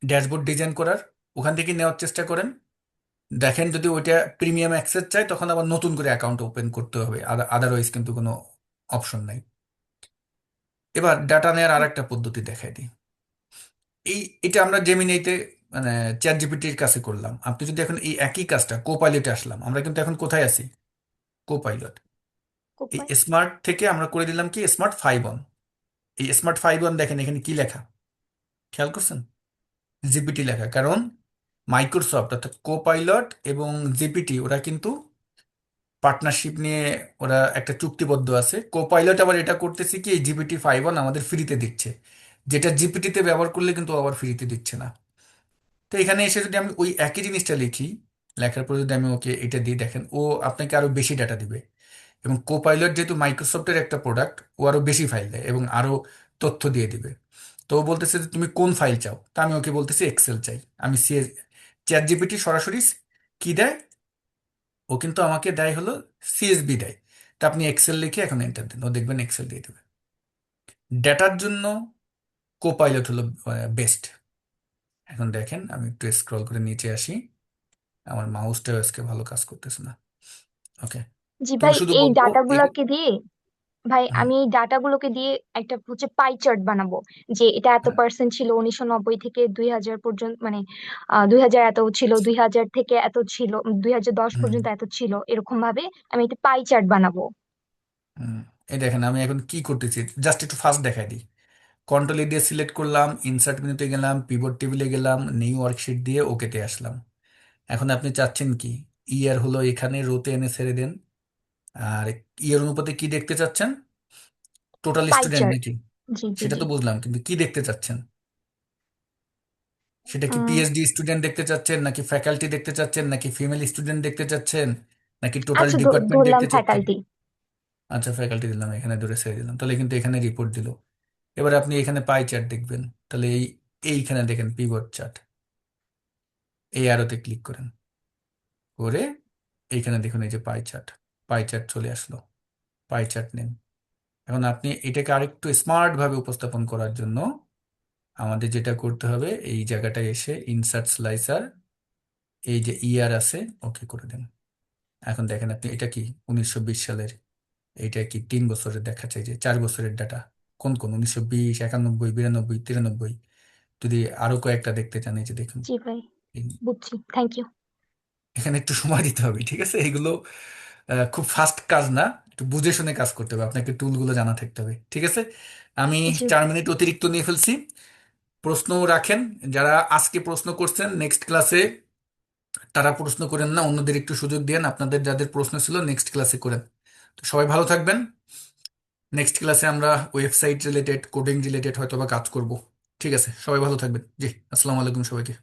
ড্যাশবোর্ড ডিজাইন করার, ওখান থেকে নেওয়ার চেষ্টা করেন। দেখেন যদি ওইটা প্রিমিয়াম অ্যাক্সেস চাই তখন আবার নতুন করে অ্যাকাউন্ট ওপেন করতে হবে, আদারওয়াইজ কিন্তু কোনো অপশন নাই। এবার ডাটা নেওয়ার আর একটা পদ্ধতি দেখাই দিই। এটা আমরা জেমিনিতে, মানে চ্যাট জিপিটির কাছে করলাম। আপনি যদি এখন এই একই কাজটা কোপাইলটে আসলাম, আমরা কিন্তু এখন কোথায় আছি, কোপাইলট। এই কোপাই স্মার্ট থেকে আমরা করে দিলাম কি স্মার্ট 5.1। এই স্মার্ট 5.1 দেখেন এখানে কি লেখা, খেয়াল করছেন? জিপিটি লেখা। কারণ মাইক্রোসফট অর্থাৎ কোপাইলট এবং জিপিটি ওরা কিন্তু পার্টনারশিপ নিয়ে ওরা একটা চুক্তিবদ্ধ আছে। কোপাইলট আবার এটা করতেছে কি, এই জিপিটি 5.1 আমাদের ফ্রিতে দিচ্ছে, যেটা জিপিটিতে ব্যবহার করলে কিন্তু আবার ফ্রিতে দিচ্ছে না। তো এখানে এসে যদি আমি ওই একই জিনিসটা লিখি, লেখার পর যদি আমি ওকে এটা দিই, দেখেন ও আপনাকে আরো বেশি ডাটা দিবে। এবং কোপাইলট যেহেতু মাইক্রোসফটের একটা প্রোডাক্ট, ও আরো বেশি ফাইল দেয় এবং আরো তথ্য দিয়ে দিবে। তো ও বলতেছে যে তুমি কোন ফাইল চাও, তা আমি ওকে বলতেছি এক্সেল চাই। আমি চ্যাট জিপিটি সরাসরি কি দেয়, ও কিন্তু আমাকে দেয় হলো সিএসবি দেয়। তা আপনি এক্সেল লিখে এখন এন্টার দেন, ও দেখবেন এক্সেল দিয়ে দেবে। ডেটার জন্য কোপাইলট হলো বেস্ট। এখন দেখেন আমি একটু স্ক্রল করে নিচে আসি, আমার মাউসটাও আজকে ভালো কাজ করতেছে না। ওকে, জি তো ভাই, শুধু এই বলবো ডাটাগুলোকে দিয়ে, ভাই হ্যাঁ, আমি এই ডাটাগুলোকে দিয়ে একটা হচ্ছে পাই চার্ট বানাবো, যে এটা এত হ্যাঁ, পার্সেন্ট ছিল 1990 থেকে 2000 পর্যন্ত, মানে 2000 এত ছিল, 2000 থেকে এত ছিল, 2010 হুম, পর্যন্ত এত ছিল, এরকম ভাবে আমি একটা পাই চার্ট বানাবো। হুম। এই দেখেন আমি এখন কি করতেছি, জাস্ট একটু ফাস্ট দেখাই দিই। কন্ট্রোল দিয়ে সিলেক্ট করলাম, ইনসার্ট মেনুতে গেলাম, পিভট টেবিলে গেলাম, নিউ ওয়ার্কশিট দিয়ে ওকেতে আসলাম। এখন আপনি চাচ্ছেন কি, ইয়ার হলো এখানে রোতে এনে ছেড়ে দেন। আর ইয়ার অনুপাতে কি দেখতে চাচ্ছেন, টোটাল পাই স্টুডেন্ট চার্ট। নাকি? জি জি সেটা জি। তো বুঝলাম, কিন্তু কি দেখতে চাচ্ছেন? সেটা কি উম, পিএইচডি স্টুডেন্ট দেখতে চাচ্ছেন, নাকি ফ্যাকাল্টি দেখতে চাচ্ছেন, নাকি ফিমেল স্টুডেন্ট দেখতে চাচ্ছেন, নাকি টোটাল আচ্ছা, ডিপার্টমেন্ট ধরলাম দেখতে চাচ্ছেন? ফ্যাকাল্টি। আচ্ছা, ফ্যাকাল্টি দিলাম, এখানে ধরে ছেড়ে দিলাম, তাহলে কিন্তু এখানে রিপোর্ট দিল। এবার আপনি এখানে পাই চার্ট দেখবেন, তাহলে এইখানে দেখেন পিভট চার্ট, এই আরোতে ক্লিক করেন, করে এইখানে দেখুন এই যে পাই চার্ট, পাই চার্ট চলে আসলো। পাই চার্ট নেন। এখন আপনি এটাকে আরেকটু স্মার্ট ভাবে উপস্থাপন করার জন্য আমাদের যেটা করতে হবে, এই জায়গাটায় এসে ইনসার্ট স্লাইসার, এই যে ইয়ার আছে, ওকে করে দেন। এখন দেখেন আপনি এটা কি 1920 সালের, এইটা কি 3 বছরের দেখা চাই, যে 4 বছরের ডাটা, কোন কোন 1920, 91, 92, 93। যদি আরো কয়েকটা দেখতে চান, এই যে দেখুন। জি ভাই, এই- বুঝছি, থ্যাংক ইউ। এখানে একটু সময় দিতে হবে, ঠিক আছে? এগুলো খুব ফাস্ট কাজ না, একটু বুঝে শুনে কাজ করতে হবে, আপনাকে টুলগুলো জানা থাকতে হবে, ঠিক আছে? আমি জি 4 মিনিট অতিরিক্ত নিয়ে ফেলছি। প্রশ্ন রাখেন, যারা আজকে প্রশ্ন করছেন নেক্সট ক্লাসে তারা প্রশ্ন করেন না, অন্যদের একটু সুযোগ দেন, আপনাদের যাদের প্রশ্ন ছিল নেক্সট ক্লাসে করেন। তো সবাই ভালো থাকবেন। নেক্সট ক্লাসে আমরা ওয়েবসাইট রিলেটেড, কোডিং রিলেটেড হয়তো বা কাজ করব। ঠিক আছে, সবাই ভালো থাকবেন। জি, আসসালামু আলাইকুম সবাইকে।